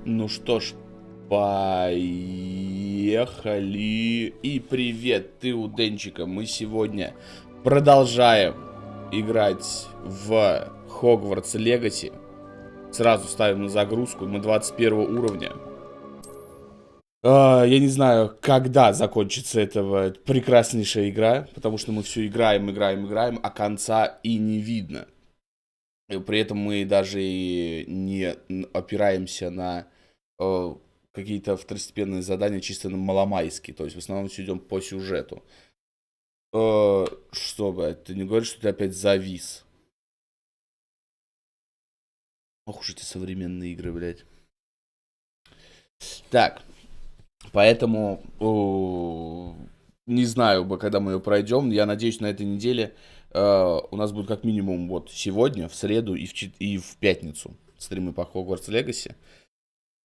Ну что ж, поехали. И привет, ты у Денчика. Мы сегодня продолжаем играть в Hogwarts Legacy. Сразу ставим на загрузку. Мы 21 уровня. Я не знаю, когда закончится эта прекраснейшая игра, потому что мы все играем, а конца и не видно. И при этом мы даже и не опираемся на какие-то второстепенные задания чисто на маломайские. То есть в основном все идем по сюжету. Что, блядь, ты не говоришь, что ты опять завис? Ох уж эти современные игры, блядь. Так, поэтому не знаю, когда мы ее пройдем. Я надеюсь, на этой неделе у нас будет как минимум вот сегодня, в среду и в пятницу стримы по Hogwarts Legacy.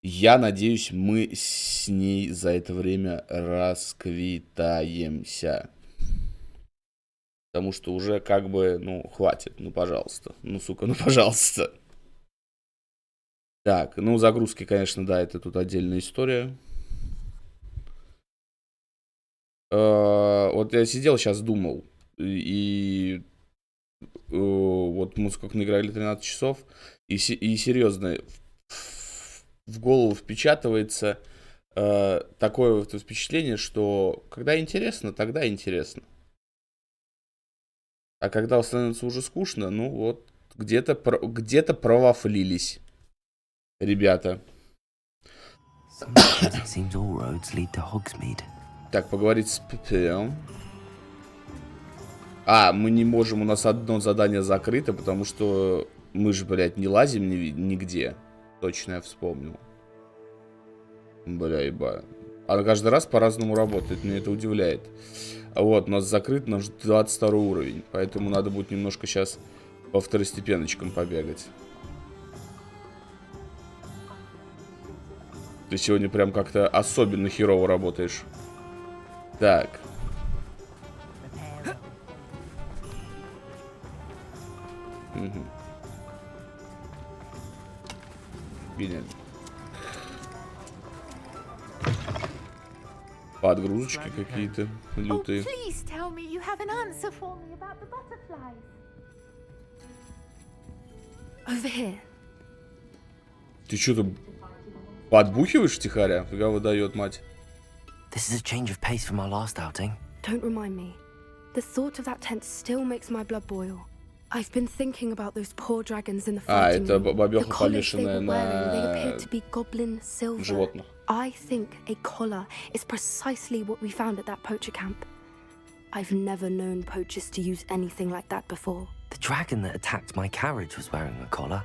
Я надеюсь, мы с ней за это время расквитаемся. Потому что уже как бы, ну, хватит. Ну, пожалуйста. Ну, сука, ну, пожалуйста. Так, ну, загрузки, конечно, да, это тут отдельная история. Вот я сидел сейчас, думал. И вот мы сколько наиграли, 13 часов. И серьезно, в голову впечатывается такое вот впечатление, что когда интересно, тогда интересно. А когда становится уже скучно, ну вот, где-то провафлились ребята. Так, поговорить с Пепелом. Мы не можем, у нас одно задание закрыто, потому что мы же, блядь, не лазим нигде. Точно я вспомнил. Бля, еба. Она каждый раз по-разному работает, меня это удивляет. Вот, у нас закрыт, наш 22 уровень, поэтому надо будет немножко сейчас по второстепеночкам побегать. Ты сегодня прям как-то особенно херово работаешь. Так. Угу. Гениально. Подгрузочки какие-то лютые. Ты что там подбухиваешь втихаря? Фига выдает, мать. This is a change of pace from our last outing. Don't remind me. The thought of that tent still makes my blood boil. I've been thinking about those poor dragons in the fighting это room. бабёха, The collars they помешанная were wearing, they appeared на to be goblin silver. животных. I think a collar is precisely what we found at that poacher camp. I've never known poachers to use anything like that before. The dragon that attacked my carriage was wearing a collar,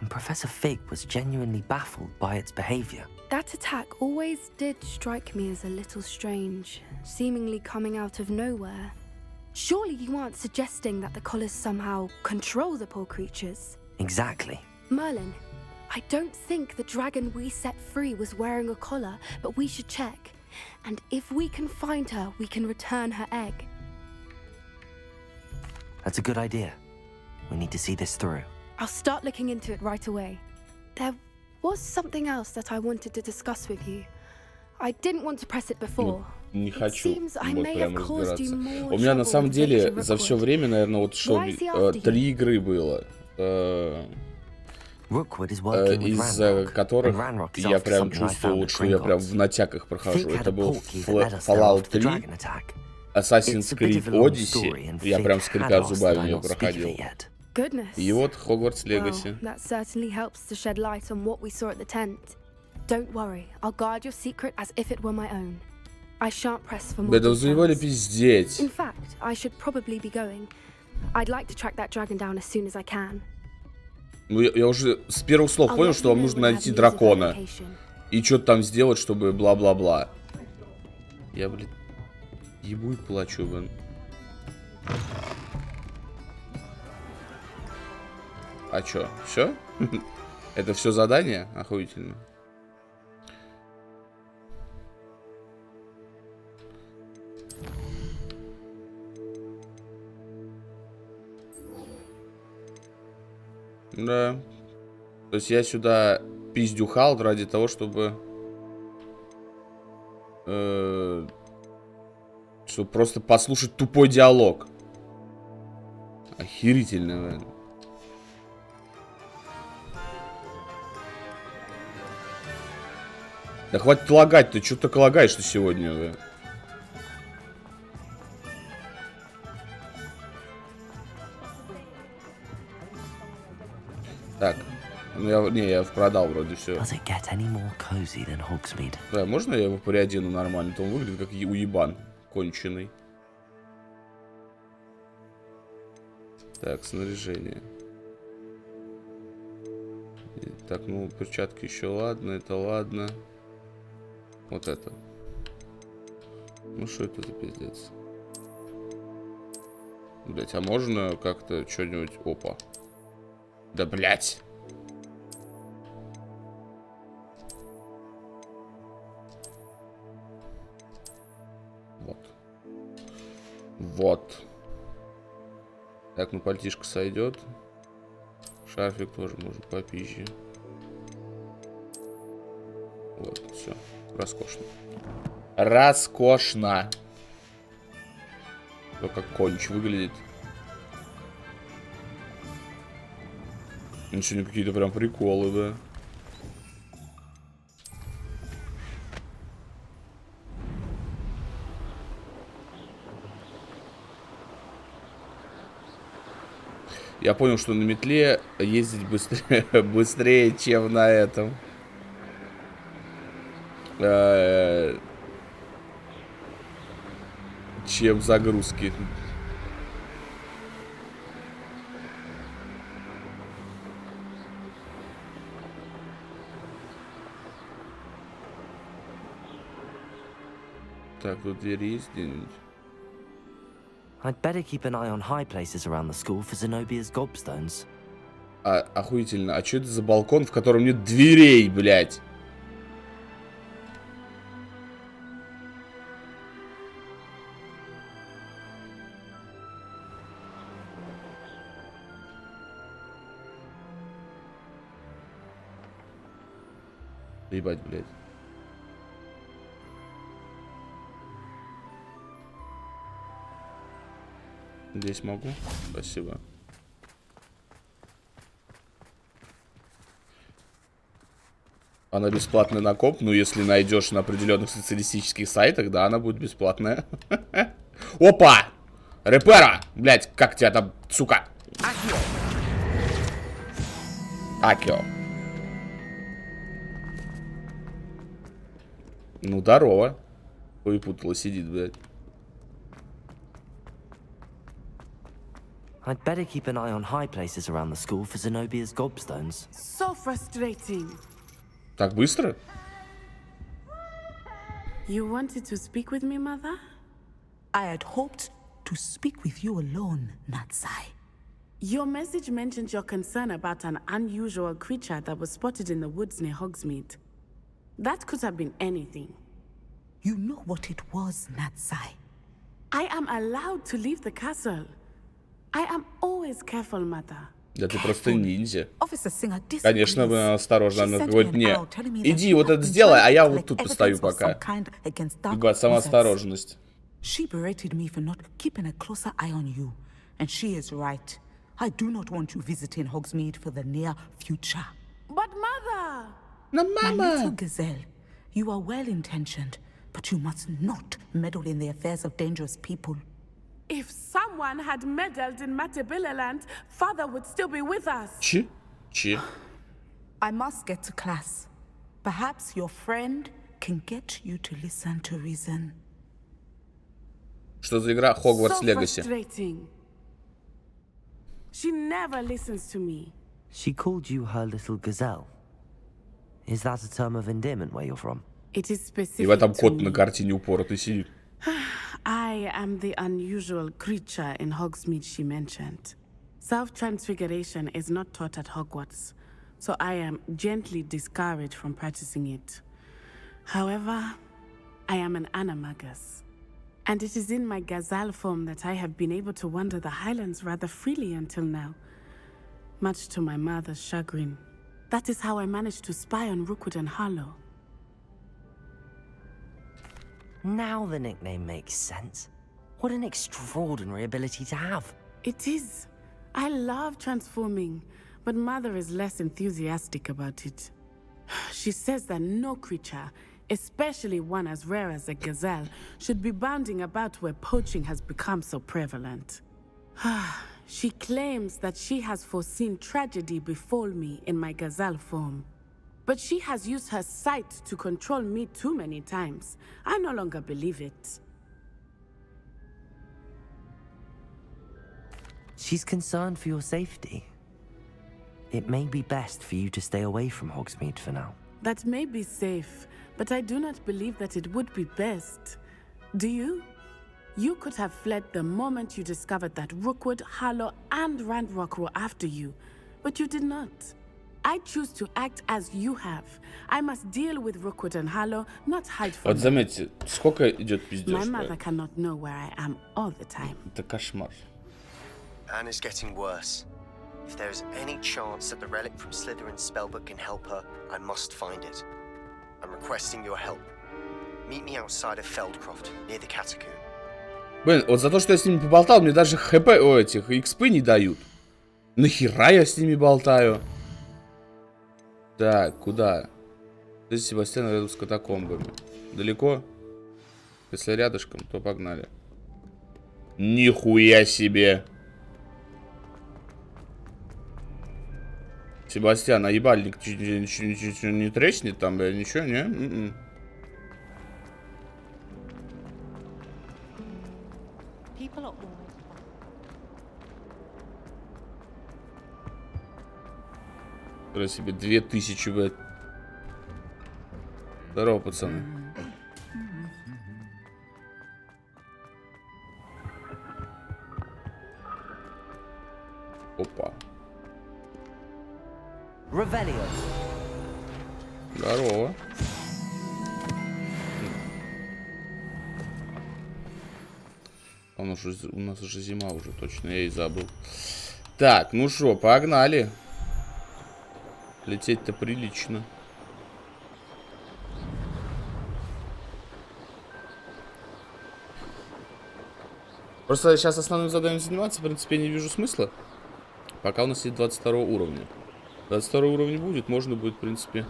and Professor Fig was genuinely baffled by its behavior. That attack always did strike me as a little strange, seemingly coming out of nowhere. Surely you aren't suggesting that the collars somehow control the poor creatures? Exactly. Merlin, I don't think the dragon we set free was wearing a collar, but we should check. And if we can find her, we can return her egg. That's a good idea. We need to see this through. I'll start looking into it right away. There was something else that I wanted to discuss with you. I didn't want to press it before. Не хочу вот прям разбираться. У меня меня на самом деле за все время, наверное, вот что 3 игры было, из которых я прям чувствовал, что я прям в натяках прохожу. Это был Fallout 3, Assassin's Creed Odyssey, я прям скрипя зубами ее проходил. И вот Hogwarts Legacy. Да заебали пиздеть. Ну, я уже с первых слов понял, что вам нужно найти дракона. И что-то там сделать, чтобы бла-бла-бла. Я, блин, ебу и плачу, блин. А чё, все? Это все задание? Охуительно. Да. То есть я сюда пиздюхал ради того, чтобы... чтобы просто послушать тупой диалог. Охерительно, наверное. Да хватит лагать, ты что так лагаешь-то сегодня, да? Так, ну я продал вроде все. Да, можно я его переодену нормально? То он выглядит как уебан конченый. Так, снаряжение. Так, ну перчатки еще ладно, это ладно. Вот это. Ну что это за пиздец? Блять, а можно как-то что-нибудь... Опа. Да блять. Вот. Вот. Так, ну пальтишко сойдет. Шарфик тоже можно попизже. Вот, все. Роскошно. Роскошно. Ну, как конч выглядит. Ну, сегодня какие-то прям приколы, да. Я понял, что на метле ездить быстрее, чем на этом. Чем загрузки. Так, тут двери есть где-нибудь? I'd better keep an eye on high places around the school for Zenobia's gobstones. Охуительно. А что это за балкон, в котором нет дверей, блядь? Ебать, блядь. Здесь могу? Спасибо. Она бесплатная на коп, но если найдешь на определенных социалистических сайтах, да, она будет бесплатная. Опа! Репера! Блять, как тебя там, сука? Акио. Ну, здорово. Перепутала, сидит, блядь. I'd better keep an eye on high places around the school for Zenobia's gobstones. So frustrating. Так быстро? You wanted to speak with me, Mother? I had hoped to speak with you alone, Natsai. Your message mentioned your concern about an unusual creature that was spotted in the woods near Hogsmeade. That could have been anything. You know what it was, Natsai. I am allowed to leave the castle. I am always careful, Mother. Да ты просто ниндзя. Officer Singer disagrees. Конечно, она осторожно. She Она sent говорит me an мне, arrow telling me that иди you вот have это been сделай, trying а я to вот collect тут постою evidence of пока. some kind against dark Ебать, сама wizards. осторожность. She berated me for not keeping a closer eye on you. And she is right. I do not want you visiting Hogsmeade for the near future. But Mother! На My little мама! gazelle, you are well-intentioned, but you must not meddle in the affairs of dangerous people. If someone had meddled in Matabeleland, Father would still be with us. Че? I must get to class. Perhaps your friend can get you to listen to reason. Что за игра? Hogwarts So Legacy. frustrating. She never listens to me. She called you her little gazelle. Is that a term of endearment where you're from? It is И specific в этом to кот на me. картине упоротый сидит. I am the unusual creature in Hogsmeade she mentioned. Self-transfiguration is not taught at Hogwarts, so I am gently discouraged from practicing it. However, I am an animagus, and it is in my gazelle form that I have been able to wander the Highlands rather freely until now, much to my mother's chagrin. That is how I managed to spy on Rookwood and Harlow. Now the nickname makes sense. What an extraordinary ability to have. It is. I love transforming, but Mother is less enthusiastic about it. She says that no creature, especially one as rare as a gazelle, should be bounding about where poaching has become so prevalent. She claims that she has foreseen tragedy befall me in my gazelle form. But she has used her sight to control me too many times. I no longer believe it. She's concerned for your safety. It may be best for you to stay away from Hogsmeade for now. That may be safe, but I do not believe that it would be best. Do you? You could have fled the moment you discovered that Rookwood, Harlow, and Randrock were after you, but you did not. I choose to act as you have. I must deal with Rookwood and Harlow, not hide from Вот заметьте, сколько идет пиздёж. My mother cannot know where I am all the time. Это кошмар. Anna's getting worse. If there is any chance that the relic from Slytherin's spellbook can help her, I must find it. I'm requesting your help. Meet me outside of Feldcroft, near the catacomb. Блин, вот за то, что я с ними поболтал, мне даже хп, этих XP не дают. Нахера я с ними болтаю? Так, куда? Здесь Себастьян рядом с катакомбами. Далеко? Если рядышком, то погнали. Нихуя себе! Себастьян, а ебальник ничего не треснет там, бля, ничего, не? Про себе 2000, блядь. Здорово, пацаны. Опа. Revelio. Здорово. У нас уже зима уже, точно, я и забыл. Так, ну шо, погнали. Лететь-то прилично. Просто сейчас основным заданием заниматься, в принципе, я не вижу смысла. Пока у нас есть 22 уровня. 22 уровень будет, можно будет, в принципе,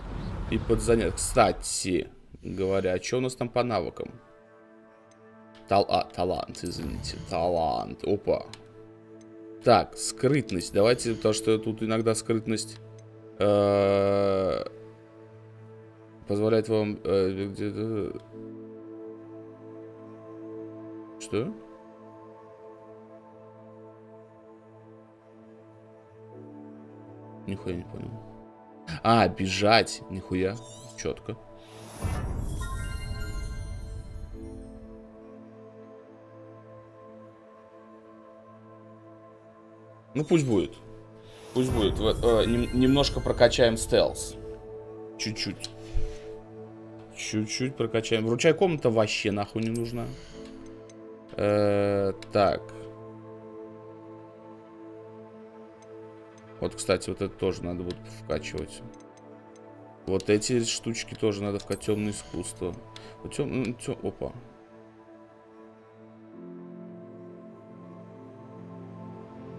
и подзанять. Кстати говоря, а что у нас там по навыкам? Талант, извините. Талант. Опа. Так, скрытность. Давайте, потому что тут иногда скрытность позволяет вам... Что? Нихуя не понял. А, бежать. Нихуя. Четко. Ну пусть будет. Пусть будет. Немножко прокачаем стелс. Чуть-чуть. Чуть-чуть прокачаем. Вручай комната вообще нахуй не нужна. Так. Вот, кстати, вот это тоже надо будет вкачивать. Вот эти штучки тоже надо вкачать. Темное искусство. Вот опа.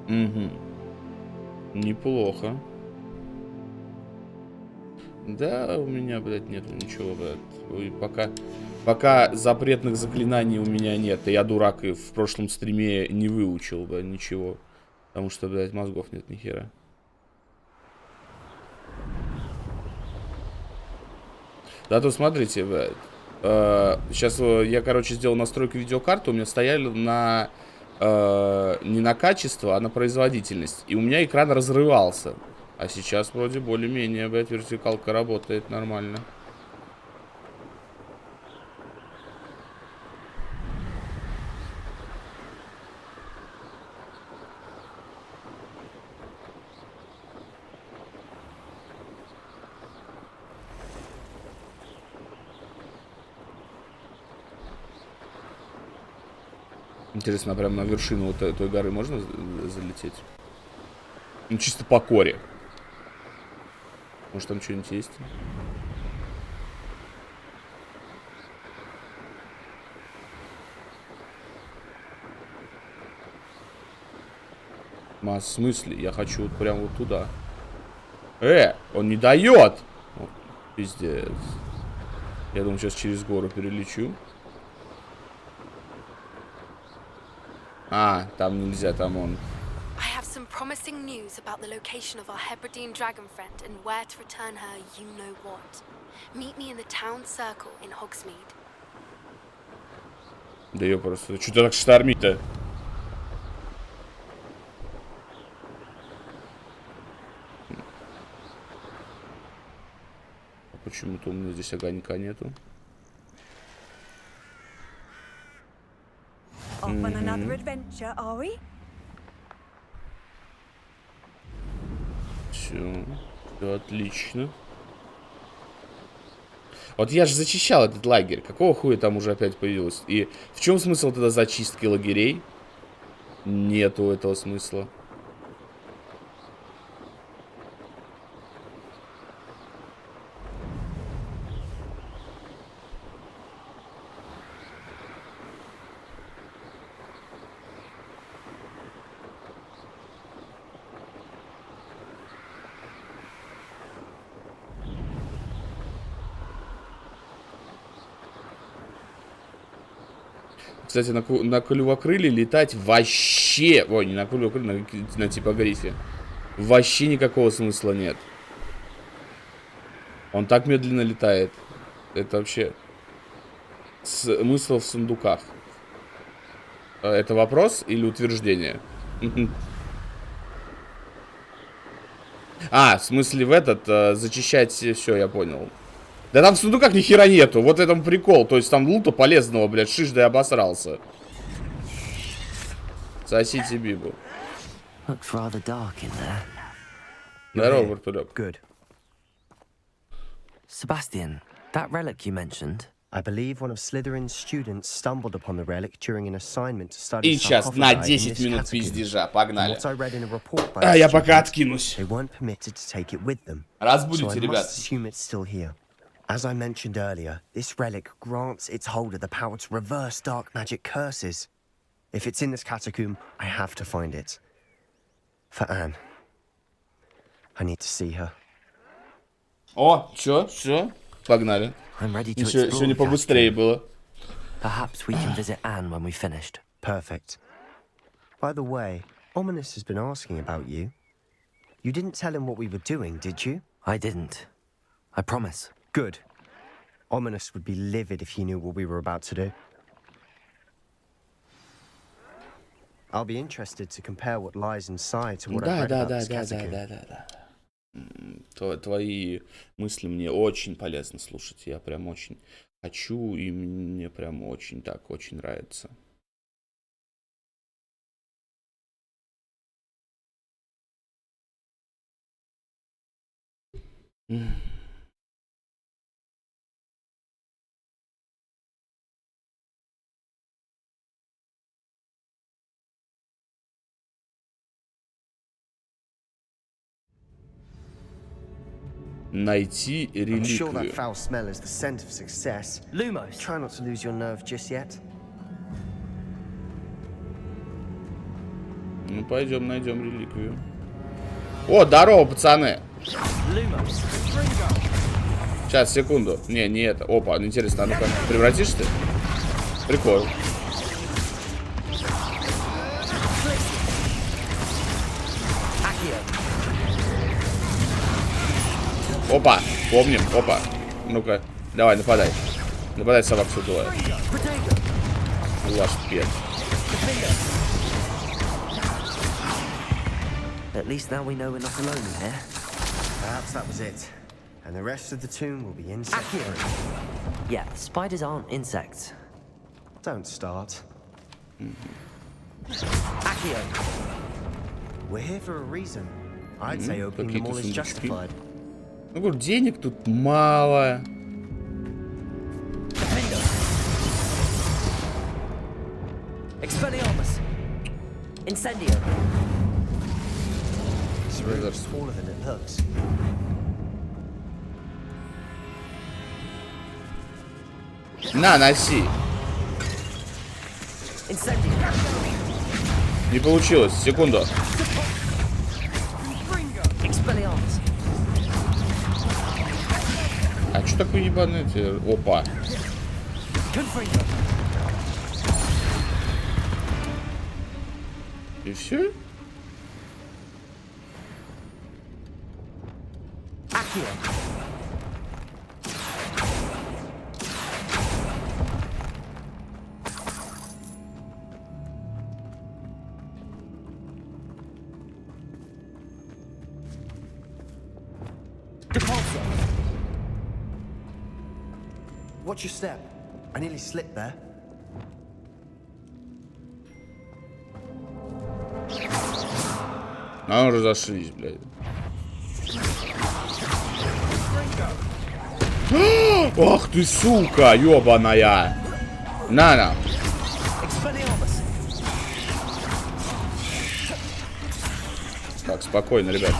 Угу. Неплохо. Да, у меня, блядь, нету ничего, блядь. Ой, пока запретных заклинаний у меня нет. Я дурак и в прошлом стриме не выучил, блядь, ничего. Потому что, блядь, мозгов нет ни хера. Да, то смотрите, блядь. Сейчас я, короче, сделал настройку видеокарты. У меня стояли на... не на качество, а на производительность. И у меня экран разрывался. А сейчас вроде более-менее, блядь, вертикалка работает нормально. Интересно, прям на вершину вот той горы можно залететь? Ну, чисто по коре. Может, там что-нибудь есть? В смысле? Я хочу вот прям вот туда. Он не дает! О, пиздец. Я думаю, сейчас через гору перелечу. А, там нельзя, там он. I have some promising news about the location of our Hebridean dragon friend and where to return her you know what. Meet me in the town circle in Hogsmeade. Да ее просто... Что-то так штормит-то. Почему-то у меня здесь огонька нету. Off on another adventure, are we? Все отлично. Вот я же зачищал этот лагерь. Какого хуя там уже опять появилось? И в чем смысл тогда зачистки лагерей? Нету этого смысла. Кстати, на клювокрыле летать вообще... Ой, не на клювокрыле, на типогрифе. Вообще никакого смысла нет. Он так медленно летает. Это вообще... Смысл в сундуках. Это вопрос или утверждение? А, в смысле в этот... Зачищать... Все, я понял. Да там в сундуках ни хера нету. Вот в этом прикол. То есть там лута полезного, блядь. Шиш, да и обосрался. Сосите бибу. Здорово, Бартулек. Good. Sebastian, that relic you mentioned. I believe one of Slytherin's students stumbled upon the relic during an assignment to study И сейчас на sarcophagi in 10 this минут catacomb. пиздежа. From Погнали. what I read in a report by А, the я пока students, откинусь. they weren't permitted to take it with them. So Разбудите, I ребят. must assume it's still here. As I mentioned earlier, this relic grants its holder the power to reverse dark magic curses. If it's in this catacomb, I have to find it. For Anne. I need to see her. О, чё? Все? Погнали. I'm ready to Еще explore не the побыстрее catacomb. было. Perhaps we can visit Anne when we finished. Perfect. By the way, Ominous has been asking about you. You didn't tell him what we were doing, did you? I didn't. I promise. Good. Ominous would be livid if he knew what we were about to do. I'll be interested to compare what lies inside to what I've read about this catacomb. Твои мысли мне очень полезно слушать. Я прям очень хочу, и мне прям очень так, очень нравится. Найти I'm sure that реликвию. foul smell is the scent of success. Lumos. Try not to lose your nerve just yet. Ну, пойдем найдем реликвию. О, здорово, пацаны. Lumos. Сейчас, секунду. Не это. Опа, ну интересно, а ну-ка, превратишь ты? Прикол. Опа, помним, опа. Ну-ка, давай, нападай. Нападай, собак сутулая. Ваш пет. At least now we know we're not alone in here. Perhaps that was it. And the rest of the tomb will be insect-free. Yeah, spiders aren't insects. Don't start. Accio. We're here for a reason. I'd say opening them all is justified. Ну, говорю, денег тут мало. Expelliarmus. Incendio. This room is smaller than it looks. На, носи. Не получилось. Секунду. А что такое ебаное? Опа. И все? Watch your step. I nearly slipped there. А разошлись, блядь. Ах ты, сука, ёбаная. На. Так, спокойно, ребят.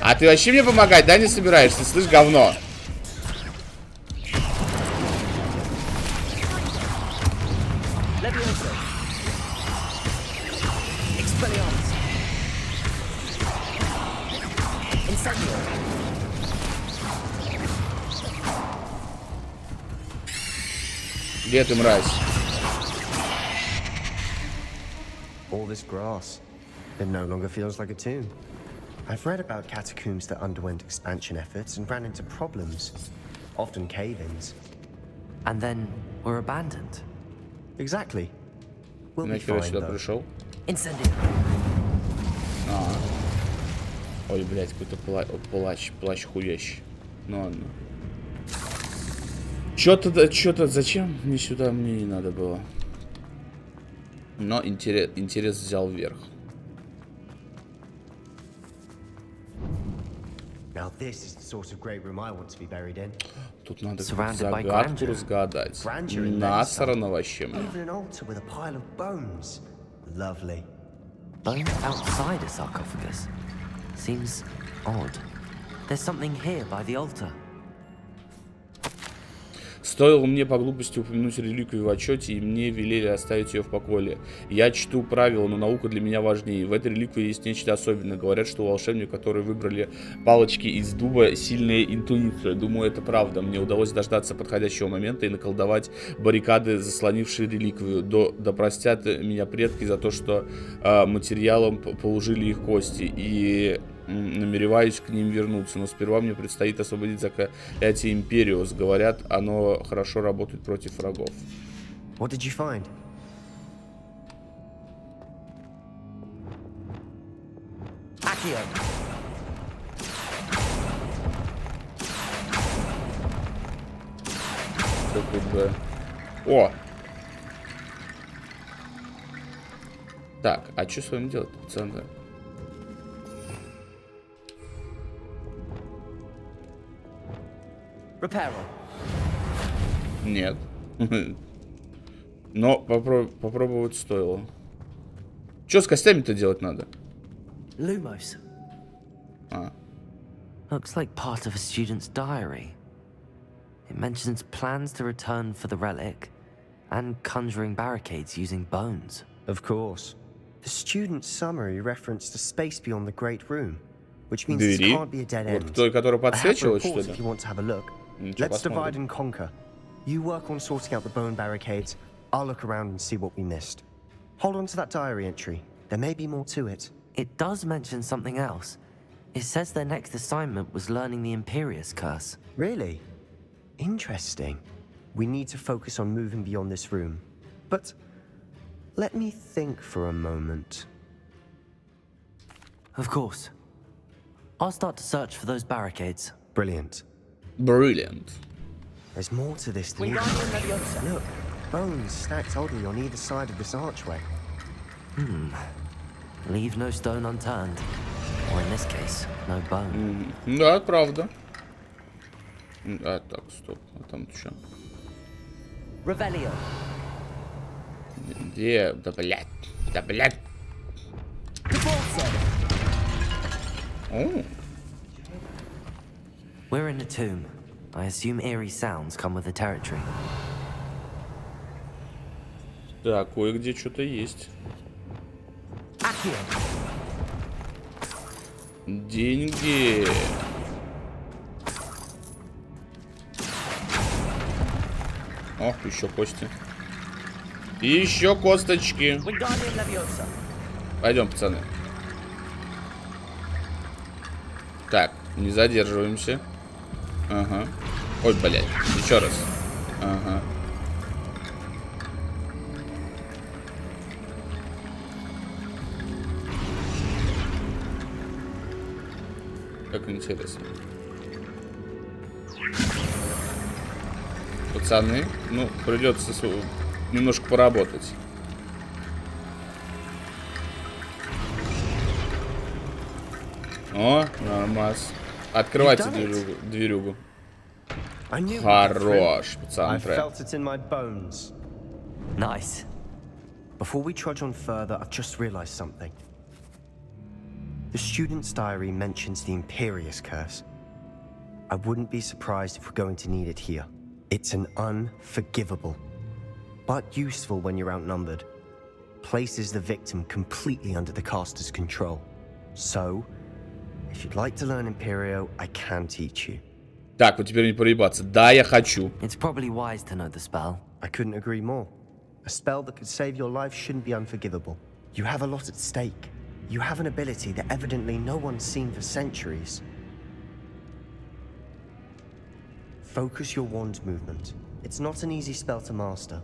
А ты вообще мне помогать, да, не собираешься? Слышь, говно. Где ты, мразь? All this grass. It no longer feels like a tomb. I've read about catacombs that underwent expansion efforts and ran into problems, often cave-ins. And then were abandoned. Exactly. We'll be Нахер я fine, сюда though. пришел? Incendio. Ой, блядь, какой-то плащ хуящий. Ну ладно. Чё-то, зачем мне сюда, мне не надо было. Но интерес взял вверх. Now this is the sort of great room I want to be buried in. Тут надо Surrounded by загадку grandeur. разгадать. Grandeur and then Насрано some. вообще мне. Even an altar with a pile of bones. Lovely. Bone outside a sarcophagus. Seems odd. There's something here by the altar. Стоило мне по глупости упомянуть реликвию в отчете, и мне велели оставить ее в покое. Я чту правила, но наука для меня важнее. В этой реликвии есть нечто особенное. Говорят, что у волшебников, которые выбрали палочки из дуба, сильная интуиция. Думаю, это правда. Мне удалось дождаться подходящего момента и наколдовать баррикады, заслонившие реликвию. Да простят меня предки за то, что материалом положили их кости. И намереваюсь к ним вернуться, но сперва мне предстоит освободить заклятие Империус. Говорят, оно хорошо работает против врагов. What did you find? Accio. О! Так, а что с вами делать, пацаны? Reparo. Нет. Но попробовать стоило. Что с костями-то делать надо? Lumos. А. Looks like part of a student's diary. It mentions plans to return for the relic and conjuring barricades using bones. Of course. The student's summary referenced a space beyond the Great Room, which means this Двери? can't be a dead end. Вот той, которая I have подсвечивалась, что reports ли? if you want to have a look. Ничего, Let's divide посмотрим. and conquer. You work on sorting out the bone barricades. I'll look around and see what we missed. Hold on to that diary entry. There may be more to it. It does mention something else. It says their next assignment was learning the Imperius curse. Really? Interesting. We need to focus on moving beyond this room. But let me think for a moment. Of course. I'll start to search for those barricades. Brilliant. Brilliant. There's more to this than Look, bones stacked oddly on either side of this archway. Leave no stone unturned. Or in this case, no bone. Да, правда. А, так, стоп. А там что? Revelio. Где? Да, блядь. Да, блядь. О. We're in a tomb. I assume eerie sounds come with the territory. Да, кое-где что-то есть. Деньги. О, еще кости. И еще косточки. Пойдем, пацаны. Так, не задерживаемся. Ага. Ой, блядь, еще раз. Ага. Как интересно. Пацаны, ну, придется немножко поработать. О, нормас. Открывайте дверюгу. Хорош, пацан. Nice. Before we trudge on further, I've just realized something. The student's diary mentions the Imperious Curse. I wouldn't be surprised if we're going to need it here. It's an unforgivable, but useful when you're outnumbered. Places the victim completely under the caster's control. So, if you'd like to learn Imperio, I can teach you. Так, вот теперь не проебаться. Да, я хочу. It's probably wise to know the spell. I couldn't agree more. A spell that could save your life shouldn't be unforgivable. You have a lot at stake. You have an ability that evidently no one's seen for centuries. Focus your wand movement. It's not an easy spell to master.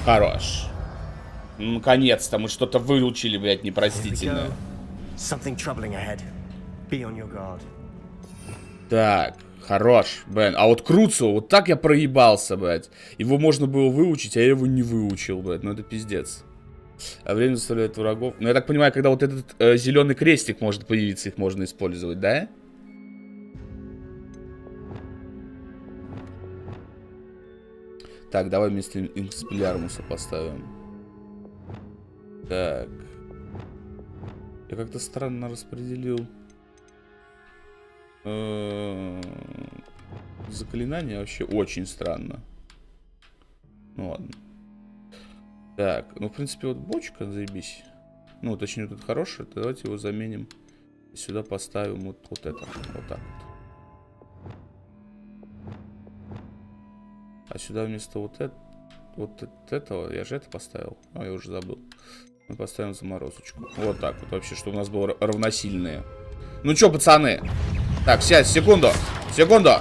Хорош. Наконец-то мы что-то выучили, блядь, непростительное. Something troubling ahead. Be on your guard. Так, хорош, Бен. А вот Круцо, вот так я проебался, блядь. Его можно было выучить, а я его не выучил, блядь. Ну это пиздец. А время заставляет врагов. Ну я так понимаю, когда вот этот зеленый крестик может появиться, их можно использовать, да? Так, давай вместо Инспилярмуса поставим. Так. Я как-то странно распределил заклинания. Вообще очень странно. Ну ладно. Так, ну в принципе вот бочка, заебись. Ну, точнее, тут хороший. Давайте его заменим. Сюда поставим вот это. Вот так вот. А сюда вместо вот этого, я же это поставил. А, я уже забыл. Мы поставим заморозочку. Вот так вот вообще, чтобы у нас было равносильные. Ну чё, пацаны? Так, сядь, секунду. Секунду.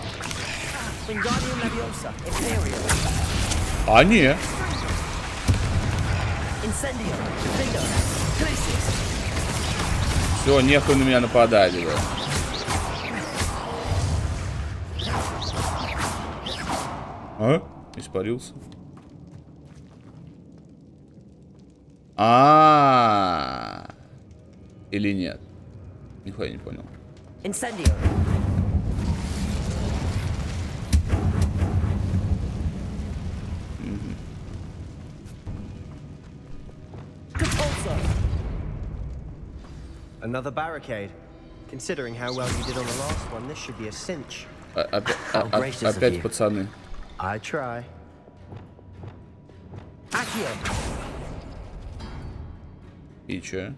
А, не. Все, нехуй на меня нападать, да. А? Испарился. Или нет? Нихуя не понял. Another barricade. Considering how well you did on the last one, this should be a cinch. Опять пацаны. I try. И чё?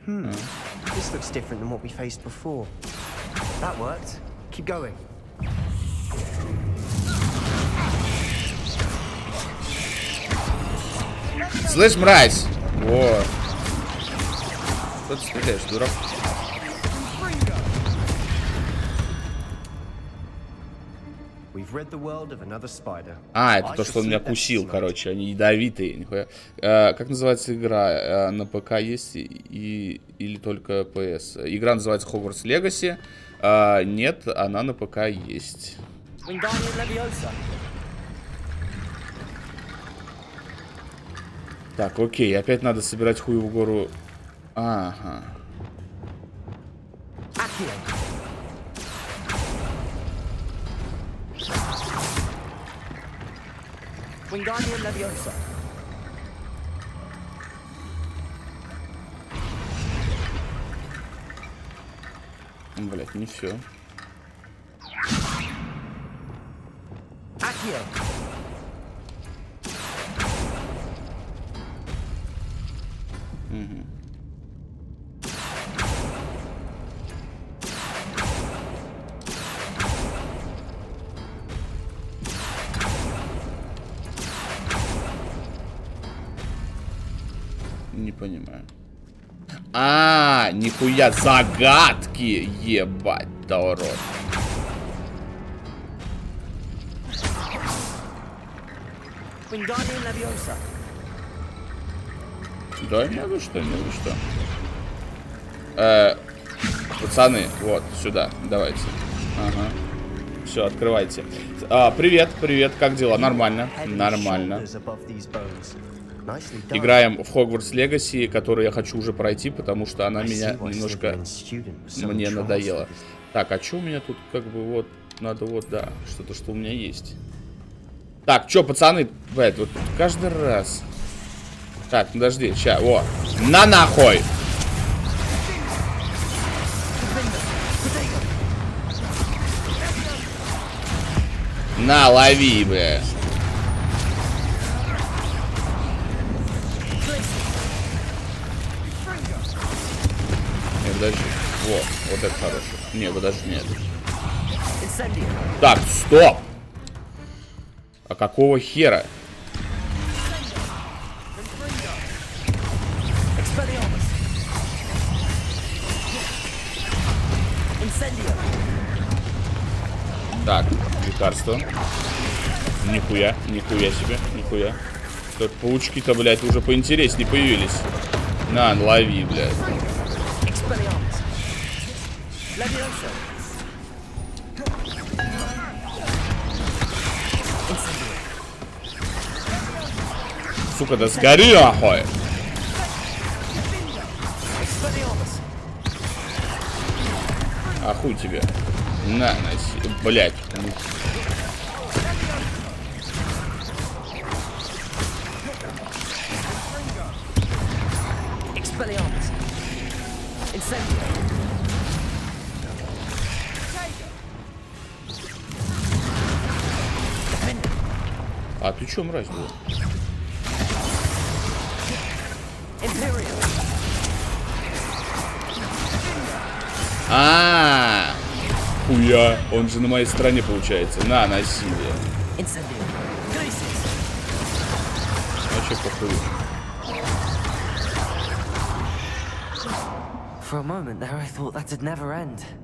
This looks different than what we faced before. That worked. Keep going. Слышь, мразь! Вот. Что ты стреляешь, дурак? А, это то, что он меня кусил, короче. Они ядовитые, нихуя. Как называется игра? На ПК есть или только PS? Игра называется Hogwarts Legacy. Нет, она на ПК есть. Так, окей, опять надо собирать хуеву гору. Ага. Wingardium Leviosa. Блять, не все. Accio. Не понимаю. А, нихуя, загадки, ебать, да урод. Wingardium Leviosa. Да, не надо что, пацаны, вот, сюда, давайте. Ага. Все, открывайте. Привет, как дела? Нормально, нормально. Играем в Hogwarts Legacy, которую я хочу уже пройти, потому что она меня немножко мне надоела. Так, а что у меня тут как бы вот, надо вот, да, что-то, что у меня есть. Так, что, пацаны, блядь, вот каждый раз. Так, подожди, ща, о, на нахуй! На, лови, бля. Не, подожди. Вот это хорошо. Не, подожди, нет. Так, стоп! А какого хера? Так, лекарство. Нихуя себе, нихуя. Тут паучки-то, блядь, уже поинтереснее появились. На, лови, блядь. Сука, да сгори, нахуй! А хуй тебе. На, носи. Блядь. А ты чё, мразь, был? Хуя, он же на моей стороне получается. На, насилие. Вообще похуй.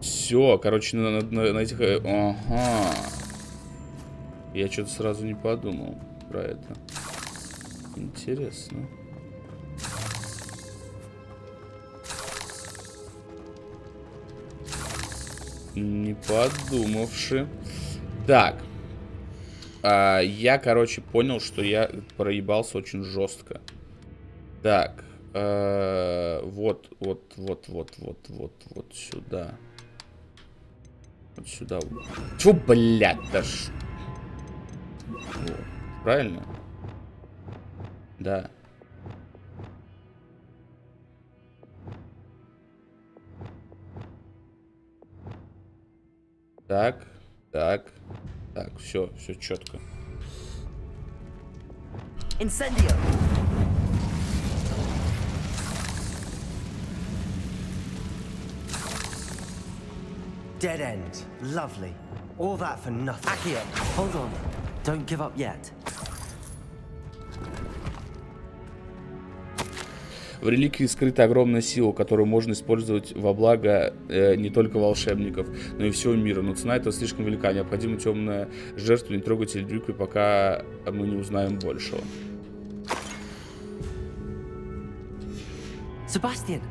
Все, короче, на этих... Ага. Я что-то сразу не подумал про это. Интересно. Не подумавши. Так. Я, короче, понял, что я проебался очень жестко. Так. Вот сюда. Вот сюда. Чё, блядь, даже. Вот. Правильно? Да. Так, все четко. Incendio. Dead end. Lovely. All that for nothing. Accio, hold on. Don't give up yet. В реликвии скрыта огромная сила, которую можно использовать во благо не только волшебников, но и всего мира. Но цена этого слишком велика. Необходима темная жертва. Не трогайте реликвию, пока мы не узнаем большего. Sebastian,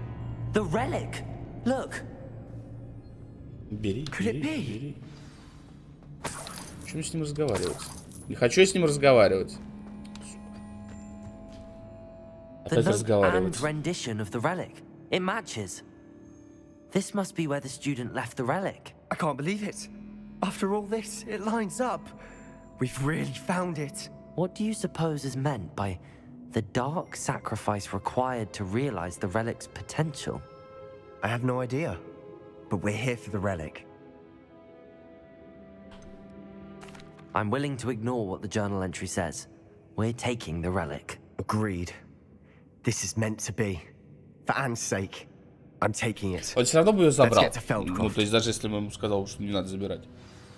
the relic. Look. Бери. Почему с ним разговаривать? Не хочу я с ним разговаривать. The note and rendition of the relic. It matches. This must be where the student left the relic. I can't believe it. After all this, it lines up. We've really found it. What do you suppose is meant by the dark sacrifice required to realize the relic's potential? I have no idea. But we're here for the relic. I'm willing to ignore what the journal entry says. We're taking the relic. Agreed. This is meant to be. For Anne's sake, I'm taking it. Он все равно бы ее забрал. Let's get to Feldcroft. Ну, то есть даже если бы ему сказал, что не надо забирать.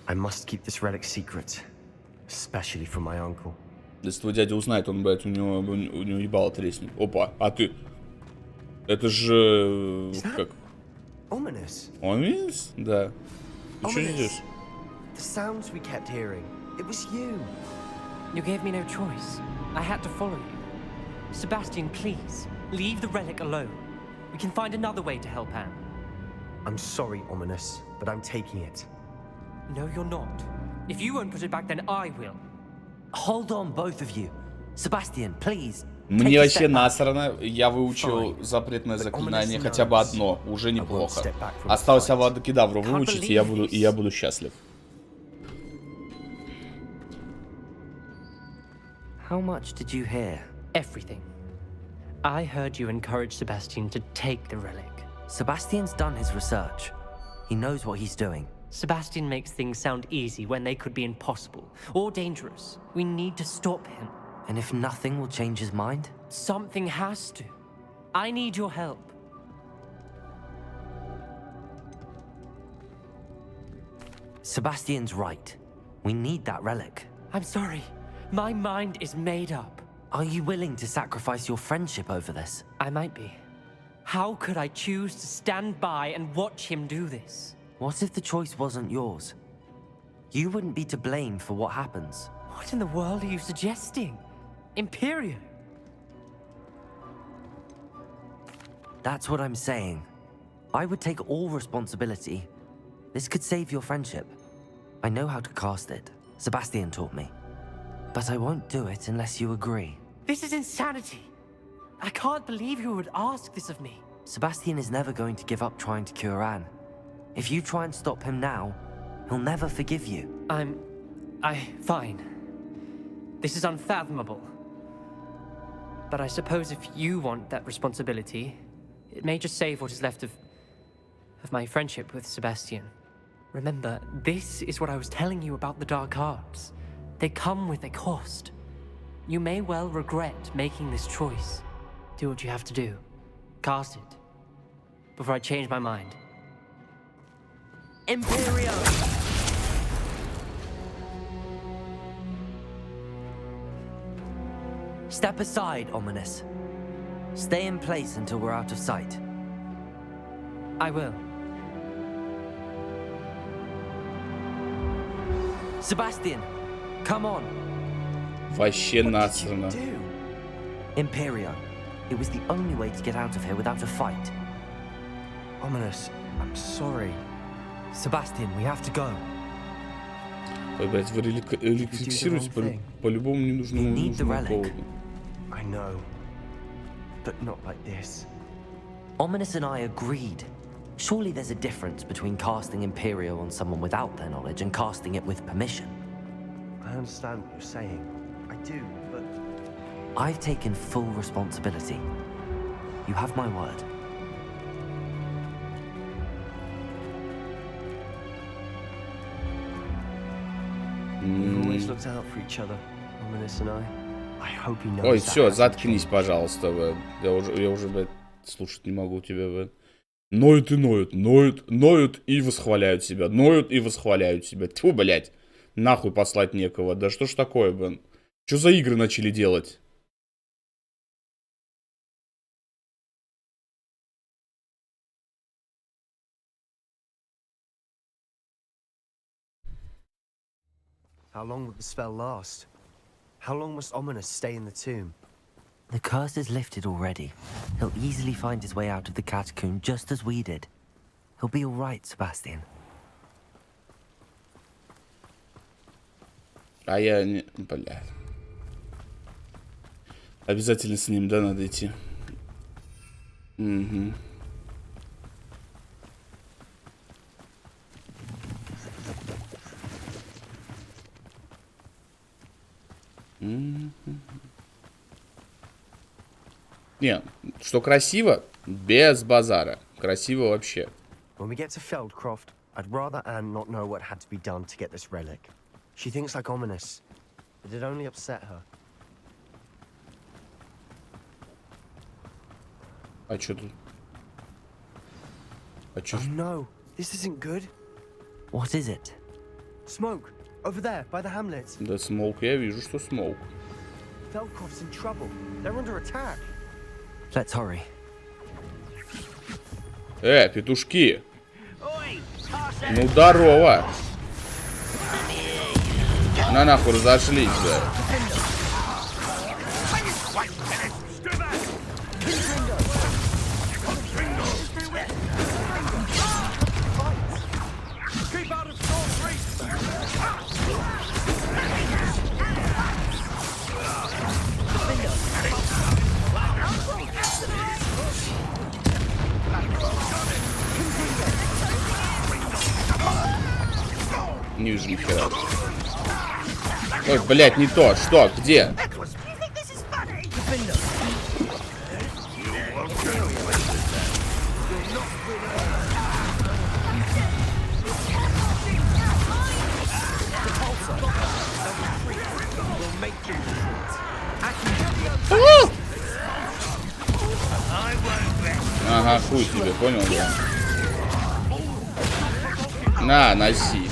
I must keep this relic secret, especially from my uncle. Если твой дядя узнает, он, блядь, у него ебало треснет. Опа, а ты? Это же... как? Ominous. Ominous? Да. Ты что здесь? The sounds we kept hearing. It was you. You gave me no choice. I had to follow you. Sebastian, please, leave the relic alone. We can find another way to help Anne. I'm sorry, Ominous, but I'm taking it. No, you're not. If you won't put it back, then I will. Hold on, both of you. Sebastian, please. Мне вообще насрано. Я выучил запретное заклинание, хотя бы одно. Уже неплохо. Осталось Авада-Кедавру выучить, и я буду счастлив. How much did you hear? Everything. I heard you encourage Sebastian to take the relic. Sebastian's done his research. He knows what he's doing. Sebastian makes things sound easy when they could be impossible or dangerous. We need to stop him. And if nothing will change his mind? Something has to. I need your help. Sebastian's right. We need that relic. I'm sorry. My mind is made up. Are you willing to sacrifice your friendship over this? I might be. How could I choose to stand by and watch him do this? What if the choice wasn't yours? You wouldn't be to blame for what happens. What in the world are you suggesting? Imperium? That's what I'm saying. I would take all responsibility. This could save your friendship. I know how to cast it. Sebastian taught me. But I won't do it unless you agree. This is insanity. I can't believe you would ask this of me. Sebastian is never going to give up trying to cure Anne. If you try and stop him now, he'll never forgive you. Fine. This is unfathomable. But I suppose if you want that responsibility, it may just save what is left of my friendship with Sebastian. Remember, this is what I was telling you about the dark arts. They come with a cost. You may well regret making this choice. Do what you have to do. Cast it. Before I change my mind. Imperium! Step aside, Ominous. Stay in place until we're out of sight. I will. Sebastian, come on. Вообще насрано. Imperio. It was the only way to get out of here without a fight. Ominous, I'm sorry. Sebastian, we have to go. Ой, блядь, вы рефлексируете по любому ненужному поводу. I know. But not like this. Ominous and I agreed. Surely there's a difference between casting Imperio on someone without their knowledge and casting it with permission. I understand what you're saying. I do, but... I've taken full responsibility. You have my word. We've always looked out for each other, Ominous and I. I hope he knows. Ой, все, заткнись, пожалуйста, блядь. Я уже, блядь, слушать не могу тебя, блядь. Ноют и ноют, ноют и восхваляют себя, ноют и восхваляют себя. Тьфу, блядь, нахуй послать некого. Да что ж такое, блин? Что за игры начали делать? How long will the spell last? How long must Ominous stay in the tomb? The curse is lifted already. He'll easily find his way out of the catacomb just as we did. He'll be all right, Sebastian. А я не... Блядь. Обязательно с ним, да, надо идти. Угу. Не, что красиво, без базара. Красиво вообще. When we get to Feldcroft, I'd rather Anne not know what had to be done to get this relic. She thinks like ominous, but it only upset her. А чё тут? А чё? Oh no, this isn't good. What is it? Smoke, over there, by the hamlet. Да, смоук, я вижу, что смоук. Feldcroft's in trouble. They're under attack. Let's hurry. Петушки! Ну, здорово! На нахуй разошлись, да. Не вижу ни хера. Ой, блядь, не то. Что? Где? Ага, хуй тебе, понял, да? На, носи.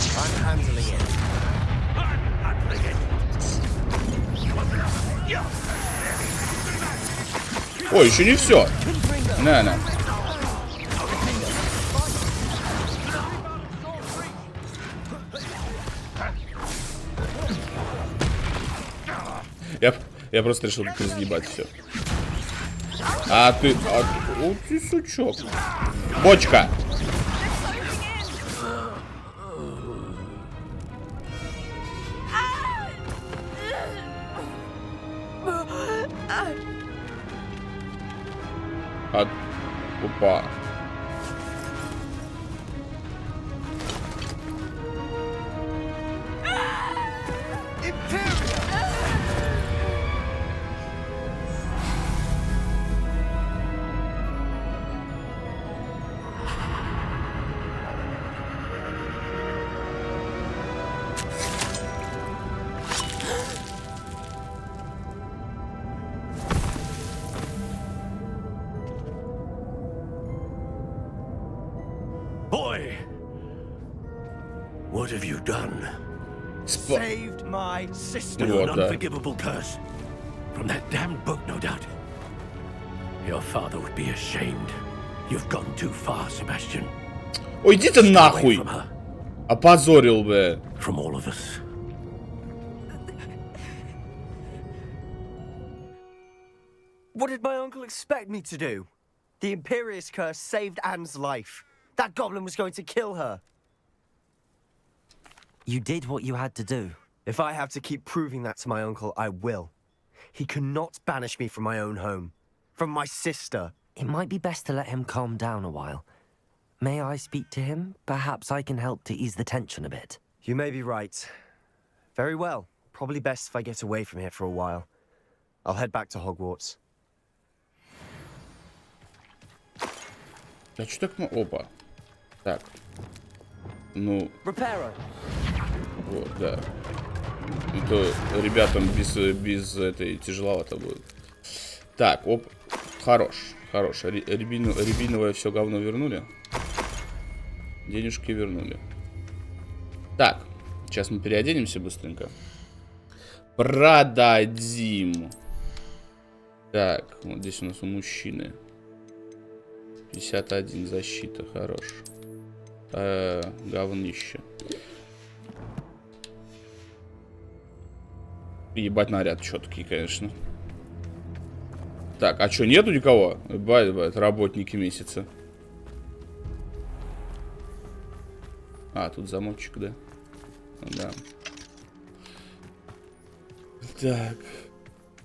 Ой, еще не все. На. Я просто решил тут разъебать все. А ты... О, ты сучок. Бочка. Опа. Boy, what have you done? Saved my sister. An unforgivable curse. From that damned book, no doubt. Your father would be ashamed. You've gone too far, Sebastian. Ой, иди ты нахуй! Опозорил бы. From all of us. What did my uncle expect me to do? The Imperious curse saved Anne's life. That goblin was going to kill her. You did what you had to do. If I have to keep proving that to my uncle, I will. He cannot banish me from my own home. From my sister. It might be best to let him calm down a while. May I speak to him? Perhaps I can help to ease the tension a bit. You may be right. Very well. Probably best if I get away from here for a while. I'll head back to Hogwarts. А что так... Опа. Так. Ну... Вот, да. Это ребятам без этой тяжеловато будет. Так, оп. Хорош. Рябиновое все говно вернули. Денежки вернули. Так. Сейчас мы переоденемся быстренько. Продадим. Так, вот здесь у нас у мужчины 51 защита, хорош. Говнище. Ебать, наряд четкий, конечно. Так, а что, нету никого? Ебать, работники месяца. А, тут замочек, да? Да. Так.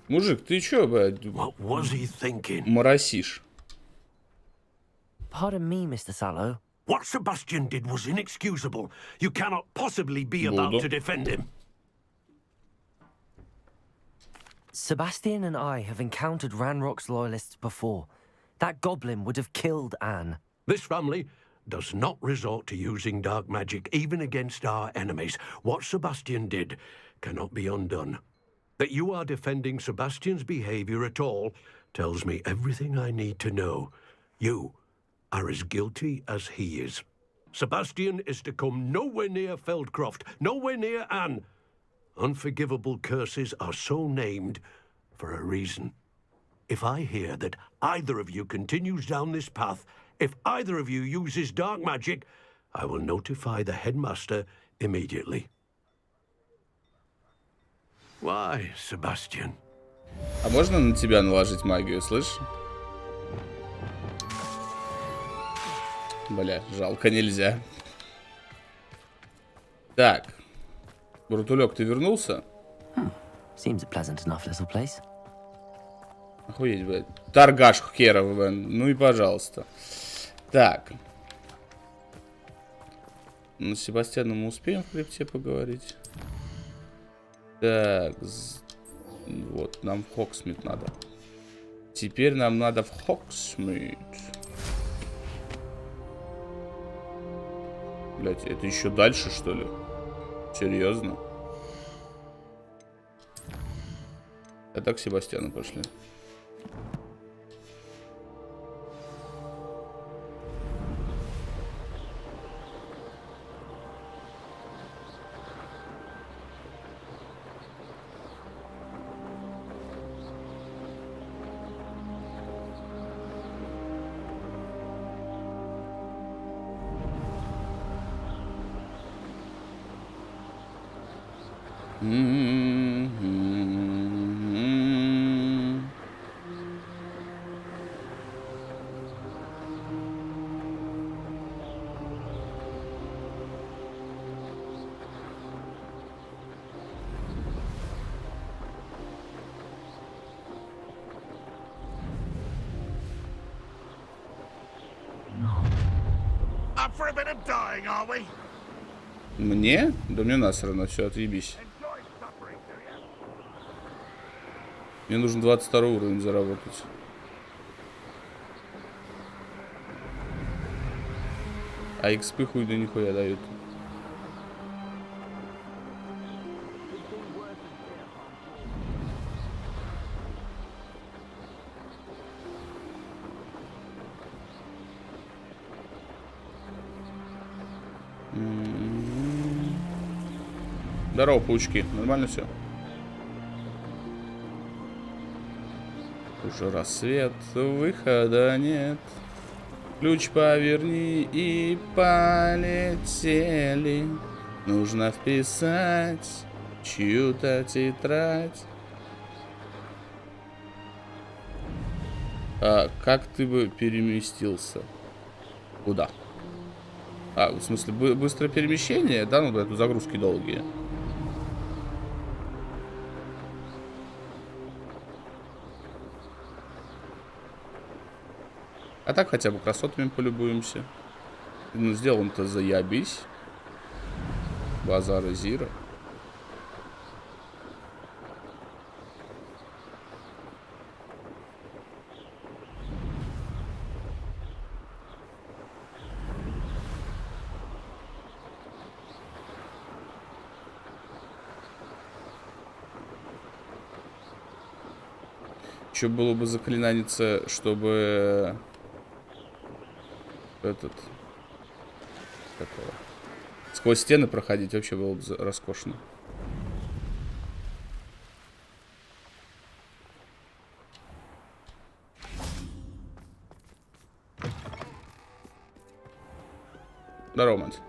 Мужик, ты чё, блядь, моросишь? Pardon me, Mr. Sallow. What Sebastian did was inexcusable. You cannot possibly be about to defend him. Sebastian and I have encountered Ranrock's loyalists before. That goblin would have killed Anne. This family does not resort to using dark magic, even against our enemies. What Sebastian did cannot be undone. That you are defending Sebastian's behavior at all tells me everything I need to know. You are as guilty as he is. Sebastian is to come nowhere near Feldcroft, nowhere near Anne. Unforgivable curses are so named for a reason. If I hear that either of you continues down this path, if either of you uses dark magic, I will notify the headmaster immediately. Why, Sebastian? А можно на тебя наложить магию, слышь? Бля, жалко, нельзя. Так. Брутулек, ты вернулся? Seems a pleasant enough little place. Охуеть, блядь. Торгаш херов, блядь. Ну и пожалуйста. Так. Ну, с Себастьяном мы успеем в крипте поговорить. Так. Вот, нам в Хогсмит надо. Теперь нам надо в Хогсмит. Блять, это еще дальше, что ли? Серьезно? А так к Себастьяну пошли. Мне? Да мне насрано, все, отъебись. Мне нужно 22 уровень заработать. А XP хуй да нихуя дают. Здорово, паучки. Нормально все? Уже рассвет, выхода нет. Ключ поверни и полетели. Нужно вписать чью-то тетрадь. А как ты бы переместился? Куда? А, в смысле, быстрое перемещение? Да, ну, это загрузки долгие. А так хотя бы красотами полюбуемся. Ну, сделан-то заябись. Базара Зира. Что было бы заклинаница, чтобы... сквозь стены проходить, вообще было бы роскошно. Здорово, мать.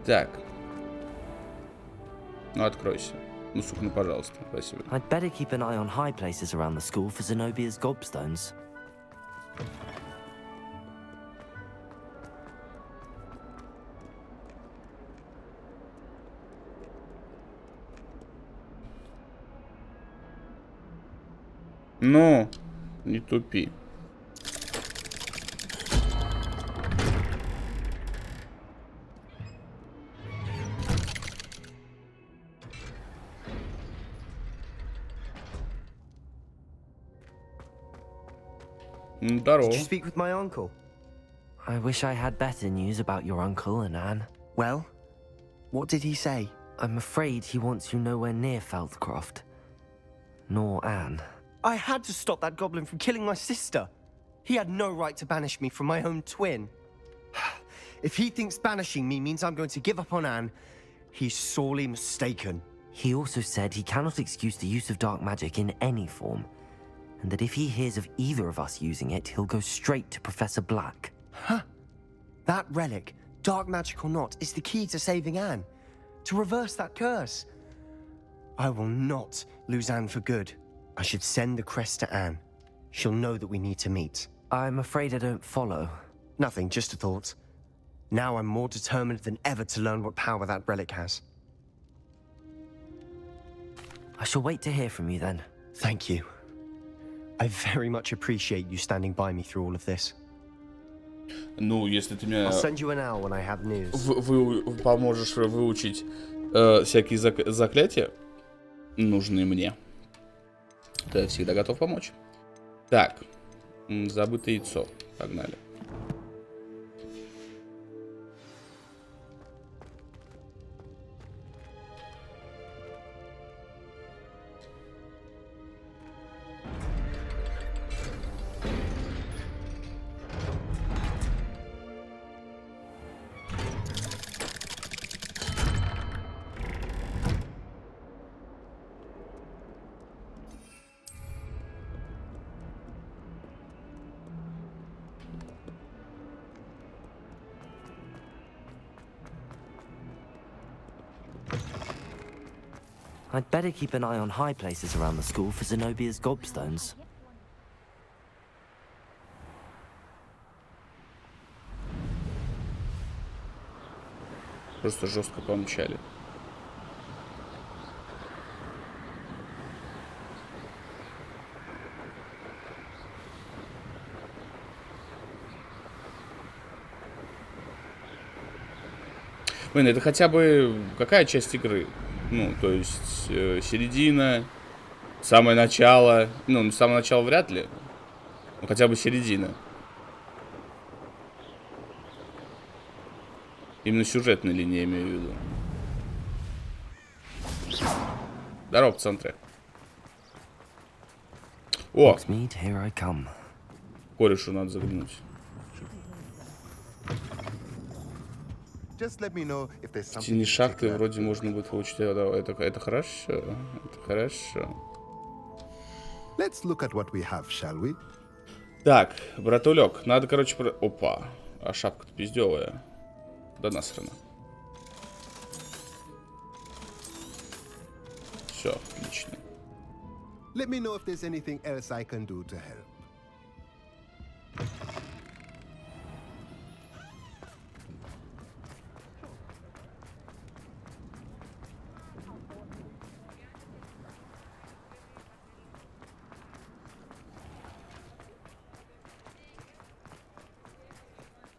Так. Ну, откройся. Ну, сука, ну, пожалуйста. Спасибо. I'd better keep an eye on high places around the school for Zenobia's gobstones. Ну, не тупи. Здорово. Did you speak with my uncle? I wish I had better news about your uncle and Anne. Well, what did he say? I'm afraid he wants you nowhere near Feldcroft. Nor Anne. I had to stop that goblin from killing my sister. He had no right to banish me from my own twin. If he thinks banishing me means I'm going to give up on Anne, he's sorely mistaken. He also said he cannot excuse the use of dark magic in any form, and that if he hears of either of us using it, he'll go straight to Professor Black. Huh. That relic, dark magic or not, is the key to saving Anne. To reverse that curse. I will not lose Anne for good. I should send the crest to Anne. She'll know that we need to meet. I'm afraid I don't follow. Nothing, just a thought. Now I'm more determined than ever to learn what power that relic has. I shall wait to hear from you then. Thank you. I very much appreciate you standing by me through all of this. Ну, если ты мне I'll send you an hour when I have news. поможешь выучить всякие заклятия, нужные мне, то я всегда готов помочь. Так, забытое яйцо. Погнали. I'd better keep an eye on high places around the school for Zenobia's gobstones. Просто жестко помчали. Блин, это хотя бы какая часть игры? Ну, то есть середина, самое начало. Ну, самое начало вряд ли. Но хотя бы середина. Именно сюжетной линии я имею в виду. Здорово, в центре. О! Корешу надо заглянуть. В тени шахты вроде можно будет выучить. Это хорошо. Это хорошо. Так, братулек, надо, короче, опа. А шапка-то пиздёвая. Да насрано. Все, отлично. Let me know if there's anything else I can do to help.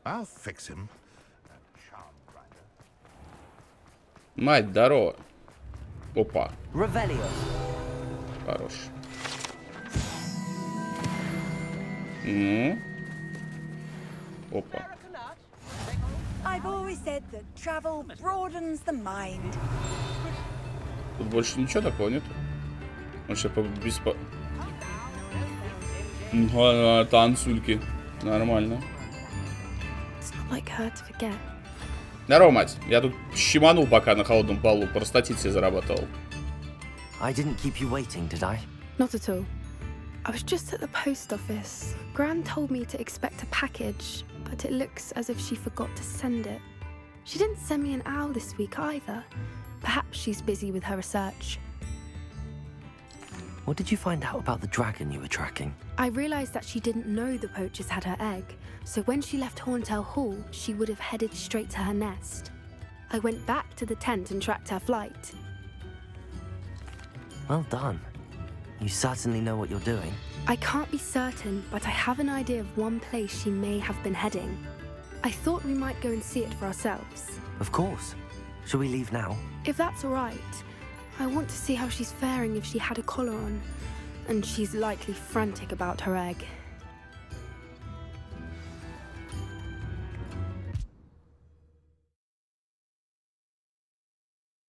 I'll fix him. Мать, здорово. Опа. Ревелио. Хорош. Ну. Опа. I've always said that travel broadens the mind. Тут больше ничего такого нет. Он сейчас беспо... Танцульки. Нормально. Like her to forget. Здорово, мать. Я тут щеманул пока на холодном полу. Простатит зарабатывал. I didn't keep you waiting, did I? Not at all. I was just at the post office. Gran told me to expect a package, but it looks as if she forgot to send it. She didn't send me an owl this week either. Perhaps she's busy with her research. What did you find out about the dragon you were tracking? I realized that she didn't know the poachers had her egg, so when she left Horntail Hall, she would have headed straight to her nest. I went back to the tent and tracked her flight. Well done. You certainly know what you're doing. I can't be certain, but I have an idea of one place she may have been heading. I thought we might go and see it for ourselves. Of course. Shall we leave now? If that's all right. I want to see how she's faring if she had a collar on. And she's likely frantic about her egg.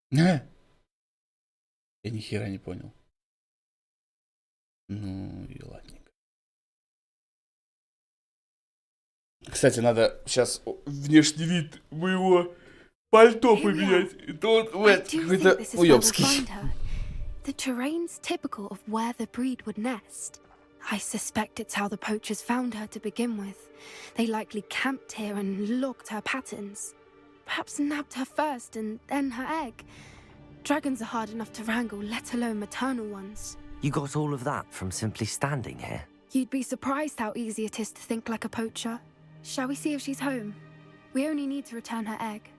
Я ни хера не понял. Ну и ладненько. Кстати, надо сейчас внешний вид моего пальто поменять. Это вот какой-то уёбский. The terrain's typical of where the breed would nest. I suspect it's how the poachers found her to begin with. They likely camped here and logged her patterns. Perhaps nabbed her first and then her egg. Dragons are hard enough to wrangle, let alone maternal ones. You got all of that from simply standing here? You'd be surprised how easy it is to think like a poacher. Shall we see if she's home? We only need to return her egg.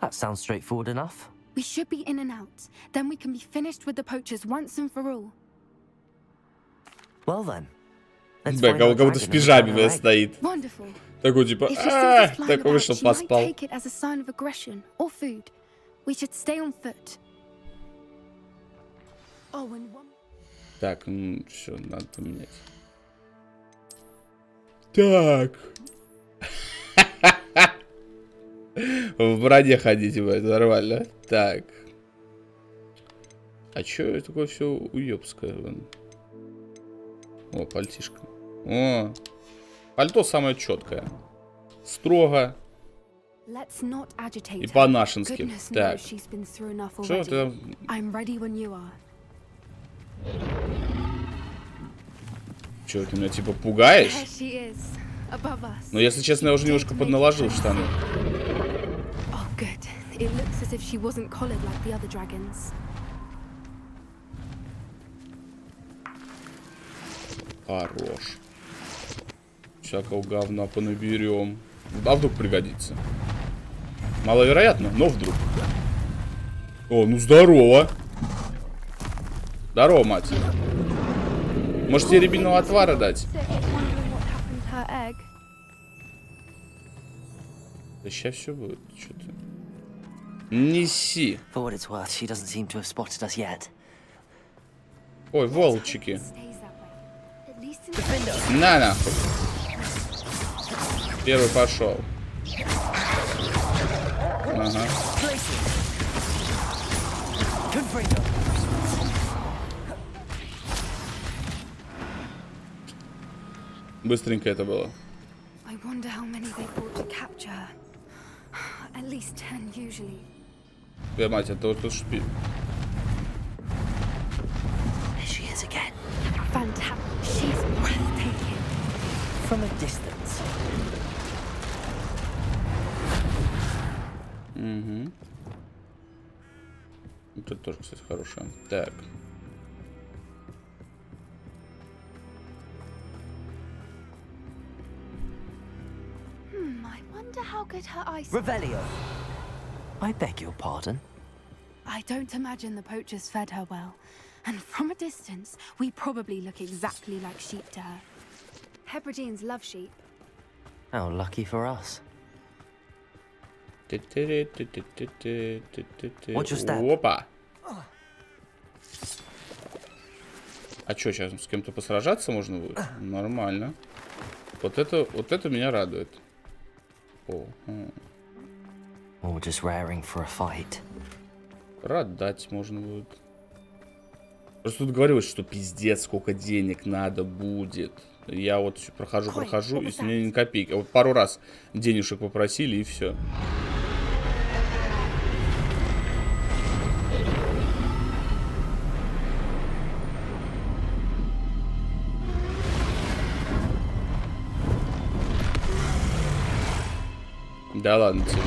That sounds straightforward enough. We should be in and out. Then we can be finished with the poachers once and for all. Well then. Да, кого-то в пижаме стоит. Wonderful. Такой типа, такой вышел, поспал. Take it as a sign of aggression or food. We should stay on foot. Oh, and one... Так, ну все, надо поменять. Так. В броне ходить, это нормально. Так. А чё это такое все уёбское? О, пальтишко. О, пальто самое четкое. Строго. И по-нашенски. Так. Что это? Чё, ты меня типа пугаешь? Но если честно, я уже немножко подналожил штаны. Хорош. Всякого говна понаберем. А вдруг пригодится. Маловероятно, но вдруг. О, ну здорово. Здорово, мать. Может, тебе рябинового отвара дать? Да сейчас все будет. Что ты? Неси. Ой, волчики. На нахуй. Первый пошел. Ага. Быстренько это было. Я мать, это вот тут шпиль. Угу. Это тоже, кстати, хорошая. Так. Revelio. I beg your pardon. I don't imagine the poachers fed her well. And from a distance, we probably look exactly like sheep to her. Hebrideans love sheep. How lucky for us. Watch your step. Опа. А что, сейчас с кем-то посражаться можно будет? Нормально. Вот это меня радует. О. Or just raring for a fight. Продать можно будет. Просто тут говорилось, что пиздец, сколько денег надо будет. Я вот прохожу, и с меня ни копейки. Вот пару раз денежек попросили, и все. Да ладно тебе.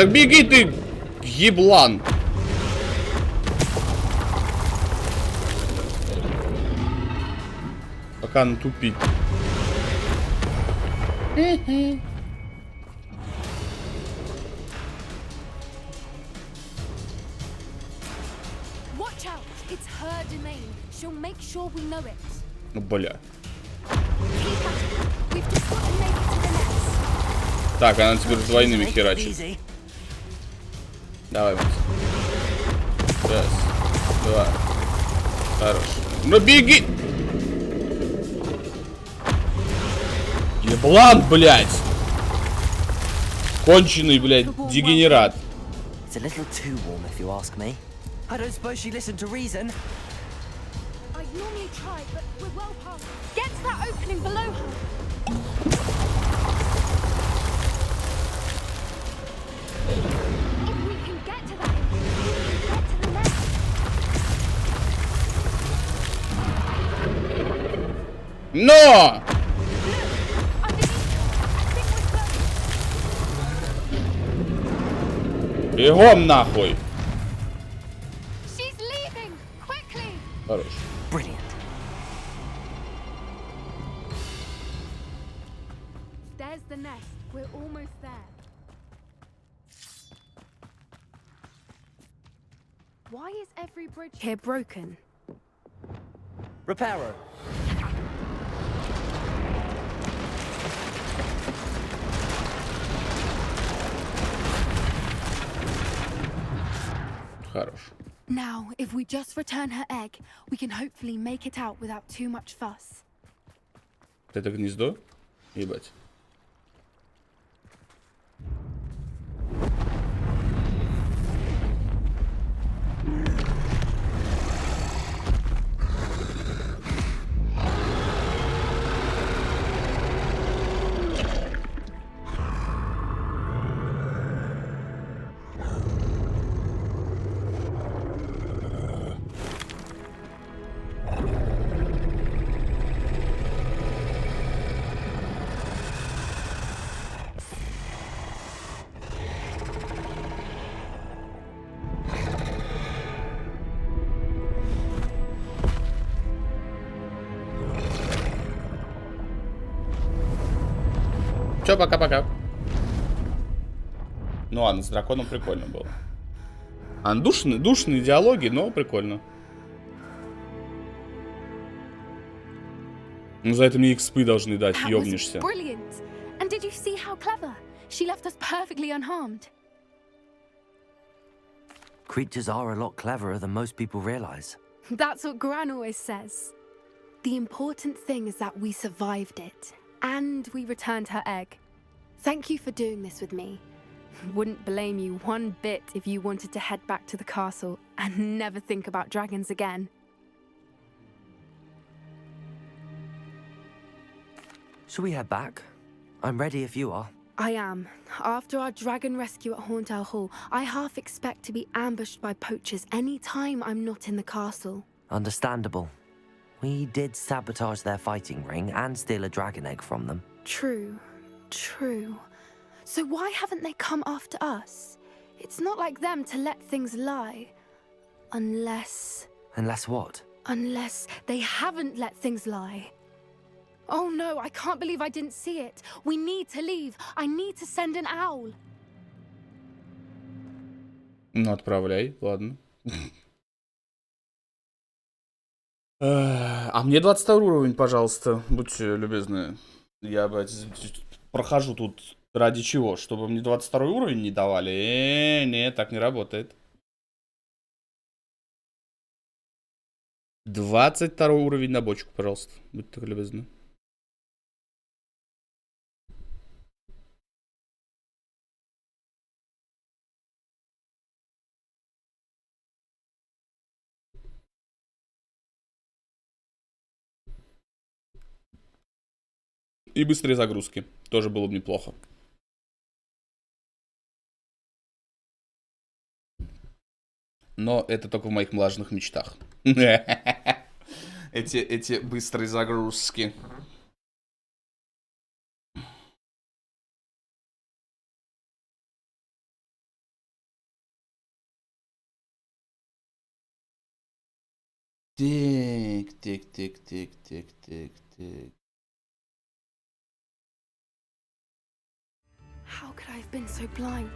Так беги ты, еблан. Пока она тупит. Watch out! It's her domain. She'll make sure we know it. Ну, бля. Keep at it. We've just got to make it to the nest. Так, она теперь двойными херачит. Давай, Макс. Раз, два. Хорош. Ну беги! Еблан, блядь! Конченый, блядь, дегенерат. It's a little too warm, if you ask me. I don't suppose she listened to reason. I normally try, but we're well past. Get to that opening below her. If we can get to that opening, we can get to the nest. Но! Бегом нахуй! She's leaving! Quickly! Хорош. Brilliant. There's the nest. We're almost there. Why is every bridge here broken? Reparo. Хорош. Now, if we just return her egg, we can hopefully make it out without too much fuss. Это гнездо? Ебать. Все, пока-пока. Ну ладно, с драконом прикольно было. Душные диалоги, но прикольно. Ну за это мне XP должны дать, ёбнешься. Brilliant. And did you see how clever? She left us perfectly unharmed. Creatures are a lot cleverer than most people realize. That's what Gran always says. The important thing is that we survived it. And we returned her egg. Thank you for doing this with me. Wouldn't blame you one bit if you wanted to head back to the castle and never think about dragons again. Shall we head back? I'm ready if you are. I am. After our dragon rescue at Hauntel Hall, I half expect to be ambushed by poachers any time I'm not in the castle. Understandable. We did sabotage their fighting ring and steal a dragon egg from them. True. So why haven't they come after us? It's not like them to let things lie. Unless what? Unless they haven't let things lie. Oh no, I can't believe I didn't see it. We need to leave. I need to send an owl. Ну, отправляй, ладно. А мне 22 уровень, пожалуйста, будьте любезны. Я, блядь, прохожу тут ради чего? Чтобы мне 22 уровень не давали? Нет, так не работает. 22 уровень на бочку, пожалуйста. Будьте так любезны. И быстрые загрузки. Тоже было бы неплохо. Но это только в моих влажных мечтах. Эти быстрые загрузки. Так. How could I have been so blind?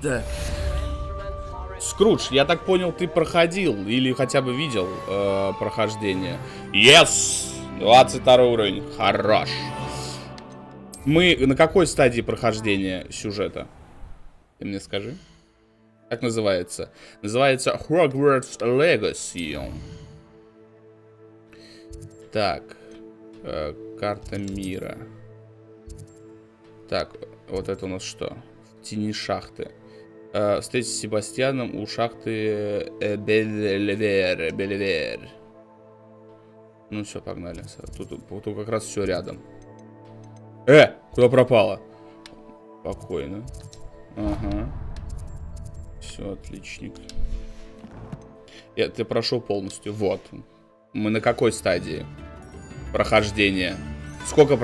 Да. Скрудж, я так понял, ты проходил или хотя бы видел прохождение. Yes! 22 уровень. Хорош. Мы на какой стадии прохождения сюжета? Ты мне скажи. Как называется? Называется Hogwarts Legacy. Так. Карта мира. Так, вот это у нас что? В тени шахты. Встретиться с Себастьяном у шахты Белевер. Ну все, погнали. Тут как раз все рядом. Куда пропала? Спокойно. Ага. Все, отличник. Ты прошел полностью. Вот. Мы на какой стадии прохождения? Сколько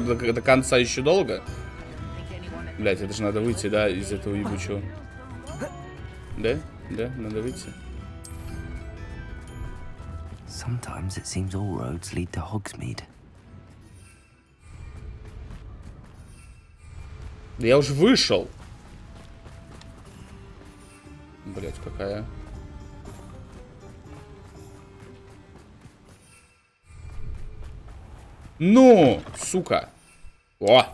до конца еще долго? Блять, это же надо выйти, да, из этого ебучего. Да? Да, надо выйти. Sometimes it seems all roads lead to Hogsmeade. Да я уже вышел. Блять, какая. Ну, сука. О!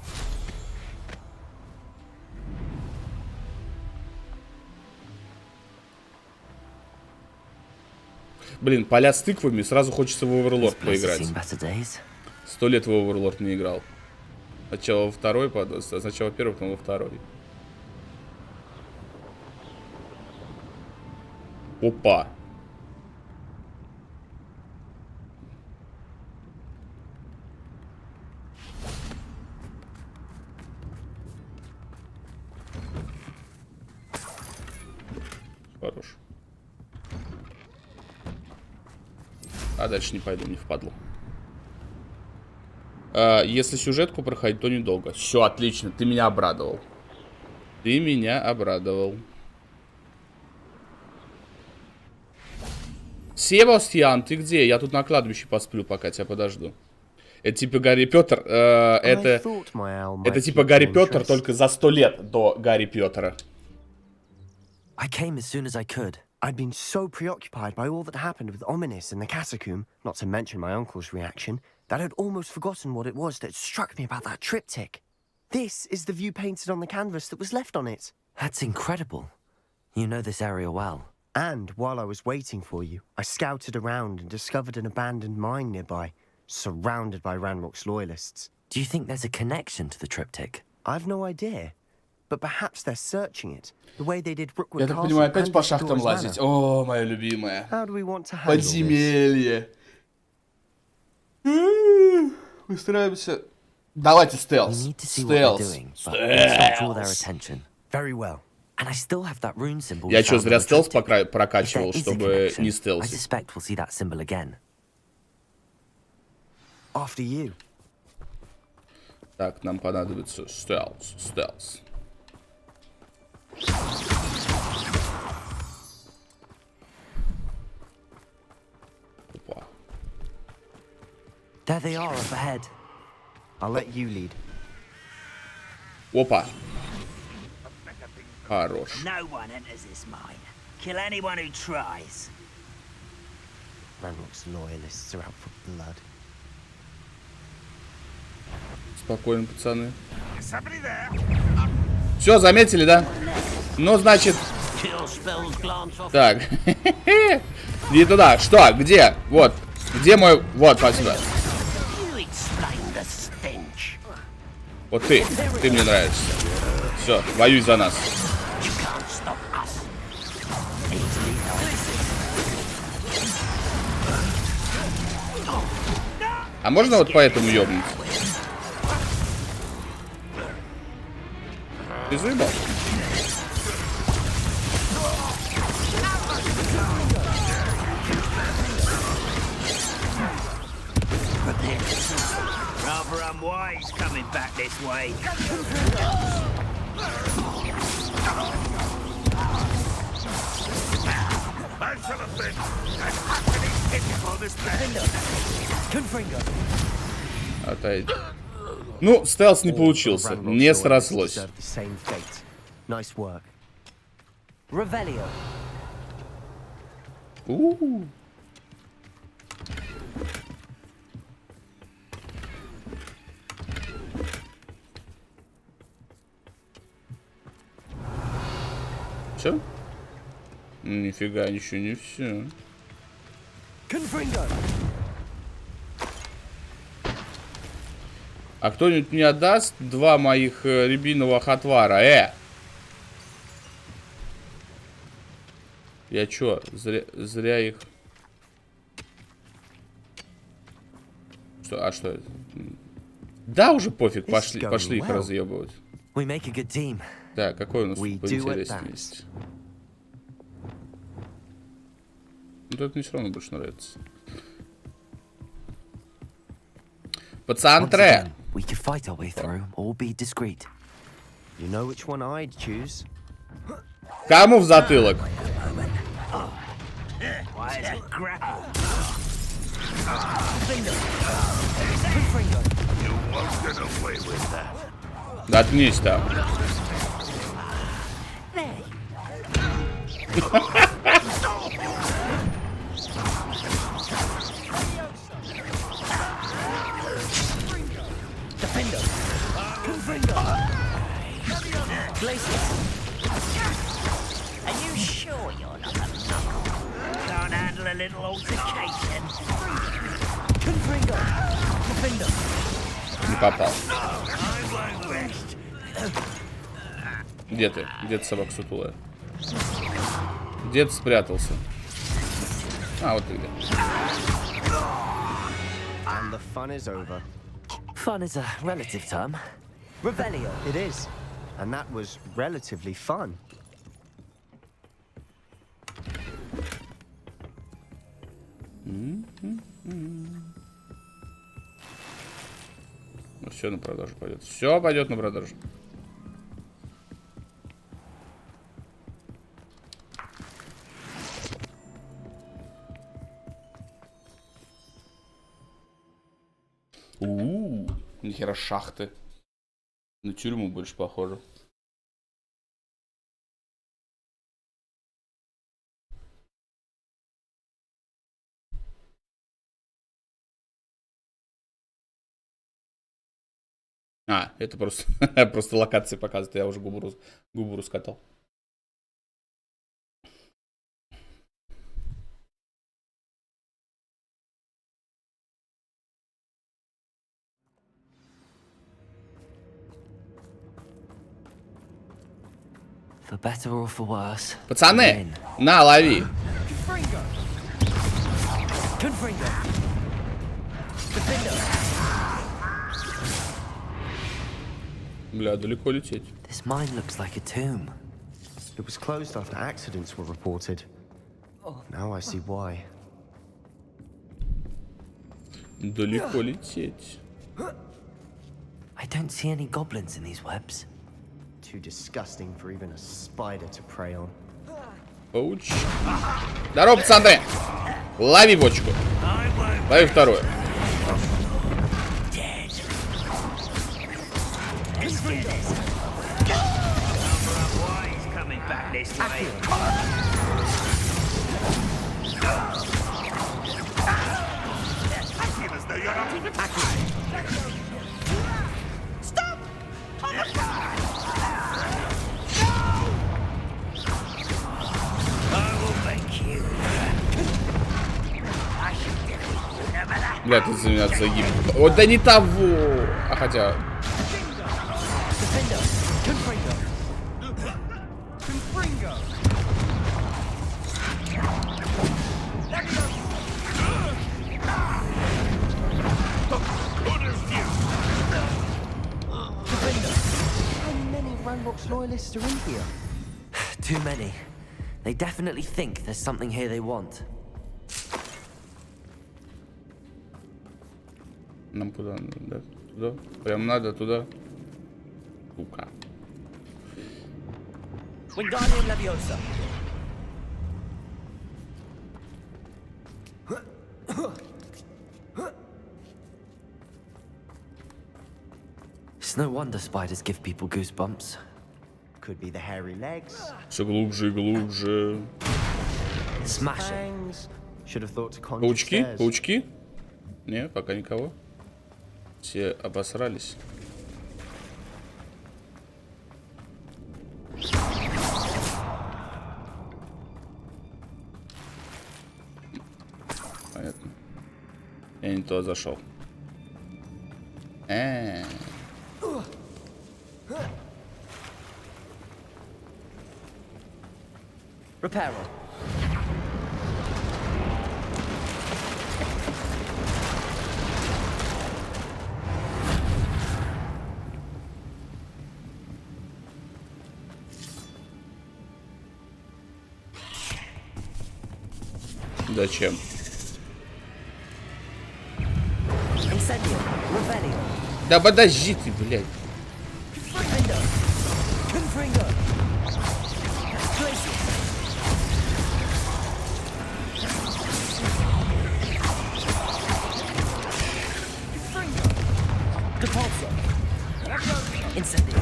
Блин, поля с тыквами, сразу хочется в Оверлорд поиграть. 100 лет в Оверлорд не играл. Сначала во второй, сначала первый, потом во второй. Опа. Хорош. А дальше не пойду, не впадлу. Если сюжетку проходить, то недолго. Все, отлично, ты меня обрадовал. Ты меня обрадовал. Себастьян, ты где? Я тут на кладбище посплю, пока тебя подожду. Это типа Гарри Поттер. Это типа Гарри Поттер, только за 100 лет до Гарри Поттера. I came as soon as I could. I'd been so preoccupied by all that happened with Ominis and the catacomb, not to mention my uncle's reaction, that I'd almost forgotten what it was that struck me about that triptych. This is the view painted on the canvas that was left on it. That's incredible. You know this area well. And while I was waiting for you, I scouted around and discovered an abandoned mine nearby, surrounded by Ranrock's loyalists. Do you think there's a connection to the triptych? I've no idea. But perhaps they're searching it, the way they did Brookwood Я так понимаю, опять по шахтам лазить. О, моя любимая. Подземелье. Мы стараемся. Давайте стелс. Стелс. Я что, зря стелс прокачивал, чтобы не стелсить? Так, нам понадобится стелс. Опа. There they are up ahead. I'll let you lead. Опа. Хорош. No one enters this mine. Kill anyone who tries. Ranrock's loyalists are out for blood. Спокойно, пацаны. Все, заметили, да? Ну, значит... Так. Иди туда. Что? Где? Вот. Где мой... Вот, спасибо. Вот ты. Ты мне нравишься. Все, воюй за нас. А можно вот по этому ёбнуть? Ты заебал? Rather unwise coming back this way. Отойди. Ну, стелс не получился. Не срослось. Все? Нифига, еще не все. А кто-нибудь мне отдаст 2 моих рябиновых отвара? Я чё, зря их... Что, а что это? Да, уже пофиг, пошли их разъебывать. Да, какой у нас тут поинтереснее есть? Вот это мне все равно больше нравится. Пацантре! Кому в затылок? Заткнись там. Не попал. Где ты? Где ты, собака сутулая? Где ты спрятался? А, вот ты где. Fun is a relative term. Revelio. It is. And that was relatively fun. Ну, все на продажу пойдет. Все пойдет на продажу. Нихера шахты. На тюрьму больше похоже. А, это просто просто локации показывает. Я уже губу раскатал. For better or for worse. Пацаны, на, лови. Бля, далеко лететь. This mine looks like a tomb. It was closed after accidents were reported. Now I see why. Далеко лететь. I don't see any goblins in these webs. Too disgusting for even a spider to prey on. Пауч. Здорово, пацаны! Лови бочку. Лови вторую. Бля, ты за меня загиб. О, да не того! А хотя... Loyalists are in here. Too many. They definitely think there's something here they want. Нам куда надо? Туда? Прям надо туда? Сука. It's no wonder spiders give people goosebumps. Could be the hairy legs. Все глубже и глубже. Smash it. Fangs. Should have thought to conjure Паучки? stairs. Паучки? Не, пока никого. Все обосрались. Понятно. Я не туда зашел. Repair. Зачем? Incendio. Revelio. Да подожди ты, блядь. Defender. Confringo. Glacier. Depulso. Incendio.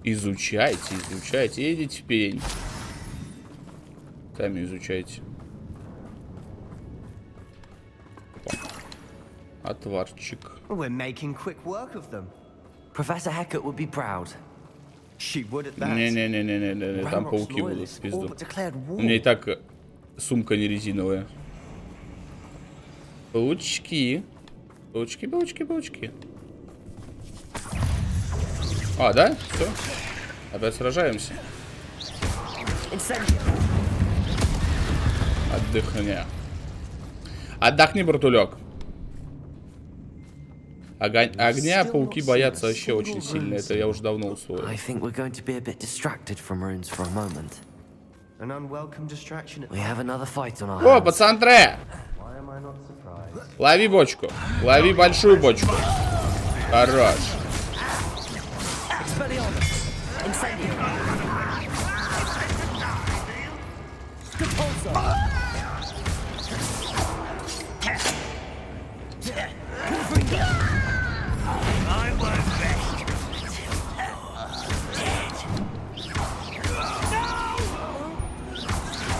Изучайте, изучайте. Идите в пень. Сами изучайте. Отварчик. We're making quick work of them. Professor Hecat would be proud. She would at that. Не-не-не-не-не, там пауки будут в пизду. У меня и так сумка не резиновая. Паучки. Паучки, паучки, паучки. А, да? Все. Опять сражаемся. Отдохни. Отдохни, братулек. Огня пауки боятся вообще очень сильно. Это я уже давно усвоил. I think we're going to be a bit distracted from runes for a moment. An unwelcome distraction. We have another fight on our О, hands. пацантре! Why am I not surprised? Лови бочку. Лови большую бочку. Хорош. Incendio. I work best.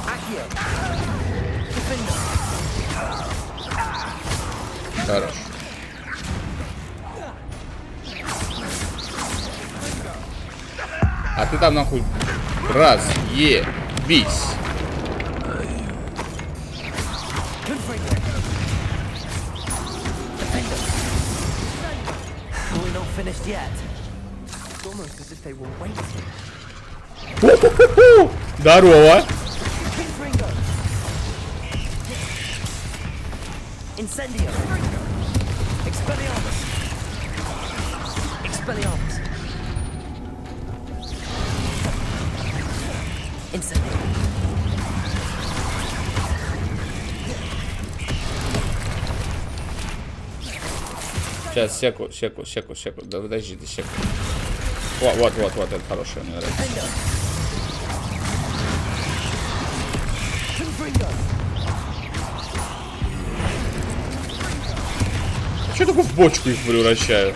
Accio. Defender. Хорош. А ты там нахуй разъебись. We're not finished yet. It's almost as if they were waiting. Здорово. Incendio. Expelliarmus. Expelliarmus. Incendio. Сейчас, секу. Да подожди, ты секу. Вот, это хорошая, мне нравится. А что только в бочку их превращаю?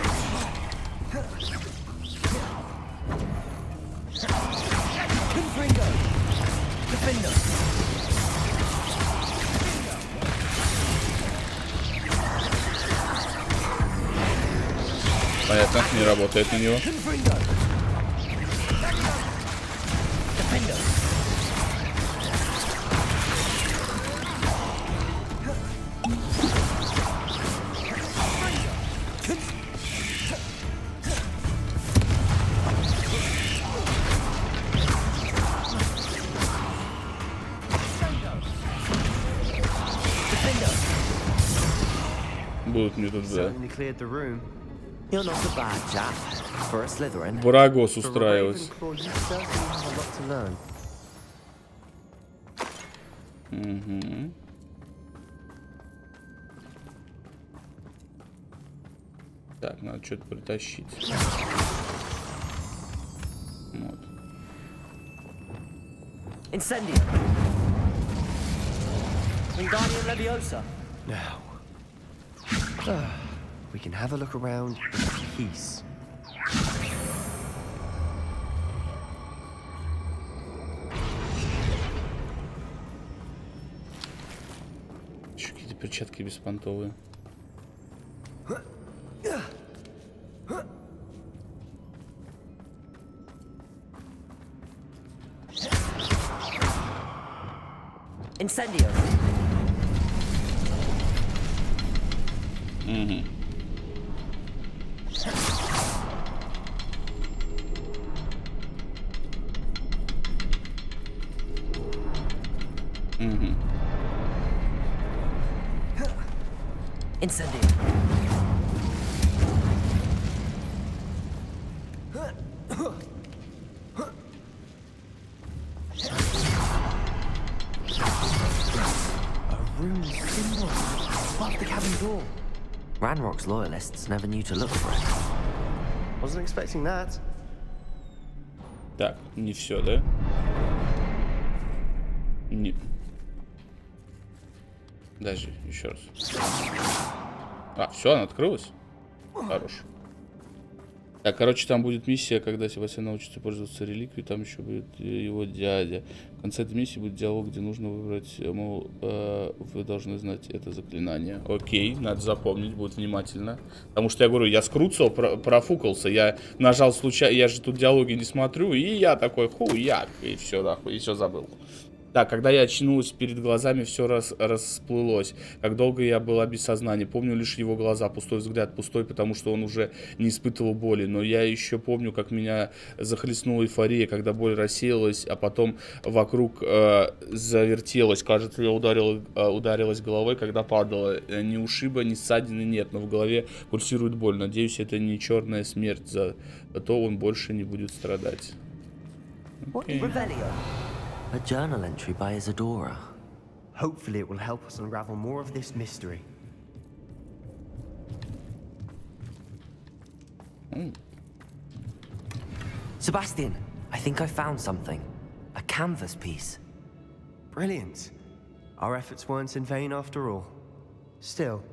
Понятно, не работает на него. Будут мне тут, да. Certainly cleared the room. You're not a bad chap for a Slytherin. Барагос устраивать. For a Ravenclaw, you certainly have a lot to learn. Угу. Так, надо что-то притащить. Вот. Incendio. Wingardium Leviosa. Now, We can have a look around in peace. Еще какие-то перчатки беспонтовые. Incendio. Угу. Угу. Incendio. Above the cabin door. Ranrock's loyalists never knew to look for it. Wasn't expecting that. Так, не все, да? Не. Даже еще раз. А, все, она открылась? Хорош. Так, короче, там будет миссия, когда Себастьян научится пользоваться реликвией, там еще будет его дядя. В конце этой миссии будет диалог, где нужно выбрать, мол, вы должны знать это заклинание. Окей, надо запомнить, будет внимательно. Потому что я говорю, я скруцал, профукался, я нажал случайно, я же тут диалоги не смотрю, и я такой, хуяк, и все, нахуй, и все забыл. Так, когда я очнулась, перед глазами все расплылось. Как долго я была без сознания. Помню лишь его глаза, пустой взгляд, пустой, потому что он уже не испытывал боли. Но я еще помню, как меня захлестнула эйфория, когда боль рассеялась, а потом вокруг завертелась. Кажется, я ударилась головой, когда падала. Ни ушиба, ни ссадины нет, но в голове пульсирует боль. Надеюсь, это не черная смерть, зато он больше не будет страдать. Okay. A journal entry by Isadora. Hopefully it will help us unravel more of this mystery. Sebastian, I think I found something. A canvas piece. Brilliant. Our efforts weren't in vain after all. Still,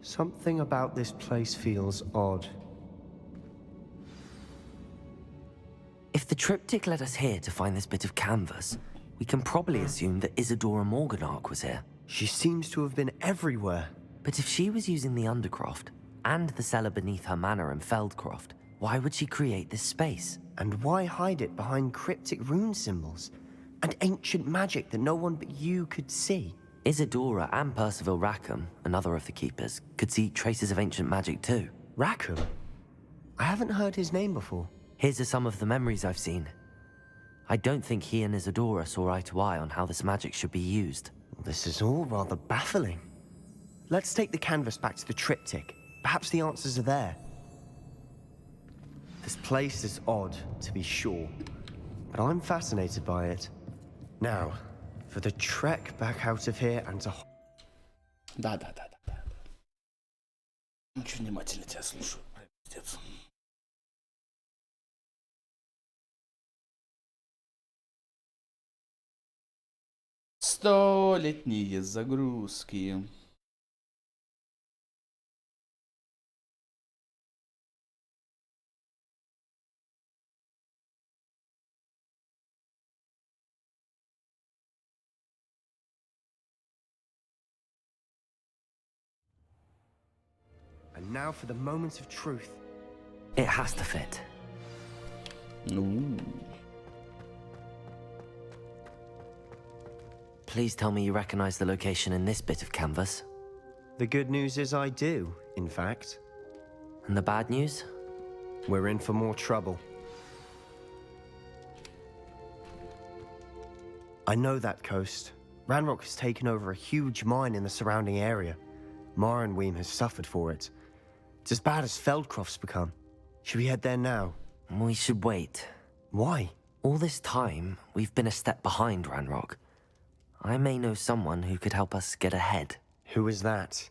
something about this place feels odd. If the triptych led us here to find this bit of canvas, we can probably assume that Isadora Morganark was here. She seems to have been everywhere. But if she was using the Undercroft, and the cellar beneath her manor in Feldcroft, why would she create this space? And why hide it behind cryptic rune symbols? And ancient magic that no one but you could see? Isadora and Percival Rackham, another of the Keepers, could see traces of ancient magic too. Rackham? I haven't heard his name before. Here's some of the memories I've seen. I don't think he and Isadora saw eye to eye on how this magic should be used. This is all rather baffling. Let's take the canvas back to the triptych. Perhaps the answers are there. This place is odd, to be sure, but I'm fascinated by it. Now, for the trek back out of here and to... Да. Очень внимательно тебя слушаю. Пиздец. Столетние загрузки. And now for the moment of truth. It has to fit. Ooh. Please tell me you recognize the location in this bit of canvas. The good news is I do, in fact. And the bad news? We're in for more trouble. I know that coast. Ranrock has taken over a huge mine in the surrounding area. Morinweem has suffered for it. It's as bad as Feldcroft's become. Should we head there now? We should wait. Why? All this time, we've been a step behind Ranrock. I may know someone who could help us get ahead. Who is that?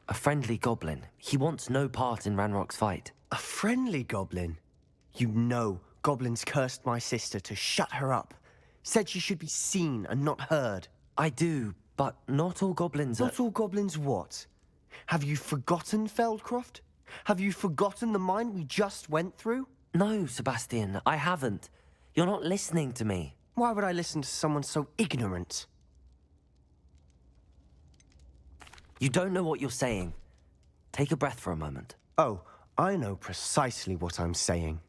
A friendly goblin. He wants no part in Ranrock's fight. A friendly goblin? You know goblins cursed my sister to shut her up. Said she should be seen and not heard. I do, But not all goblins are... Not all goblins what? Have you forgotten Feldcroft? Have you forgotten the mine we just went through? No, Sebastian, I haven't. You're not listening to me. Why would I listen to someone so ignorant? You don't know what you're saying. Take a breath for a moment. Oh, I know precisely what I'm saying.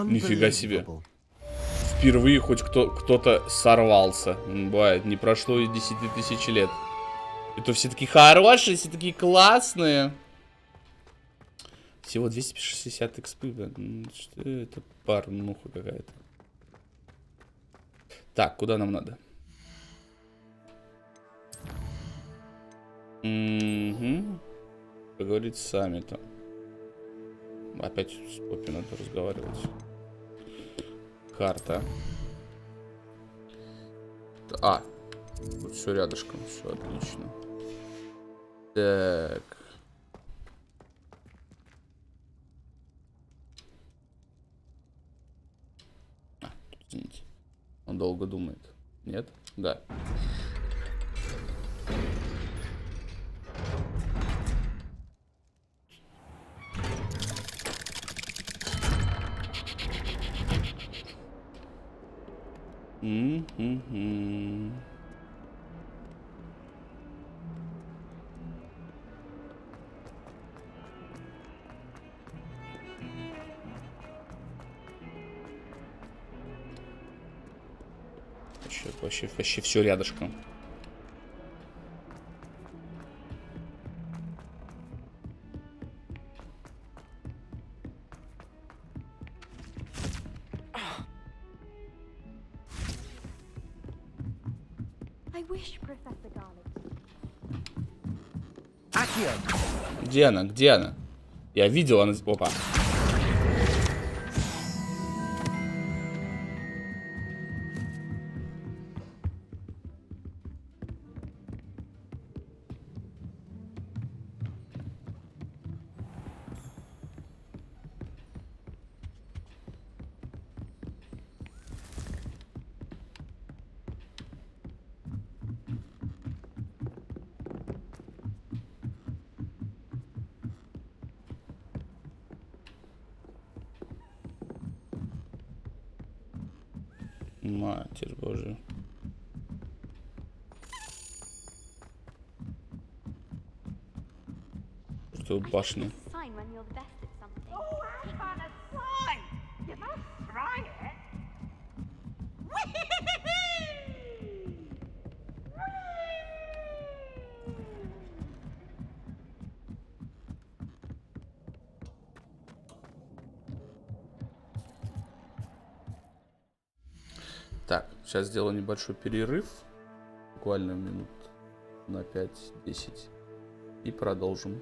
Нифига себе. Впервые хоть кто-то сорвался. Бывает, не прошло и 10 тысяч лет. Это все такие хорошие, все такие классные. Всего 260 экспы, блин. Что это? Порнуха какая-то. Так, куда нам надо? Угу. Поговорить с саммитом. Опять с Поппи надо разговаривать. Карта. А, вот все рядышком, все отлично. Так. Извините. Он долго думает. Нет? Да. Вообще все рядышком. Где она? Где она? Я видел, она... Опа. Матерь Божия. Что башня? Так, сейчас сделаю небольшой перерыв. Буквально минут на 5-10. И продолжим.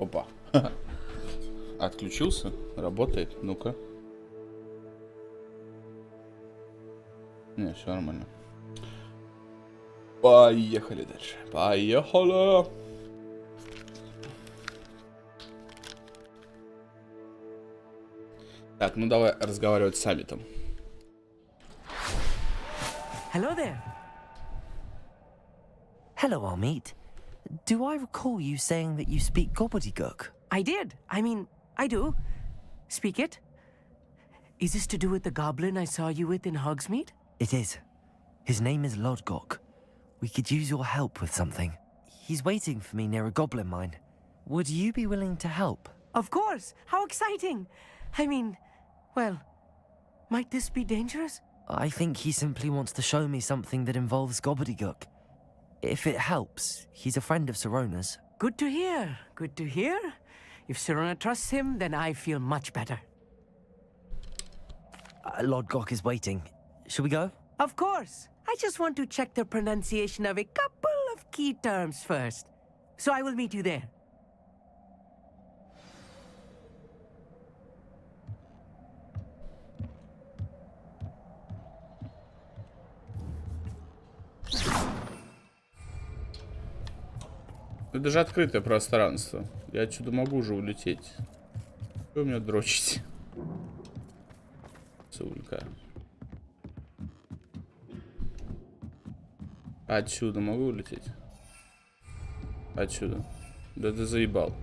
Опа. Отключился. Работает. Ну-ка. Не, все нормально. Поехали дальше. Поехали. Так, ну давай разговаривать с Абитом. Hello there. Hello, Amit. Do I recall you saying that you speak gobbledygook? I did. I mean, I do. Speak it. Is this to do with the goblin I saw you with in Hogsmeade? It is. His name is Lodgok. We could use your help with something. He's waiting for me near a goblin mine. Would you be willing to help? Of course. How exciting. I mean, well, might this be dangerous? I think he simply wants to show me something that involves gobbledygook. If it helps, he's a friend of Sirona's. Good to hear. Good to hear. If Sirona trusts him, then I feel much better. Lodgok is waiting. Shall we go? Of course. I just want to check the pronunciation of a couple of key terms first. So I will meet you there. Это же открытое пространство. Я отсюда могу уже улететь. Что меня дрочить? Сулька. Отсюда могу улететь? Отсюда. Да ты заебал.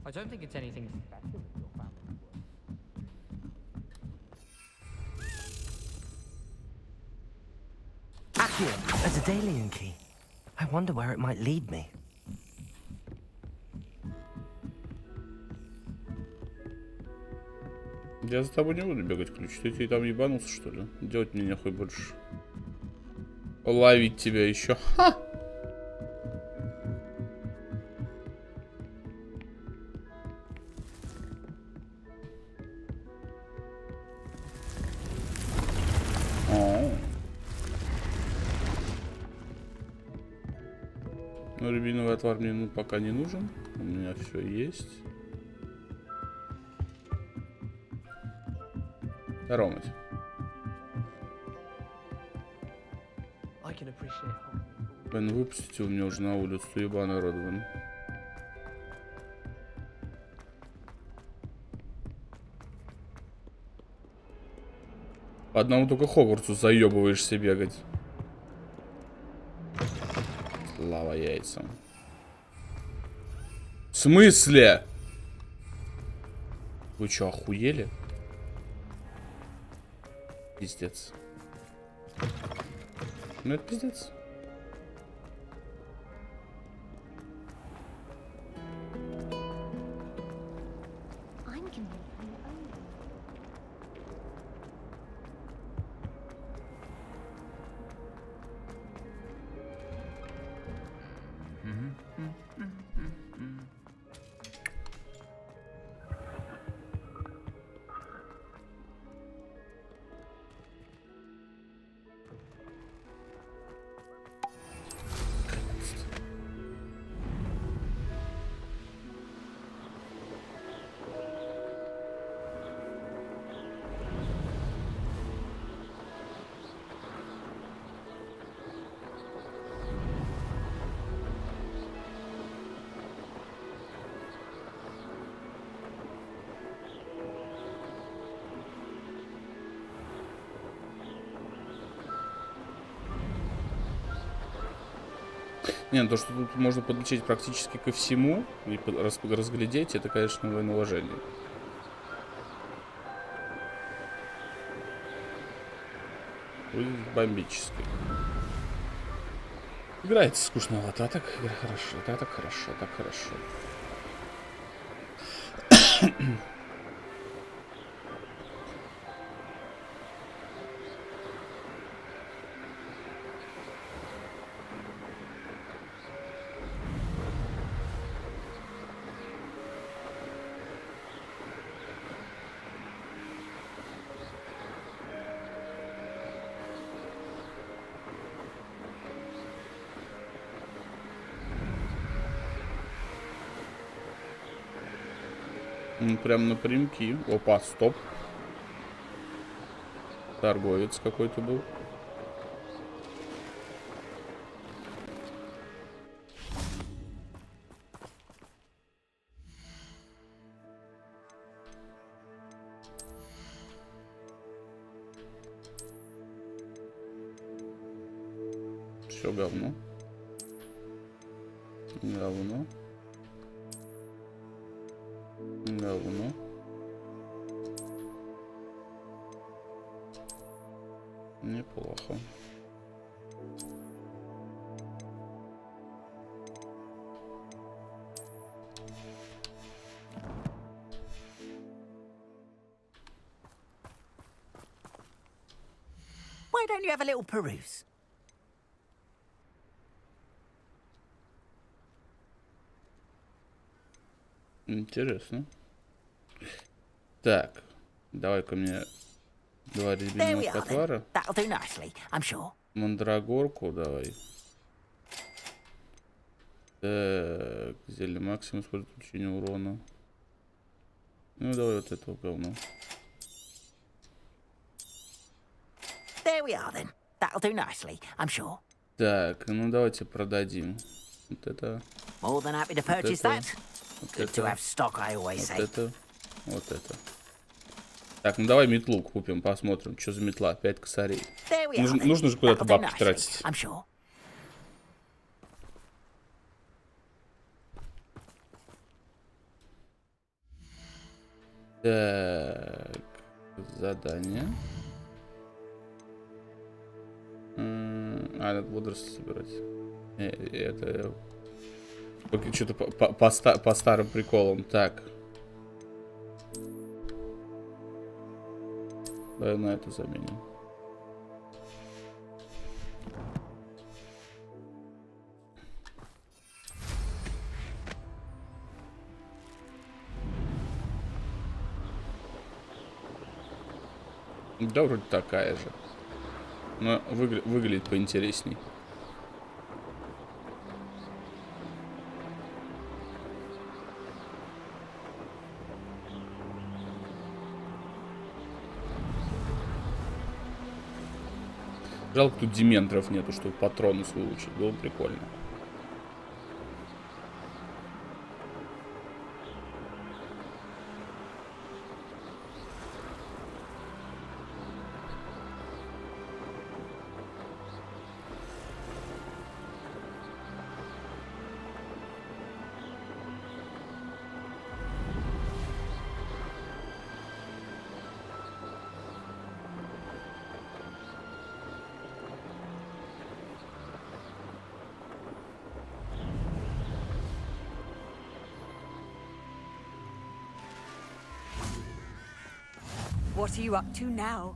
I don't think it's anything special with your family. Accio, a Daedalian key. I wonder where it might lead me. Я за тобой не буду бегать, ключ. Ты там ебанулся, что ли? Делать мне нехуй больше. Ловить тебя еще. Ха! Но рубиновый отвар мне пока не нужен. У меня все есть. Здорово, мать. Блин, выпустите вы меня уже на улицу, ебаный рот, блин. По одному только Хогвартсу заебываешься бегать. Слава яйцам. В смысле? Вы что, охуели? Пиздец. Ну это пиздец. Не, ну то, что тут можно подлечить практически ко всему и разглядеть, это, конечно, военноуважение. Выглядит бомбически. Играется скучновато, а так хорошо, да, так хорошо, так хорошо. Прям напрямки. Опа, стоп. Торговец какой-то был. Все говно. Говно. Говно. Неплохо. Why don't you have a little peruse? Интересно. Так, давай-ка мне 2 рябиновых отвара. That'll do nicely, I'm sure. Мандрагорку давай. Так, зелье максимум использует получение урона. Ну давай вот этого говно. There we are then. That'll do nicely, I'm sure. Так, ну давайте продадим. Вот это. More than happy to purchase that. Вот Good to это. have stock, I always Вот say. это. Вот это. Так, ну давай метлу купим, посмотрим, что за метла. 5 косарей. There we are then. Нужно же куда-то That'll do бабки nicely, тратить. I'm sure. Так, задание. Надо водоросли собирать. Это что-то по старым приколам. Так. Давай на это заменим. Да, вроде такая же. Но выглядит поинтересней. Жалко, тут дементоров нету, чтобы патронус выучить. Было бы прикольно. What are you up to now?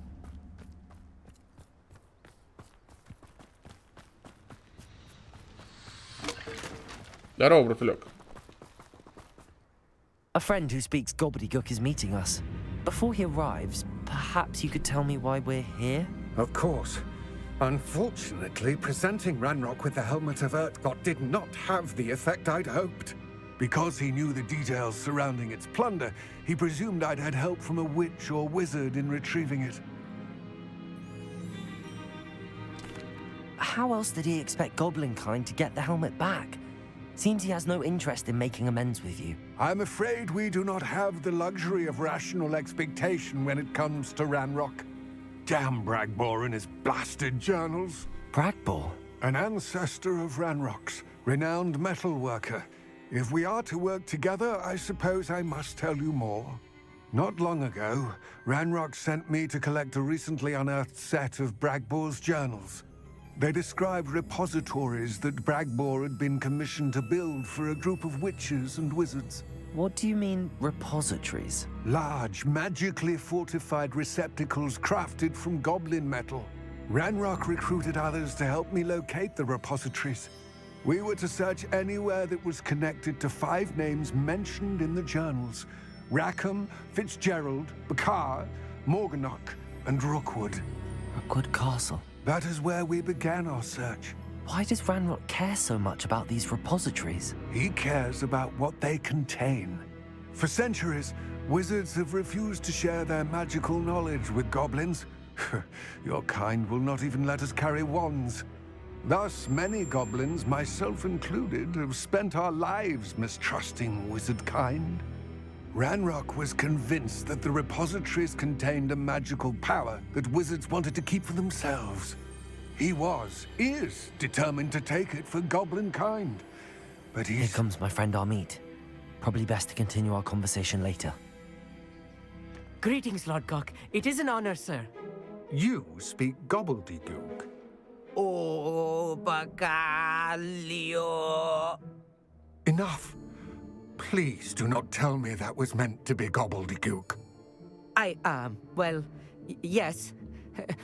Здорово, братулек. A friend who speaks gobbledygook is meeting us. Before he arrives, perhaps you could tell me why we're here? Of course. Unfortunately, presenting Ranrock with the Helmet of Urtkot did not have the effect I'd hoped. Because he knew the details surrounding its plunder, he presumed I'd had help from a witch or wizard in retrieving it. How else did he expect Goblinkind to get the helmet back? Seems he has no interest in making amends with you. I'm afraid we do not have the luxury of rational expectation when it comes to Ranrock. Damn Bragbor and his blasted journals. Bragbor? An ancestor of Ranrock's, renowned metal worker. If we are to work together, I suppose I must tell you more. Not long ago, Ranrock sent me to collect a recently unearthed set of Bragbor's journals. They described repositories that Bragbor had been commissioned to build for a group of witches and wizards. What do you mean, repositories? Large, magically fortified receptacles crafted from goblin metal. Ranrock recruited others to help me locate the repositories. We were to search anywhere that was connected to 5 names mentioned in the journals. Rackham, Fitzgerald, Bakar, Morganach, and Rookwood. Rookwood Castle. That is where we began our search. Why does Ranrock care so much about these repositories? He cares about what they contain. For centuries, Wizards have refused to share their magical knowledge with goblins. Your kind will not even let us carry wands. Thus, many goblins, myself included, have spent our lives mistrusting wizard kind. Ranrock was convinced that the repositories contained a magical power that wizards wanted to keep for themselves. He is determined to take it for goblin kind. But Here comes my friend Amit. Probably best to continue our conversation later. Greetings, Lord Cock. It is an honor, sir. You speak gobbledygook. Oh, Bacalio. Enough. Please do not tell me that was meant to be gobbledygook. Well, yes.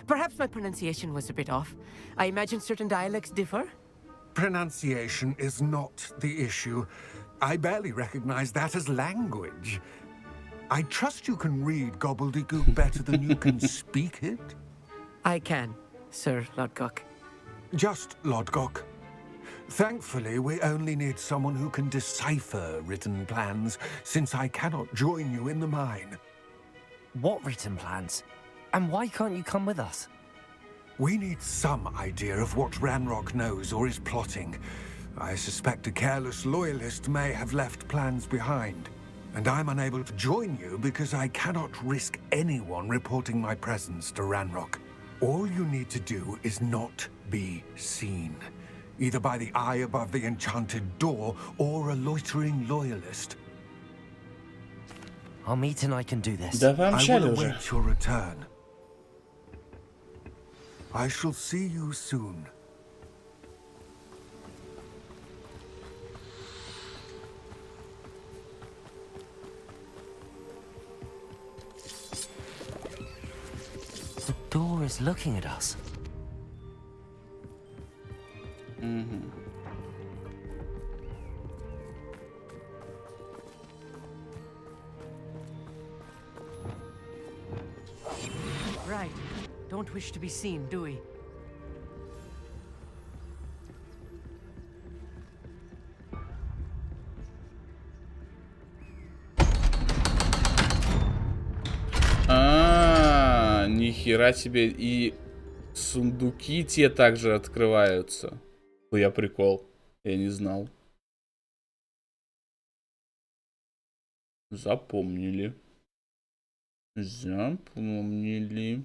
Perhaps my pronunciation was a bit off. I imagine certain dialects differ? Pronunciation is not the issue. I barely recognize that as language. I trust you can read gobbledygook better than you can speak it? I can, Sir Lodgok. Just Lodgok. Thankfully, we only need someone who can decipher written plans, since I cannot join you in the mine. What written plans? And why can't you come with us? We need some idea of what Ranrock knows or is plotting. I suspect a careless loyalist may have left plans behind. And I'm unable to join you because I cannot risk anyone reporting my presence to Ranrock. All you need to do is not be seen, either by the eye above the enchanted door or a loitering loyalist. Amit and I can do this. I will await your return. I shall see you soon. The door is looking at us. Right. Don't wish to be seen, do we? Нихера себе. И сундуки те также открываются. Я прикол. Я не знал. Запомнили. Запомнили.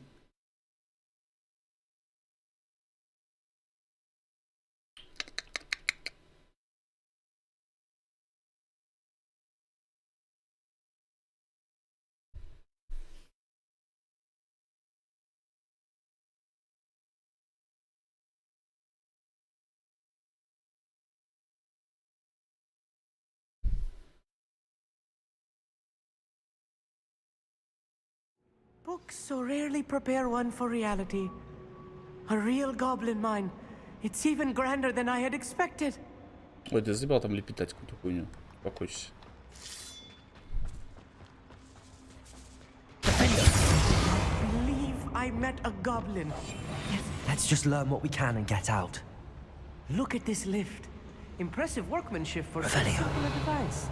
Books so rarely prepare one for reality. A real goblin mine. It's even grander than I had expected. Ой, ты забыл там лепетать какую-то хуйню. Успокойся. I believe I met a goblin. Let's just learn what we can and get out. Look at this lift. Impressive workmanship for so Revelio. simple a device.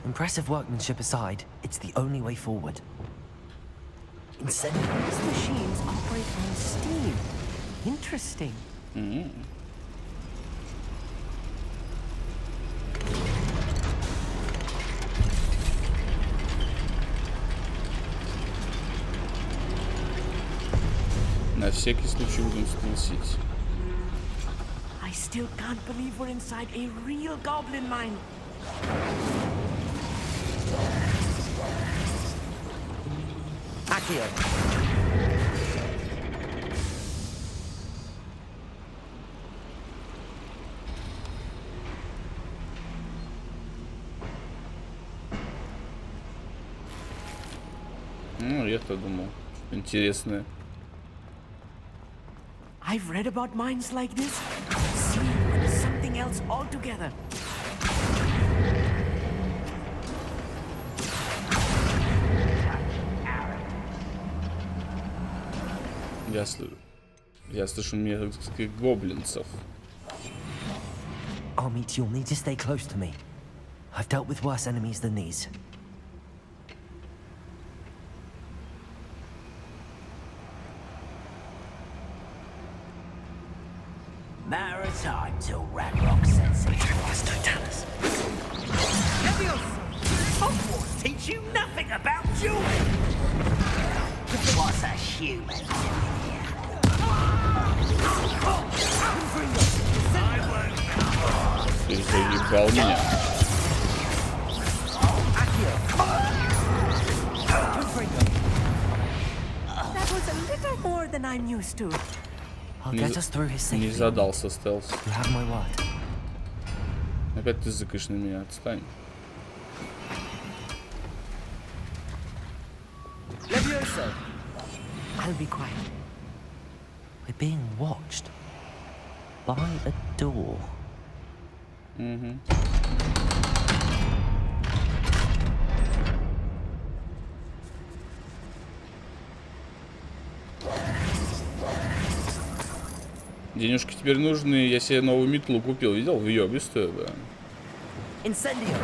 Impressive workmanship aside, it's the only way forward. Incendiary. These machines operate on steam. Interesting. На всякий случай будем спустить. I still can't believe we're inside a real goblin mine. Accio. Ну, я-то думал, что интересное. I've read about mines like this. See, it's something else altogether. Я слышу нескольких гоблинцев. Amit, you'll need to stay close to me. I've dealt with worse enemies than these. human. Ты заебал меня. That was a little more than I'm used to. I'll get us through his Не safety. задался стелс. You have my word. Опять ты зыкаешь на меня, отстань. I'll be quiet. We're being watched by a door. Денежки теперь нужны. Я себе новую метлу купил. Видел? В ёбистую, да. Incendio.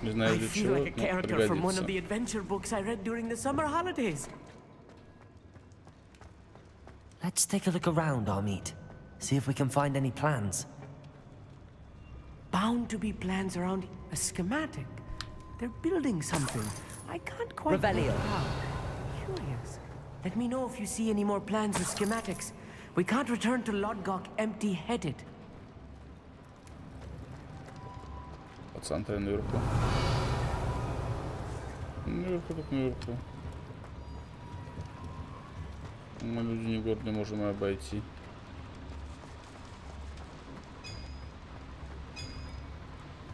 Не знаю, I для feel чего, like a но character from one of пригодится. the adventure books I read during the summer holidays. Let's take a look around, Amit. See if we can find any plans. Bound to be plans around a schematic. They're building something. I can't quite Revelio. make it out. Curious. Let me know if you see any more plans or schematics. We can't return to Lodgok empty-headed. Пацан, ты наверху. Наверху, так наверху. Мы люди не гордые, можем и обойти.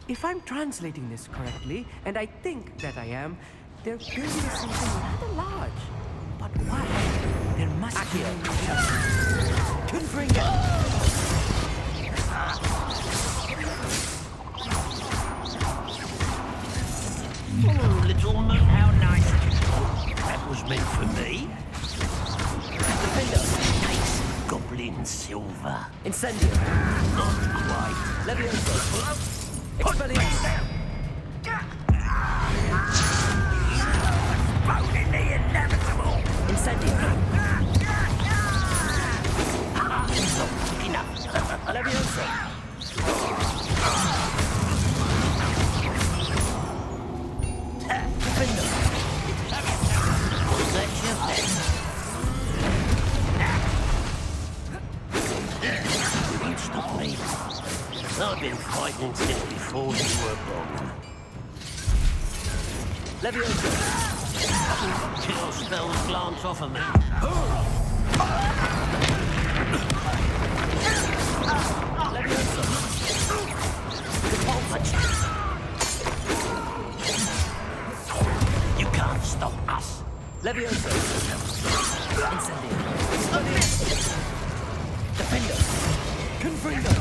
If I'm translating this correctly, and I think that I am, they're building something rather large. But why? There must be a Oh, little moon, how nice. That was meant for me. Nice goblin silver. Incendio. Not quite. Levioso. Expelliarmus. Spoken the inevitable. Incendio. Not quick enough. Levioso. Defender. Was that your best? You stop me. I've been fighting since before you were born. Levioso. Kill spells glance off of me. Levioso. You can't stop us. Levioso. Incendio. Defender. Confringo.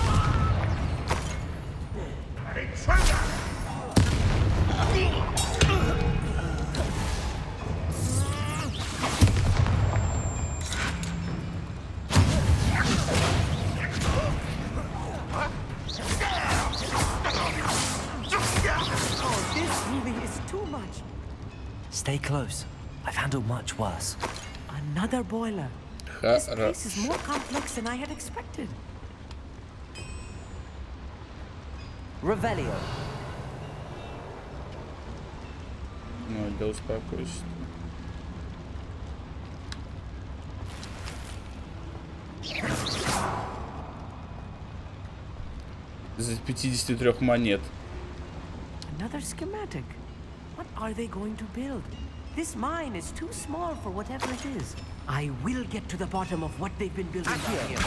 Oh, this really is too much. Stay close. I've handled much worse. Another boiler. This place is more complex than I had expected. Revelio. Ну, да успокойся. За 53 монет. Another schematic. What are they going to build? This mine is too small for whatever it is. I will get to the bottom of what they've been building down here.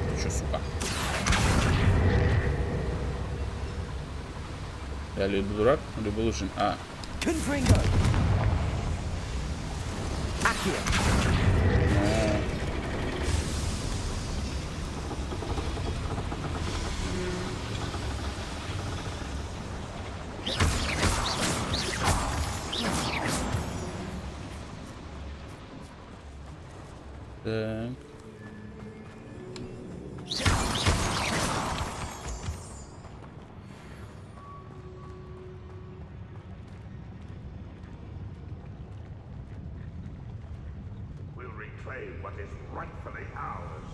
Ты чё, сука? Я либо дурак, либо лучше. А. Confringo. Accio. Так. We'll reclaim what is rightfully ours.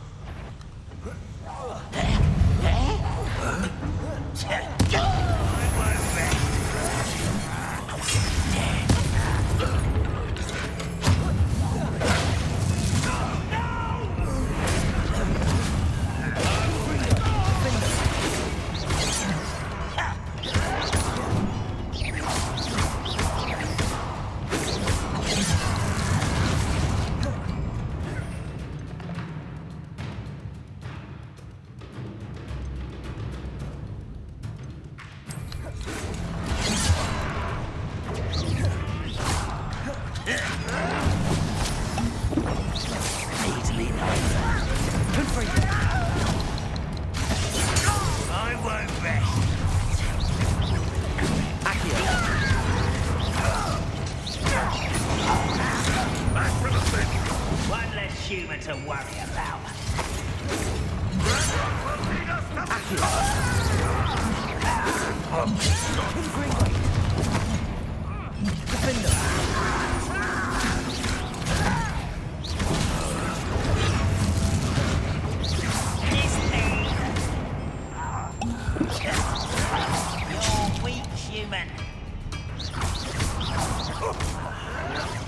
To worry about. You're weak, human.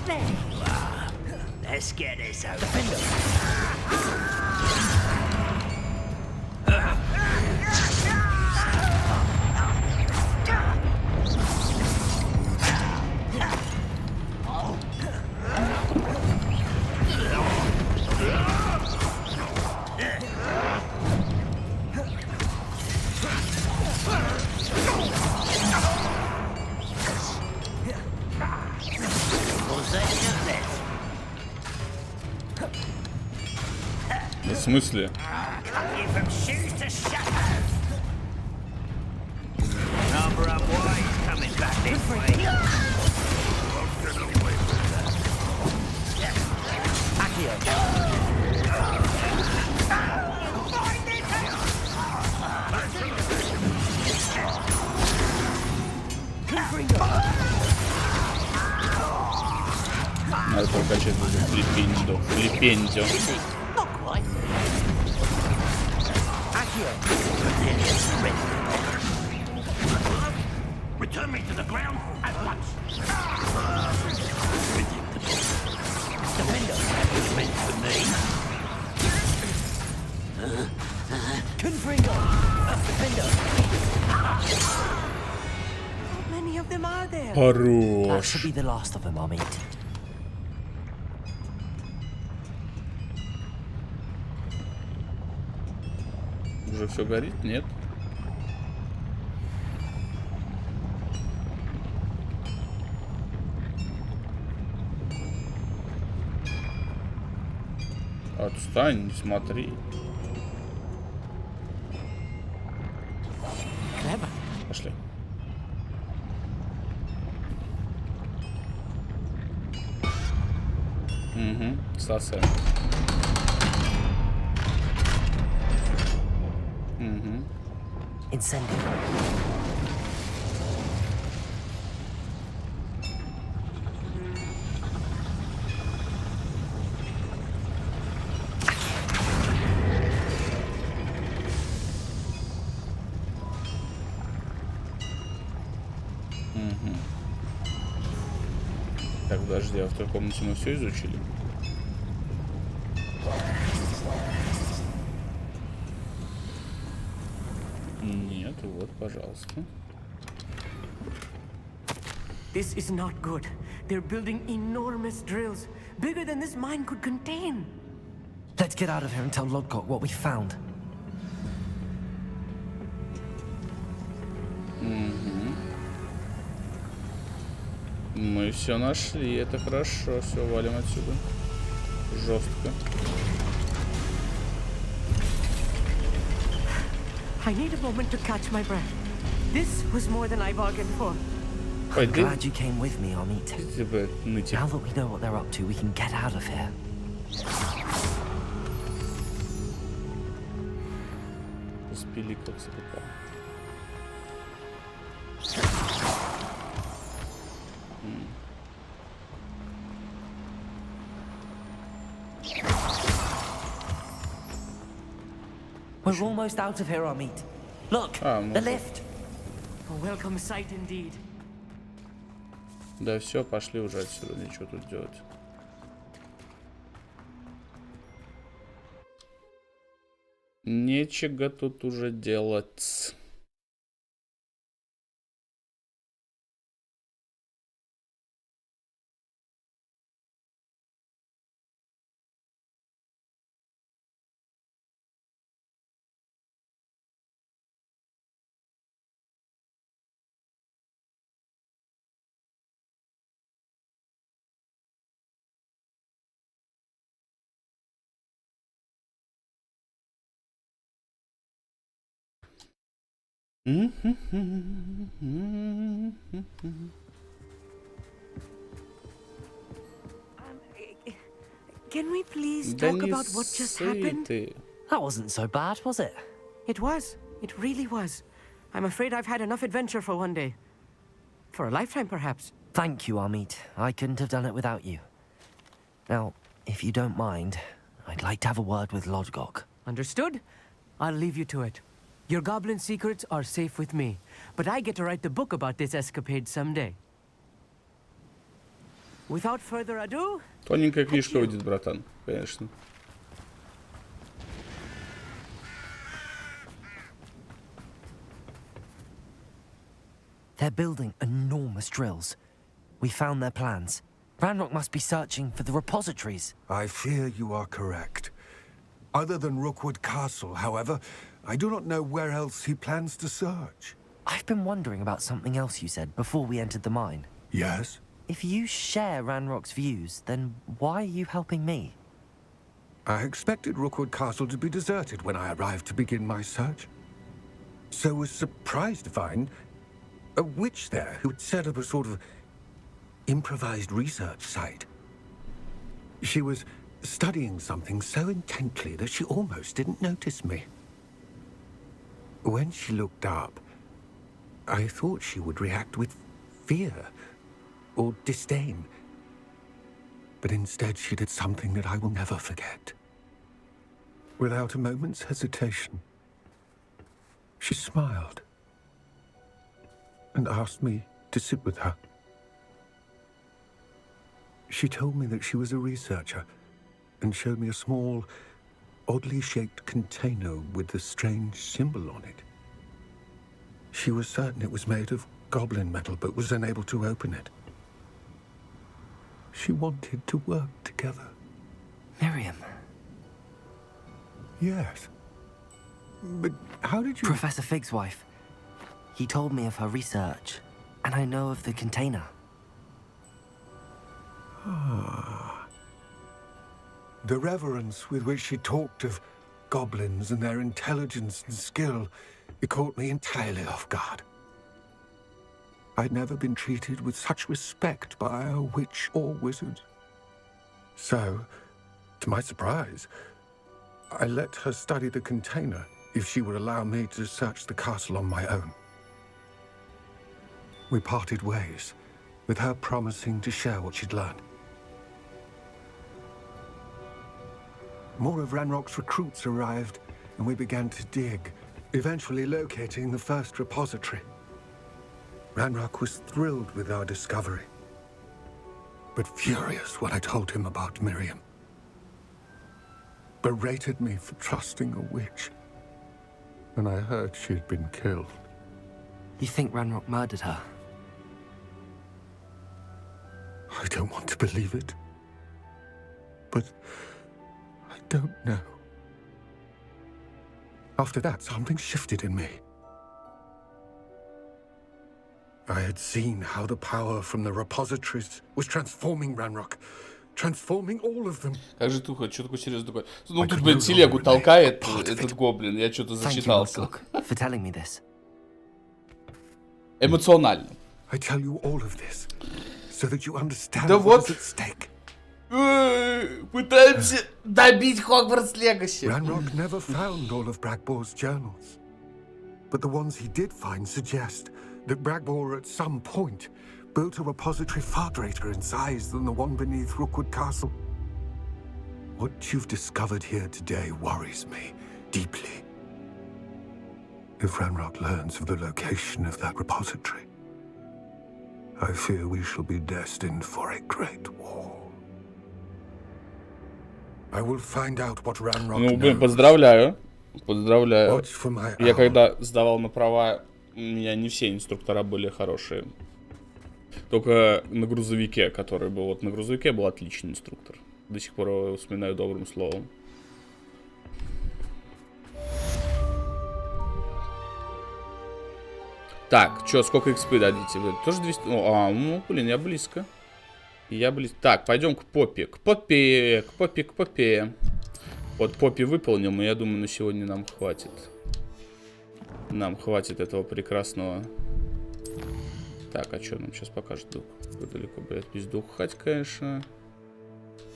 There you are. Let's get this over. В смысле? Надо прокачать флипендио. Флипендио. Return me to the ground at once. The window was meant for me. Confringo! The window! How many of them are there? That should be the last of them, I'll meet. Уже все горит? Нет? Отстань, не смотри. Пошли. Угу, сосай. Угу. Incendio. Так, подожди, а в той комнате мы все изучили? Нет, вот, пожалуйста. This is not good. They're building enormous drills, bigger than this mine could contain. Let's get out of here and tell Lodgok what we found. Мы все нашли, это хорошо. Все, валим отсюда. Жестко. I need a moment to catch my breath. This was more than I bargained for. I'm glad you came with me, Amit. Now that we know what they're up to, we can get out of here. Успели как слепа. We're almost out of here, Amit. Look, the lift. A welcome sight indeed. Да все, пошли уже отсюда, ничего тут делать. Нечего тут уже делать. Can we please talk about what just happened? That wasn't so bad, was it? It was. It really was. I'm afraid I've had enough adventure for one day. For a lifetime, perhaps. Thank you, Amit. I couldn't have done it without you. Now, if you don't mind, I'd like to have a word with Lodgok. Understood? I'll leave you to it. Your goblin secrets are safe with me, but I get to write the book about this escapade someday. Without further ado... Тоненькая книжка выйдет, братан, конечно. They're building enormous drills. We found their plans. Ranrock must be searching for the repositories. I fear you are correct. Other than Rookwood Castle, however, I do not know where else he plans to search. I've been wondering about something else you said before we entered the mine. Yes? If you share Ranrock's views, then why are you helping me? I expected Rookwood Castle to be deserted when I arrived to begin my search. So was surprised to find a witch there who had set up a sort of improvised research site. She was studying something so intently that she almost didn't notice me. When she looked up, I thought she would react with fear or disdain. But instead she did something that I will never forget. Without a moment's hesitation, she smiled and asked me to sit with her. She told me that she was a researcher and showed me a small, oddly shaped container with a strange symbol on it. She was certain it was made of goblin metal, but was unable to open it. She wanted to work together. Miriam. Yes. But how did you... Professor Fig's wife. He told me of her research, and I know of the container. Ah. The reverence with which she talked of goblins and their intelligence and skill, it caught me entirely off guard. I'd never been treated with such respect by a witch or wizard. So, to my surprise, I let her study the container if she would allow me to search the castle on my own. We parted ways, with her promising to share what she'd learned. More of Ranrock's recruits arrived, and we began to dig, eventually locating the first repository. Ranrock was thrilled with our discovery, but furious when I told him about Miriam. Berated me for trusting a witch, and I heard she had been killed. You think Ranrock murdered her? I don't want to believe it, but I don't know. After that, something shifted in me. I had seen how the power from the repositories was transforming Ranrock, transforming all of them. Как же тухо, что такое серьезно такое? Ну тут, блин, телегу толкает этот гоблин, я что-то зачитался. For telling me this. Эмоционально. I tell you all of this, so that you understand what is at stake. Пытаемся добить Хогвартс Легаси. Ranrock never found all of Bragbor's journals, but the ones he did find suggest that Bragbor at some point built a repository far greater in size than the one beneath Rookwood Castle. What you've discovered here today worries me deeply. if Ranrock learns of the location of that repository, I fear we shall be destined for a great war. I will find out what Ranrock Ну, блин, knows. поздравляю. Поздравляю. Watch for my Я owl. когда сдавал на права, у меня не все инструктора были хорошие. Только на грузовике, который был. Вот на грузовике был отличный инструктор. До сих пор его вспоминаю добрым словом. Так, чё, сколько XP дадите? Вы тоже 200? Ну, блин, я близко. Я близко. Так, пойдем к Поппи. К Поппи, к Поппи, к Поппи. Вот Поппи выполним, и я думаю, на сегодня нам хватит. Нам хватит этого прекрасного. Так, а что нам сейчас покажет дух? Далеко, блядь, без духа хоть, конечно.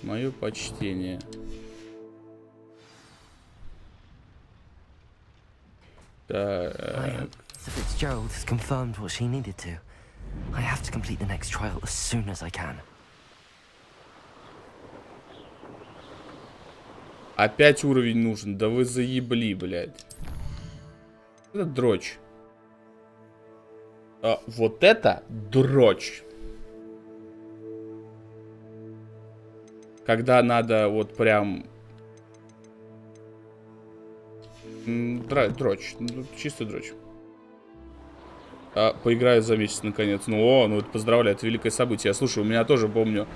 Мое почтение. Так. Sir Fitzgerald has confirmed what she needed to. I have to complete the next trial as soon as I can. Опять уровень нужен. Да вы заебли, блядь. Это дрочь. Вот это дрочь. Когда надо вот прям... Дрочь. Чисто дрочь. Поиграю за месяц наконец. Ну это поздравляю, это великое событие. Слушай, у меня тоже, помню,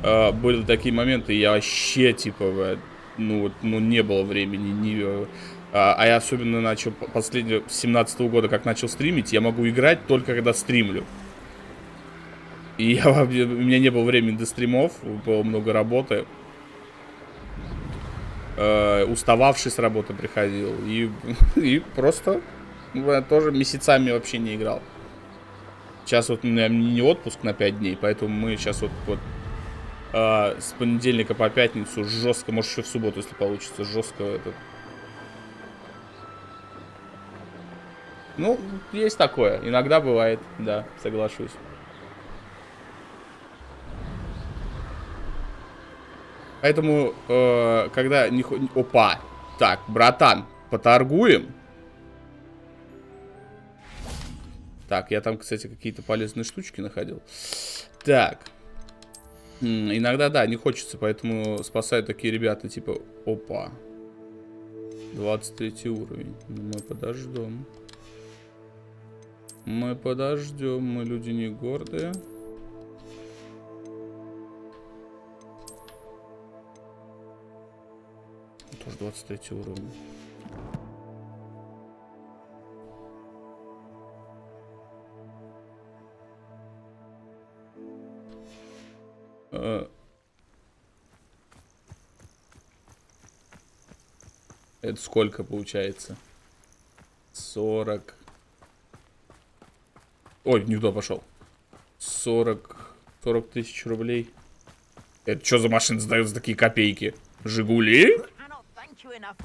были такие моменты, я вообще, типа, не было времени. А я особенно начал, последнего, с 17-го года, как начал стримить, я могу играть только когда стримлю. И у меня не было времени до стримов, было много работы. Устававший с работы приходил. И просто тоже месяцами вообще не играл. Сейчас вот у меня не отпуск на 5 дней, поэтому мы сейчас вот с понедельника по пятницу жестко, может еще в субботу, если получится, жестко этот. Ну, есть такое. Иногда бывает, да, соглашусь. Поэтому, когда не... Опа! Так, братан, поторгуем. Так, я там, кстати, какие-то полезные штучки находил. Так. Иногда, да, не хочется, поэтому спасают такие ребята, типа... Опа. 23 уровень. Мы подождем. Мы подождем, мы люди не гордые. Тоже 23 уровень. Это сколько получается? 40. Ой, не туда пошел. 40 тысяч рублей. Это что за машина сдаются такие копейки? Жигули?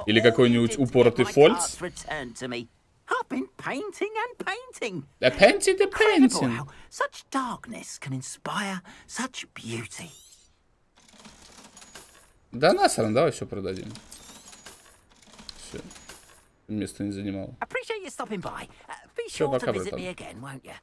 Или какой-нибудь упоротый фольц? I've been painting and painting. The painting, the painting. How such darkness can inspire such beauty. Да насрано, давай все продадим. Все. Место не занимал. Appreciate you stopping by. Be Всё, sure to пока, visit братан. me again, won't you?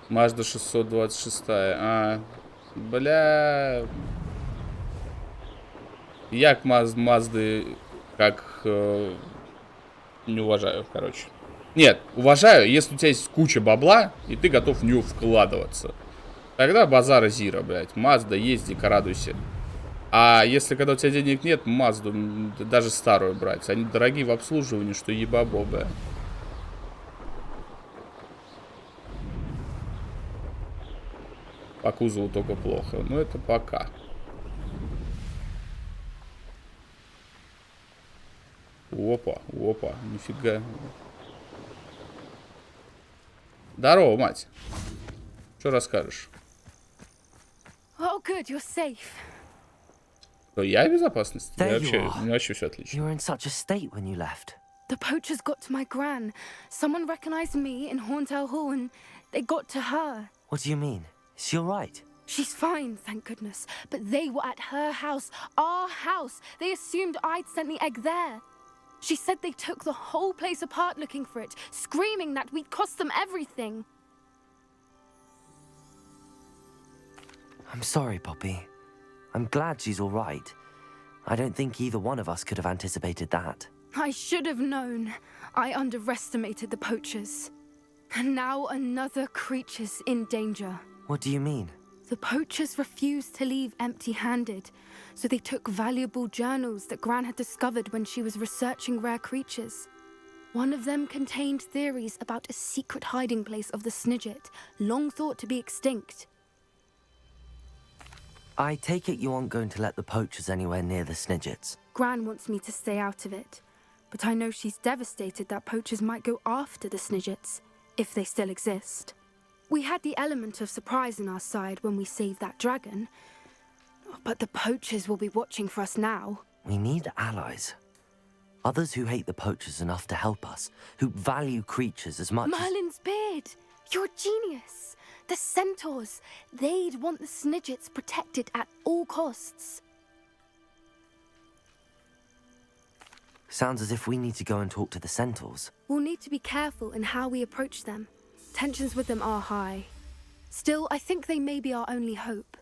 Мазда 626. Бля. Я к Мазды как не уважаю, короче. Нет, уважаю, если у тебя есть куча бабла, и ты готов в нее вкладываться. Тогда базара зира, блядь. Мазда, езди-ка, радуйся. А если когда у тебя денег нет, Мазду, даже старую брать. Они дорогие в обслуживании, что ебабобая. По кузову только плохо. Но это пока. Опа, опа, нифига. Здорово, мать. Что расскажешь? Oh, good, you're safe. То я в безопасности? There Я you вообще, are. у меня вообще все отлично. You were in such a state when you left. The poachers got to my gran. Someone recognized me in Horntail Hall and they got to her. What do you mean? Is she alright? She's fine, thank goodness. But they were at her house, our house. They assumed I'd sent the egg there. She said they took the whole place apart looking for it, screaming that we'd cost them everything. I'm sorry, Poppy. I'm glad she's alright. I don't think either one of us could have anticipated that. I should have known. I underestimated the poachers. And now another creature's in danger. What do you mean? The poachers refused to leave empty-handed, so they took valuable journals that Gran had discovered when she was researching rare creatures. One of them contained theories about a secret hiding place of the Snidget, long thought to be extinct. I take it you aren't going to let the poachers anywhere near the Snidgets. Gran wants me to stay out of it, but I know she's devastated that poachers might go after the Snidgets, if they still exist. We had the element of surprise on our side when we saved that dragon, but the poachers will be watching for us now. We need allies. Others who hate the poachers enough to help us, who value creatures as much Merlin's beard! You're a genius! The centaurs! They'd want the Snidgets protected at all costs. Sounds as if we need to go and talk to the centaurs. We'll need to be careful in how we approach them. Tensions with them are high. Still, I think they may be our only hope.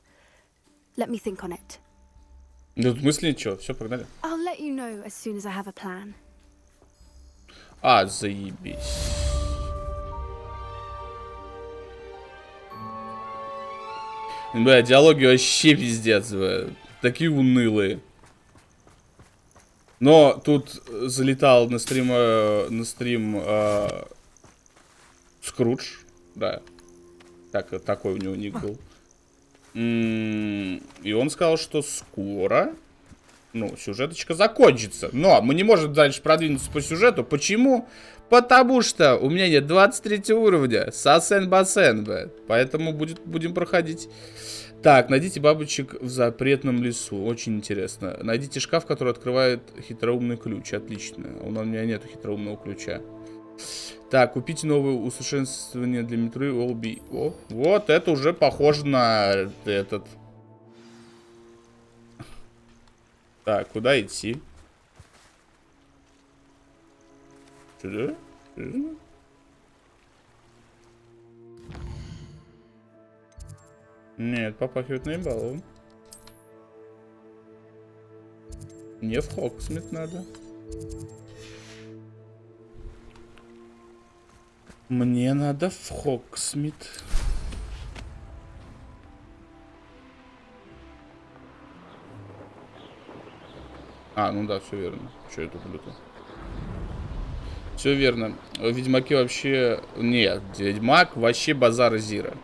Let me think on it. Ну, в смысле ничего, все, погнали. I'll let you know as soon as I have a plan. А, заебись. Бля, диалоги вообще пиздец, бля. Такие унылые. Но тут залетал на стрим Скрудж, да. Такой у него ник был. И он сказал, что скоро, ну, сюжеточка закончится. Но мы не можем дальше продвинуться по сюжету. Почему? Потому что у меня нет 23 уровня. Сасен-басен, бля. Поэтому будем проходить. Так, найдите бабочек в запретном лесу. Очень интересно. Найдите шкаф, который открывает хитроумный ключ. Отлично. У меня нету хитроумного ключа. Так, купите новое усовершенствование для метро Олби. О, вот это уже похоже на этот. Так, куда идти? Сюда? Сюда? Нет, попахивает наебалом. Не в Хогсмит надо. Мне надо в Хогсмит. А, ну да, все верно. Что это блюдо? Все верно. Ведьмаки вообще... Нет, Ведьмак вообще базар Зира.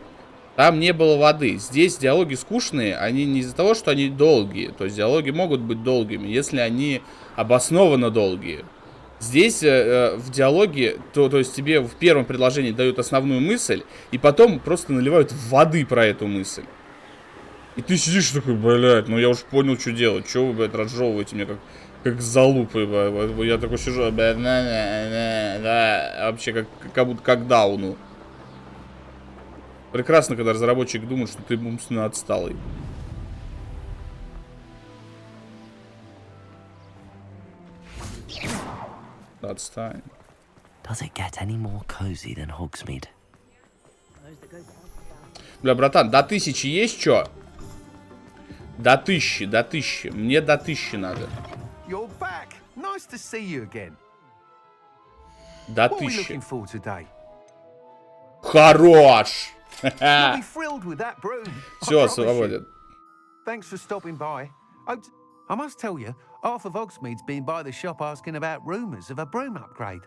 Там не было воды. Здесь диалоги скучные, они не из-за того, что они долгие. То есть диалоги могут быть долгими, если они обоснованно долгие. Здесь в диалоге, то есть тебе в первом предложении дают основную мысль, и потом просто наливают воды про эту мысль. И ты сидишь такой, блядь, ну я уж понял, что делать. Че вы, блядь, разжевываете меня как залупы, блядь. Я такой сижу, блядь, вообще как будто как дауну. Прекрасно, когда разработчик думает, что ты умственно отсталый. Отстань. Does it get any more cozy than Hogsmeade? Бля, братан, до 1000 есть что? До 1000. Мне до 1000 надо. You're back. Nice to see you again. До What are we 1000. looking for today? Хорош! You'll be thrilled with that broom. Все, свободен. Thanks for stopping by. I must tell you, half of Hogsmeade's been by the shop asking about rumours of a broom upgrade.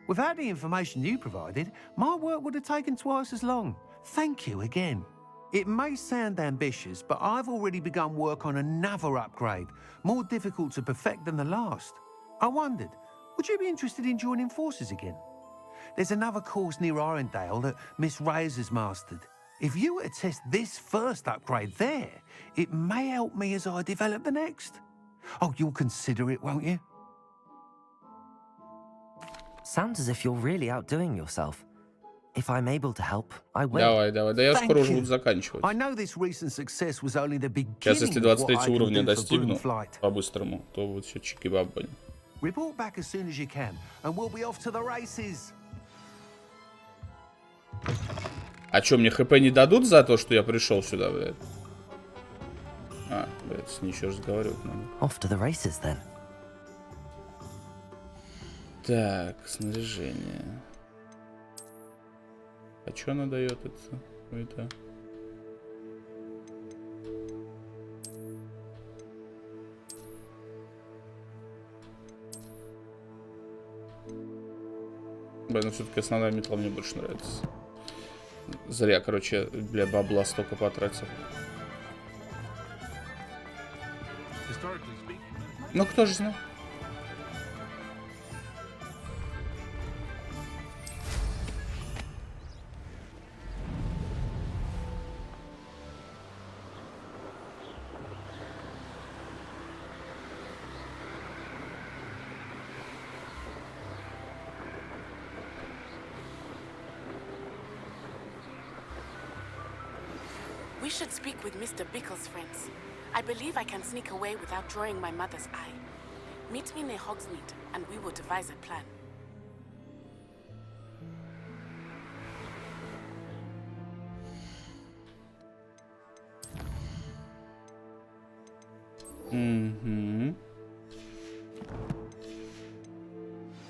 Without the information you provided, my work would have taken twice as long. Thank you again. It may sound ambitious, but I've already begun work on another upgrade, more difficult to perfect than the last. I wondered, would you be interested in joining forces again? There's another course near Arendale that Miss Reyes has mastered. If you were to test this first upgrade there, it may help me as I develop the next. Oh, you'll consider it, won't you? Sounds as if you're really outdoing yourself. If I'm able to help, I will. Давай, давай. Да я Thank скоро уже you. буду заканчивать. I know this recent success was only the Сейчас, если beginning of what I 23 can уровня do for достигну Broom Flight. по-быстрому, то будет все чики-бабани. Report back as soon as you can, and we'll be off to the races. А чё, мне хп не дадут за то, что я пришел сюда, блядь? А, блядь, с ней еще разговаривать надо. Off to the races, then. Так, снаряжение. А чё она дает это? Какое-то... Блин, ну все-таки основная метла мне больше нравится. Зря, короче, бля, бабла столько потратил. Ну, кто же знал? We should speak with Mr. Bickle's friends. I believe I can sneak away without drawing my mother's eye. Meet me near Hogsmeade, and we will devise a plan.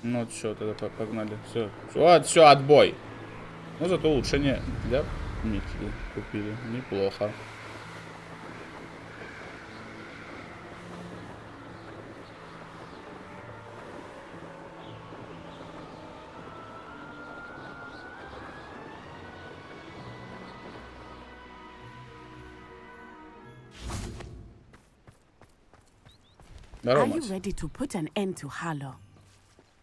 Ну вот все, тогда погнали. Все. Вот, все, отбой. Ну зато улучшение для метки купили. Неплохо. Are you ready to put an end to Harlow?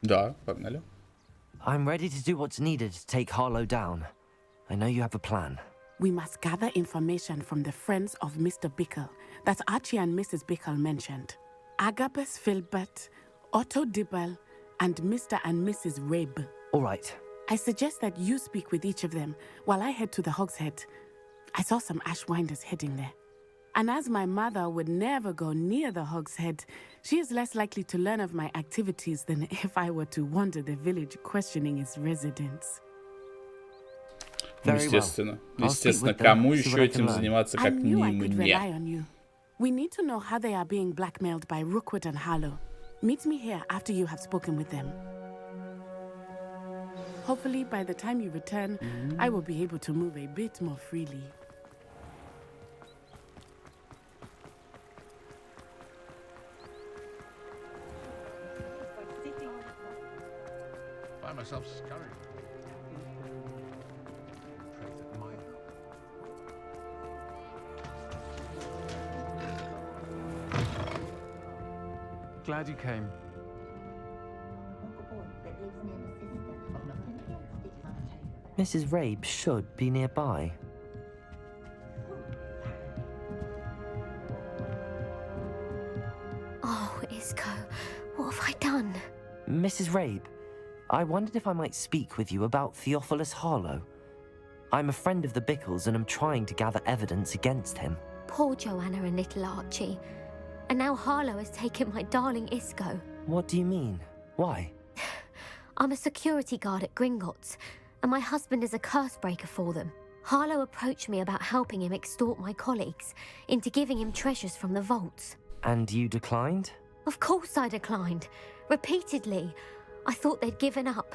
Да, погнали. I'm ready to do what's needed to take Harlow down. I know you have a plan. We must gather information from the friends of Mr. Bickle that Archie and Mrs. Bickle mentioned. Agabus Filbert, Otto Dibble, and Mr. and Mrs. Rabe. All right. I suggest that you speak with each of them while I head to the Hogshead. I saw some Ashwinders heading there. And as my mother would never go near the Hogshead, she is less likely to learn of my activities than if I were to wander the village questioning its residents. Естественно. Естественно, кому еще этим заниматься, как не мне? We need to know how they are being blackmailed by Rookwood and Harlow. Meet me here after you have spoken with them. Hopefully, by the time you return, I will be able to move a bit more freely. Find myself scurrying. Glad you came. Mrs. Rabe should be nearby. Oh, Isco, what have I done? Mrs. Rabe, I wondered if I might speak with you about Theophilus Harlow. I'm a friend of the Bickles and I'm trying to gather evidence against him. Poor Joanna and little Archie. And now Harlow has taken my darling Isco. What do you mean? Why? I'm a security guard at Gringotts, and my husband is a curse breaker for them. Harlow approached me about helping him extort my colleagues into giving him treasures from the vaults. And you declined? Of course I declined. Repeatedly. I thought they'd given up,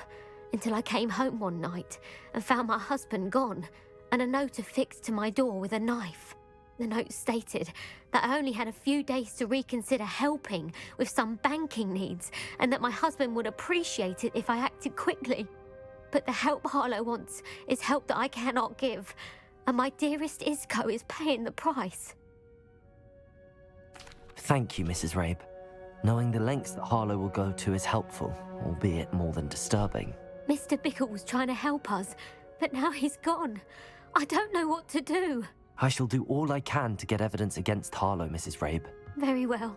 until I came home one night and found my husband gone, and a note affixed to my door with a knife. The note stated that I only had a few days to reconsider helping with some banking needs, and that my husband would appreciate it if I acted quickly. But the help Harlow wants is help that I cannot give, and my dearest Isco is paying the price. Thank you, Mrs. Rabe. Knowing the lengths that Harlow will go to is helpful, albeit more than disturbing. Mr. Bickle was trying to help us, but now he's gone. I don't know what to do. I shall do all I can to get evidence against Harlow, Mrs. Rabe. Very well.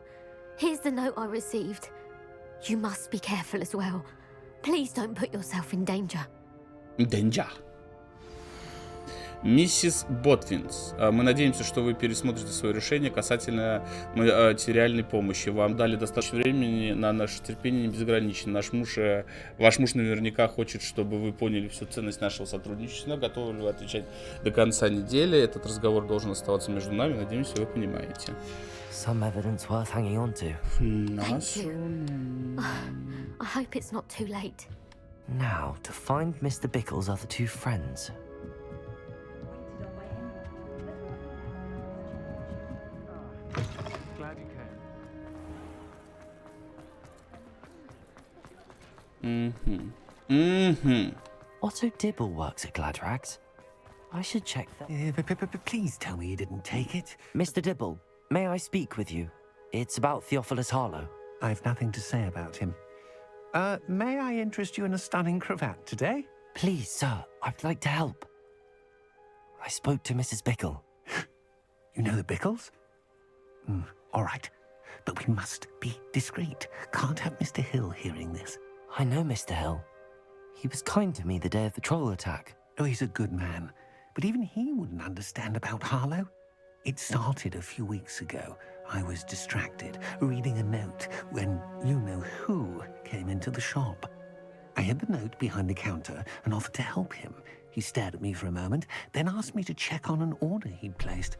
Here's the note I received. You must be careful as well. Please don't put yourself in danger. Danger. Миссис Ботвинс, мы надеемся, что вы пересмотрите свое решение касательно материальной помощи. Вам дали достаточно времени, на наше терпение не безгранично. Ваш муж наверняка хочет, чтобы вы поняли всю ценность нашего сотрудничества. Готовы ли вы отвечать до конца недели? Этот разговор должен оставаться между нами. Надеемся, вы понимаете. Some evidence worth hanging on to. Thank you. I hope it's not too late. Now, to find Mr. Bickle's other two friends. Glad you came. Otto Dibble works at Gladrags. I should check that. Please tell me you didn't take it. Mr. Dibble, may I speak with you? It's about Theophilus Harlow. I've nothing to say about him. May I interest you in a stunning cravat today? Please, sir, I'd like to help. I spoke to Mrs. Bickle. You know the Bickles? All right, but we must be discreet. Can't have Mr. Hill hearing this. I know Mr. Hill. He was kind to me the day of the troll attack. Oh, he's a good man, but even he wouldn't understand about Harlow. It started a few weeks ago. I was distracted, reading a note, when you-know-who came into the shop. I hid the note behind the counter and offered to help him. He stared at me for a moment, then asked me to check on an order he'd placed.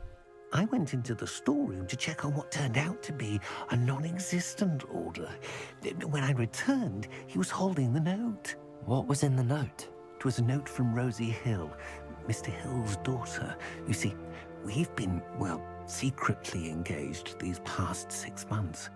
I went into the storeroom to check on what turned out to be a non-existent order. When I returned, he was holding the note. What was in the note? It was a note from Rosie Hill, Mr. Hill's daughter. You see, we've been, well, secretly engaged these past 6 months.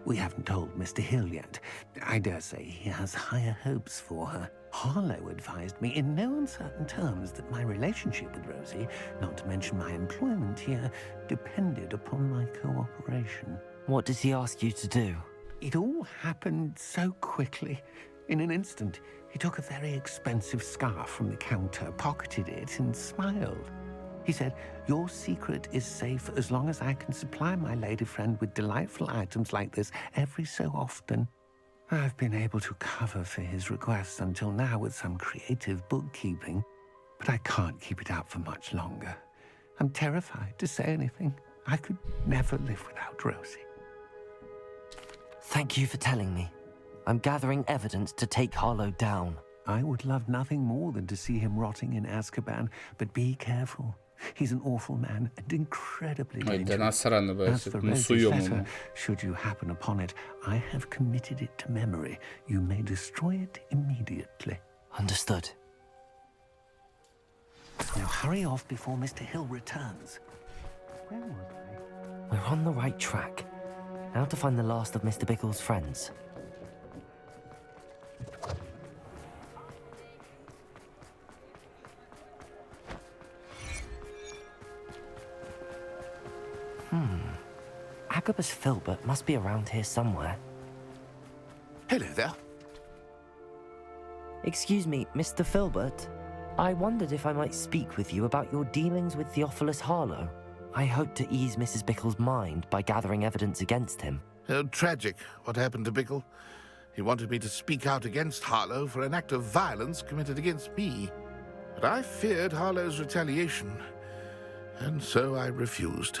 We haven't told Mr. Hill yet. I dare say he has higher hopes for her. Harlow advised me in no uncertain terms that my relationship with Rosie, not to mention my employment here, depended upon my cooperation. What did he ask you to do? It all happened so quickly. In an instant, he took a very expensive scarf from the counter, pocketed it, and smiled. He said, "Your secret is safe as long as I can supply my lady friend with delightful items like this every so often." I've been able to cover for his requests until now with some creative bookkeeping, but I can't keep it up for much longer. I'm terrified to say anything. I could never live without Rosie. Thank you for telling me. I'm gathering evidence to take Harlow down. I would love nothing more than to see him rotting in Azkaban, but be careful. He's an awful man and incredibly dangerous. As for Rosie's letter, should you happen upon it, I have committed it to memory. You may destroy it immediately. Understood. Now hurry off before Mr. Hill returns. Where were they? We're on the right track. Now to find the last of Mr. Bickle's friends. Agabus Filbert must be around here somewhere. Hello there. Excuse me, Mr. Filbert. I wondered if I might speak with you about your dealings with Theophilus Harlow. I hope to ease Mrs. Bickle's mind by gathering evidence against him. Oh, tragic what happened to Bickle. He wanted me to speak out against Harlow for an act of violence committed against me. But I feared Harlow's retaliation, and so I refused.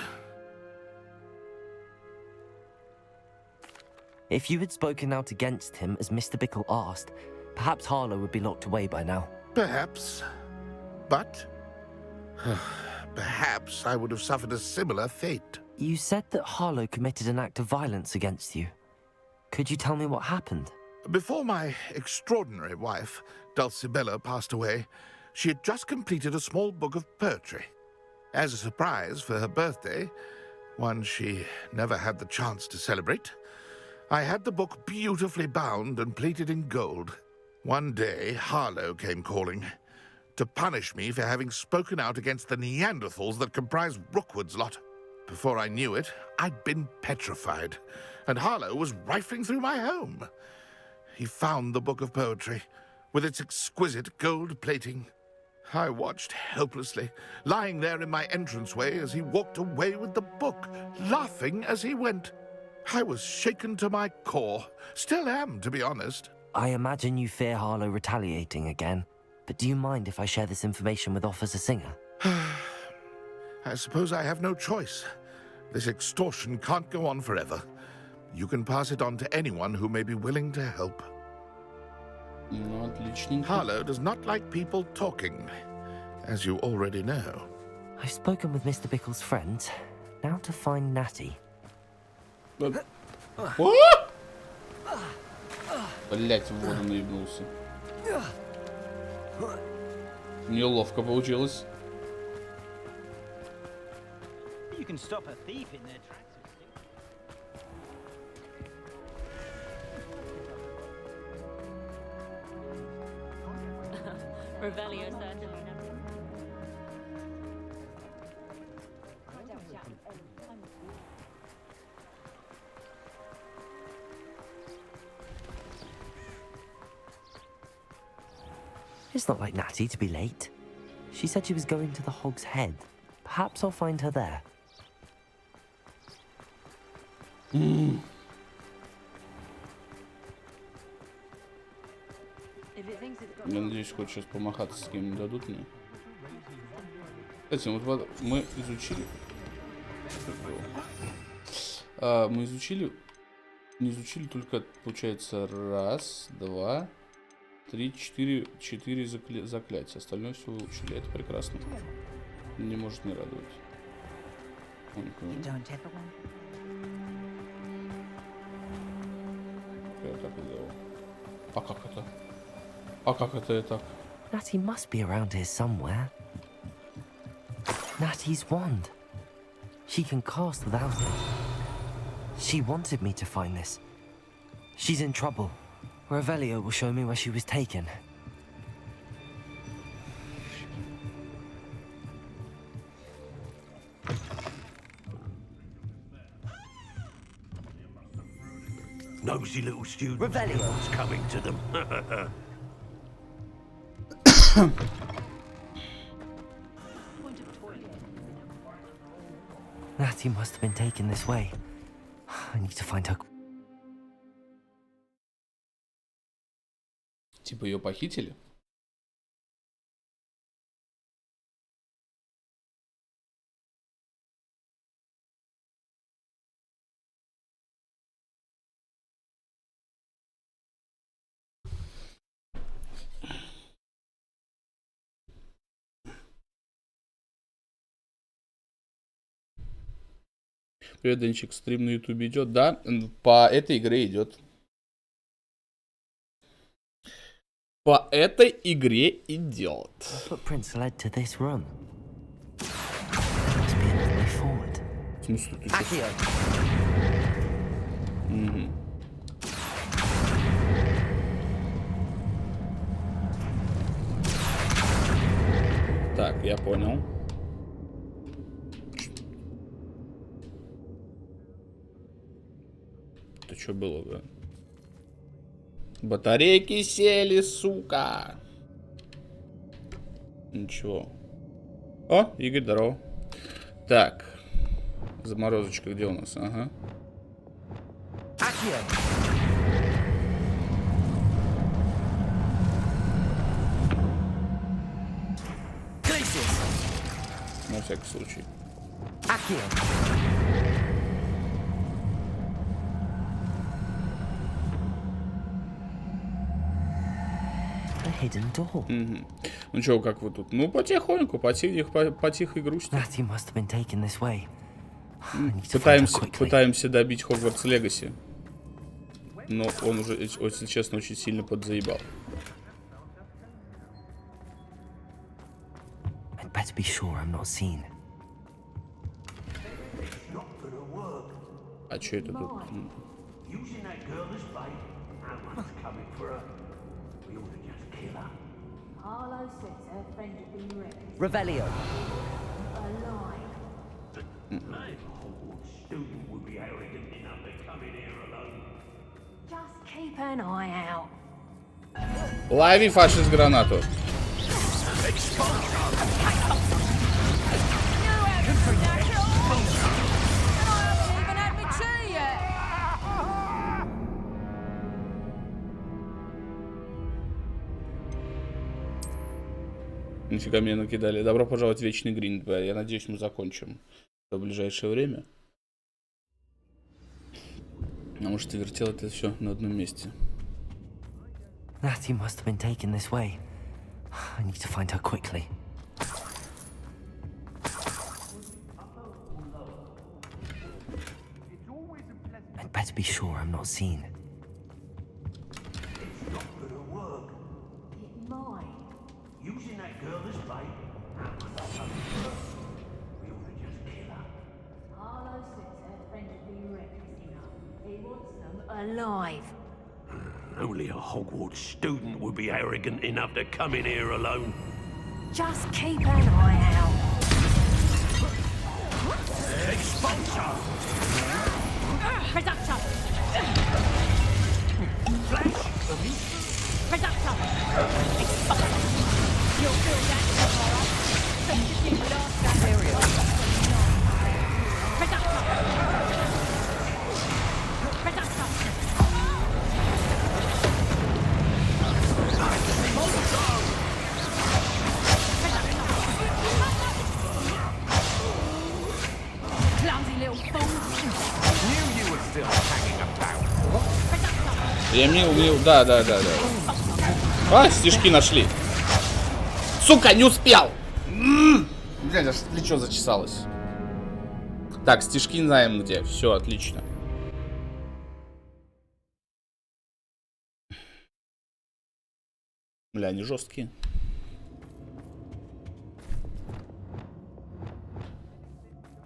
If you had spoken out against him as Mr. Bickle asked, perhaps Harlow would be locked away by now. Perhaps. But perhaps I would have suffered a similar fate. You said that Harlow committed an act of violence against you. Could you tell me what happened? Before my extraordinary wife, Dulcibella, passed away, she had just completed a small book of poetry. As a surprise for her birthday, one she never had the chance to celebrate, I had the book beautifully bound and plated in gold. One day, Harlow came calling to punish me for having spoken out against the Neanderthals that comprise Rookwood's lot. Before I knew it, I'd been petrified, and Harlow was rifling through my home. He found the book of poetry, with its exquisite gold plating. I watched helplessly, lying there in my entranceway as he walked away with the book, laughing as he went. I was shaken to my core. Still am, to be honest. I imagine you fear Harlow retaliating again, but do you mind if I share this information with Officer Singer? I suppose I have no choice. This extortion can't go on forever. You can pass it on to anyone who may be willing to help. Ну, отличненько. Harlow does not like people talking, as you already know. I've spoken with Mr. Bickle's friend. Now to find Natty. Блять, в воду наебнулся. Неловко получилось. You can stop a thief in their tracks. Revelio certainly never. It's not like Natty to be late. She said she was going to the Hog's Head. Perhaps I'll find her there. Я надеюсь, хоть сейчас помахаться с кем-нибудь дадут мне. Кстати, вот мы изучили... мы изучили... Не изучили только, получается, раз, два, три, четыре заклятия. Остальное все выучили. Это прекрасно. Не может не радовать. Я так и делал. А как это? А как это я так? Natty must be around here somewhere. Natty's wand. She can cast without it. She wanted me to find this. She's in trouble. Revelio will show me where she was taken. Nosy little student. What's coming to them? Natty must have been taken this way. I need to find her. Типа ее похитили? Привет, Денчик, стрим на ютубе идет? Да, по этой игре идет. По этой игре идет. Footprints led to this room. There must be another way forward. В смысле, ты Accio. Угу. Так, я понял. Это что было, да? Батарейки сели, сука. Ничего. О, Игорь, здорово. Так. Заморозочка где у нас? Ага. На всякий случай. Hidden door. Угу. Ну чё, как вы тут? Ну, потихоньку, потихо и грустно. Пытаемся добить Хогвартс Легаси. Но он уже, если честно, очень сильно подзаебал. А чё это тут? Harlow says her friend had been wrecked. Revelio. Alive. My Hogwarts student would be arrogant enough to come in here alone. Just keep an eye out. Лови фашист гранату. Нифига меня накидали. Добро пожаловать в вечный гринд. Я надеюсь, мы закончим в ближайшее время. Потому что вертел это все на одном месте. Natty must have been taken this way. I need to find her quickly. I'd better be sure I'm not seen. It's not gonna work. It might. Using that girl as bait. We ought to just kill her. Harlow says her friend would be reckless enough. He wants them alive. Only a Hogwarts student would be arrogant enough to come in here alone. Just keep an eye out. Expulsor! Reductor! Flash! Reductor! Expulsor! You'll feel that tomorrow. Best if you last that area. Reductor! Reductor! Clumsy little fool! Knew you were still hanging about. Я умел, да. А, стишки нашли. Сука, не успел! Блядь, аж плечо зачесалось. Так, стишки знаем где. Все, отлично. Бля, они жесткие.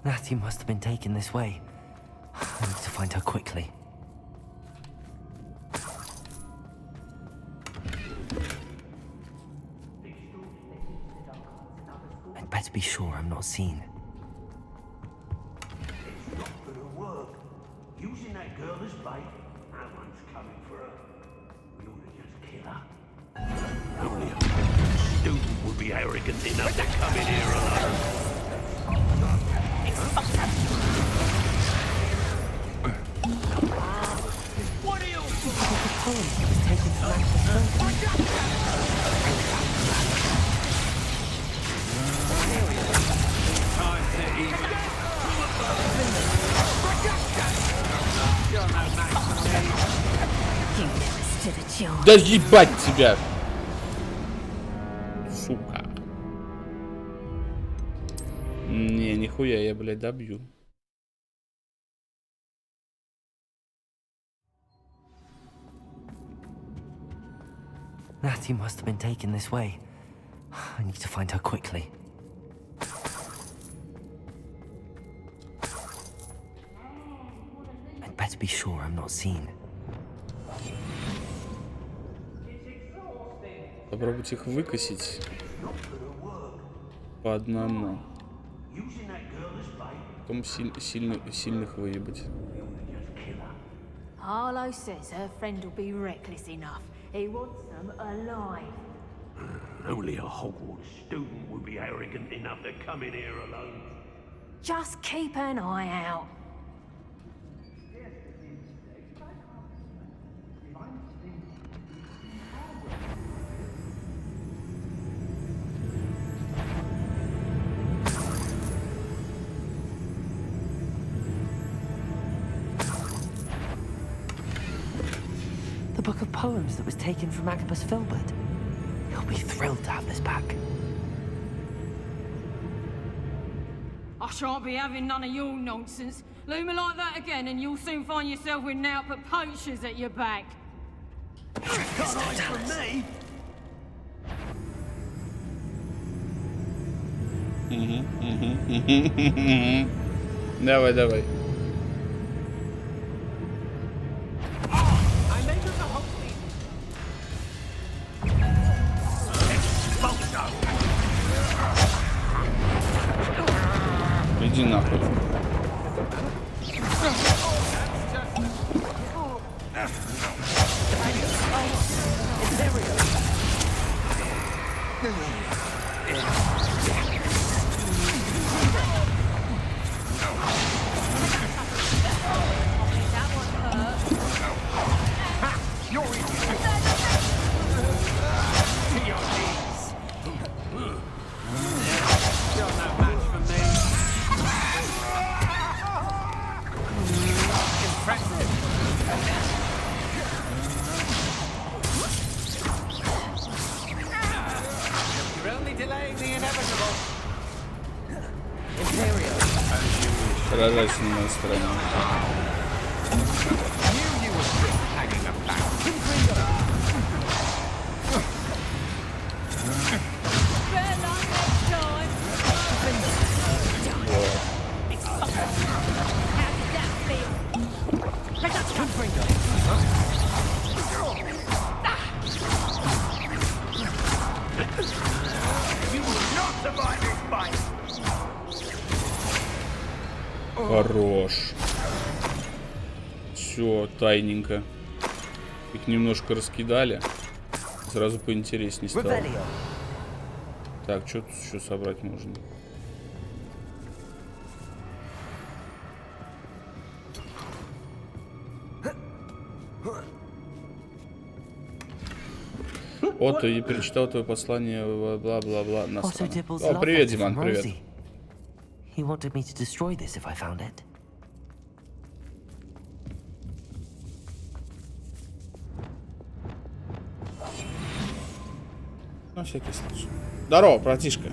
Natty must have been taken this way. I need to find her quickly. I'd better be sure I'm not seen. It's not gonna work. Using that girl as bait. No one's coming for her. We ought to just kill her. Only a student would be arrogant enough to come in here alone. What are you? Да ебать тебя! Сука. Не, нихуя, я, блядь, добью. Natty must have been taken this way. I need to find her quickly. I'd better be sure I'm not seen. Попробуйте их выкосить по одному. Потом сильных выебать. Harlow says her friend will be reckless enough. He wants them alive. Only a Hogwarts student would be arrogant enough to come in here alone. Just keep an eye out. The book of poems that was taken from Agabus Filbert. He'll be thrilled to have this back. I shan't be having none of your nonsense. Leave me like that again and you'll soon find yourself with now but poachers at your back. Can't hide from me. Давай. Иди нахуй. Рожайся на моей стороне. Хорош. Все, тайненько. Их немножко раскидали. Сразу поинтереснее стало. Так, что тут еще собрать можно? О, ты перечитал твое послание, бла-бла-бла. О, привет, Диман, привет. He wanted me to destroy this if I found it. На всякий случай. Здорово, братишка.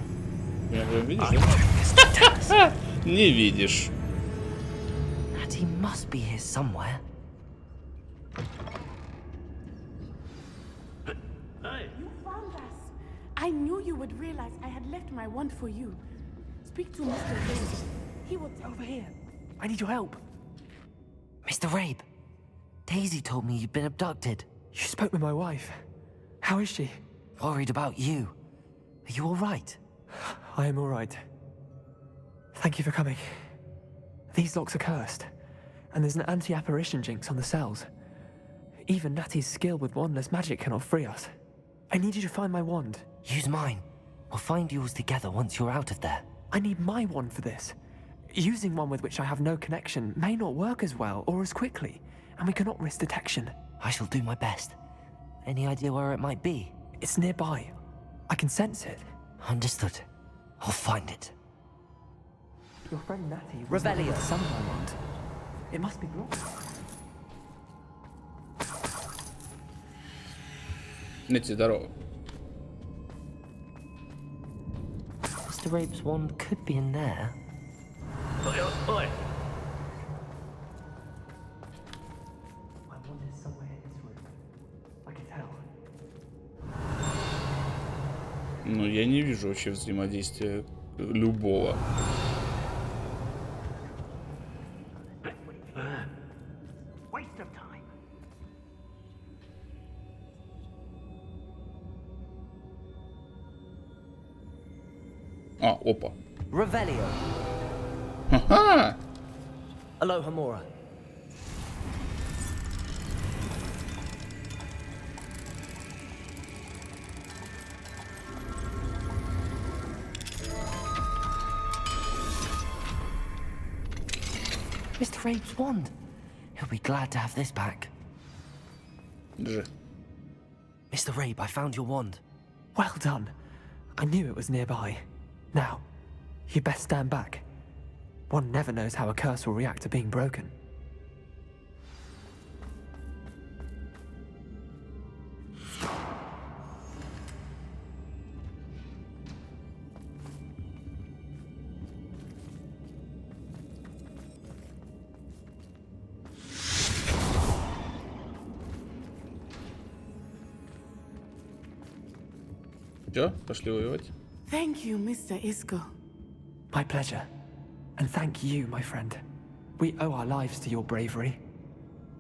Меня прям видишь, да? Не видишь. He must be here somewhere. You found us. I knew you would realize I had left my wand for you. Speak to Mr. Rabe. He will over here. I need your help. Mr. Rabe, Daisy told me you'd been abducted. You spoke with my wife. How is she? Worried about you. Are you all right? I am all right. Thank you for coming. These locks are cursed, and there's an anti-apparition jinx on the cells. Even Natty's skill with wandless magic cannot free us. I need you to find my wand. Use mine. We'll find yours together once you're out of there. I need my wand for this. Using one with which I have no connection may not work as well or as quickly, and we cannot risk detection. I shall do my best. Any idea where it might be? It's nearby. I can sense it. Understood. I'll find it. Your friend Natty was not able to summon my wand. It must be blocked. Нити, здорово. Mr. Rabe's wand could be in there. My wand is somewhere in this room. I can tell. Ну, я не вижу вообще взаимодействия любого. Waste of time. А, опа. Revelio. Ха-ха! Aloha Mora. Mr. Rabe's wand. He'll be glad to have this back. Держи. Mr. Rabe, I found your wand. Well done. I knew it was nearby. Now, you best stand back. One never knows how a curse will react to being broken. Все, пошли воевать. Thank you, Mr. Isco. My pleasure. And thank you, my friend. We owe our lives to your bravery.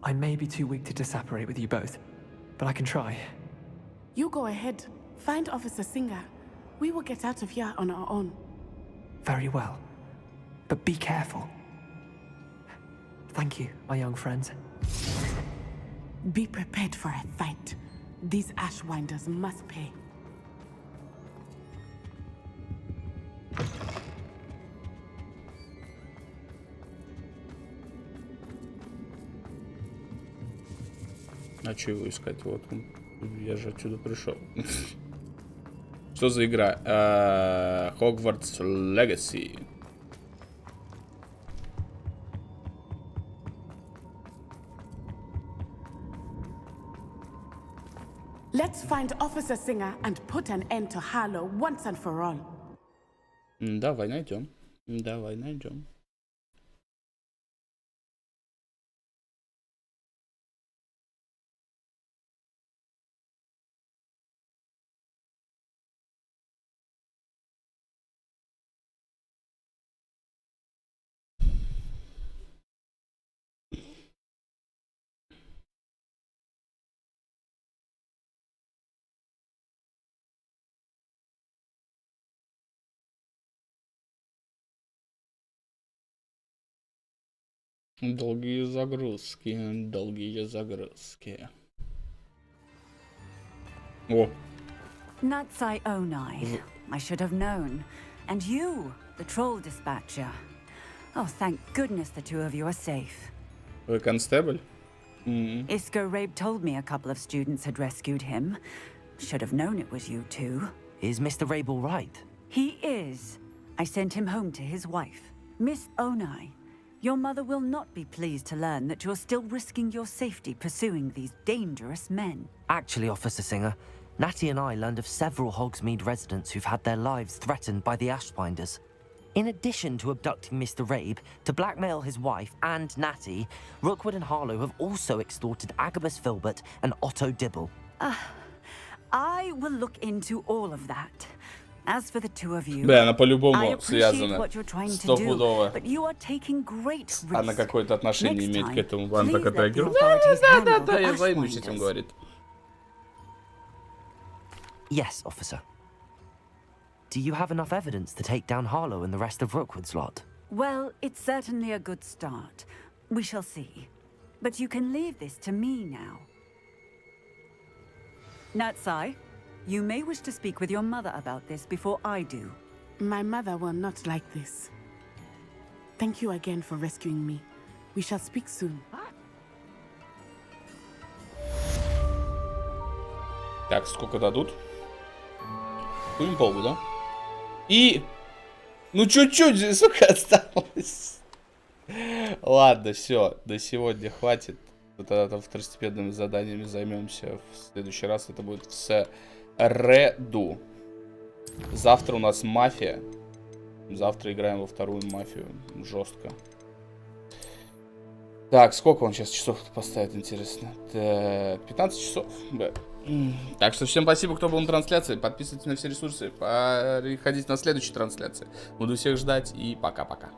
I may be too weak to disapparate with you both, but I can try. You go ahead. Find Officer Singer. We will get out of here on our own. Very well. But be careful. Thank you, my young friends. Be prepared for a fight. These Ashwinders must pay. А что его искать? Вот он. Я же отсюда пришел. Что за игра? Hogwarts Legacy. Let's find Officer Singer and put an end to Harlow once and for all. Давай найдем. Давай найдем. Долгие загрузки, долгие загрузки. О. Natsai Onai. I should have known. And you, the troll dispatcher. Oh, thank goodness the two of you are safe. Вы констебль? Isco Rabe told me a couple of students had rescued him. Should have known it was you two. Is Mr. Rabe all right? He is. I sent him home to his wife. Miss Onai, your mother will not be pleased to learn that you're still risking your safety pursuing these dangerous men. Actually, Officer Singer, Natty and I learned of several Hogsmeade residents who've had their lives threatened by the Ashbinders. In addition to abducting Mr. Rabe to blackmail his wife and Natty, Rookwood and Harlow have also extorted Agabus Filbert and Otto Dibble. I will look into all of that. As for the two of you, Да, она I по-любому appreciate связана. what you're trying to do, Стопудово. but you are taking great risk. Она какое-то отношение Next имеет к time, этому. Она так please let the отреагирует. authorities Да, handle the я займусь этим, Ashbinders. говорит. Yes, officer. Do you have enough evidence to take down Harlow and the rest of Rookwood's lot? Well, it's certainly a good start. We shall see. But you can leave this to me now. Natsai, you may wish to speak with your mother about this before I do. My mother will not like this. Thank you again for rescuing me. We shall speak soon. Так, сколько дадут? Будем полбу, да? И... Ну чуть-чуть же, сука, осталось. Ладно, все. До сегодня хватит. Тогда там второстепенными заданиями займемся в следующий раз. Это будет в среду. Завтра у нас мафия. Завтра играем во вторую мафию. Жестко. Так, сколько он сейчас часов поставит, интересно? 15 часов. Да. Так что всем спасибо, кто был на трансляции. Подписывайтесь на все ресурсы. Приходите на следующие трансляции. Буду всех ждать и пока-пока.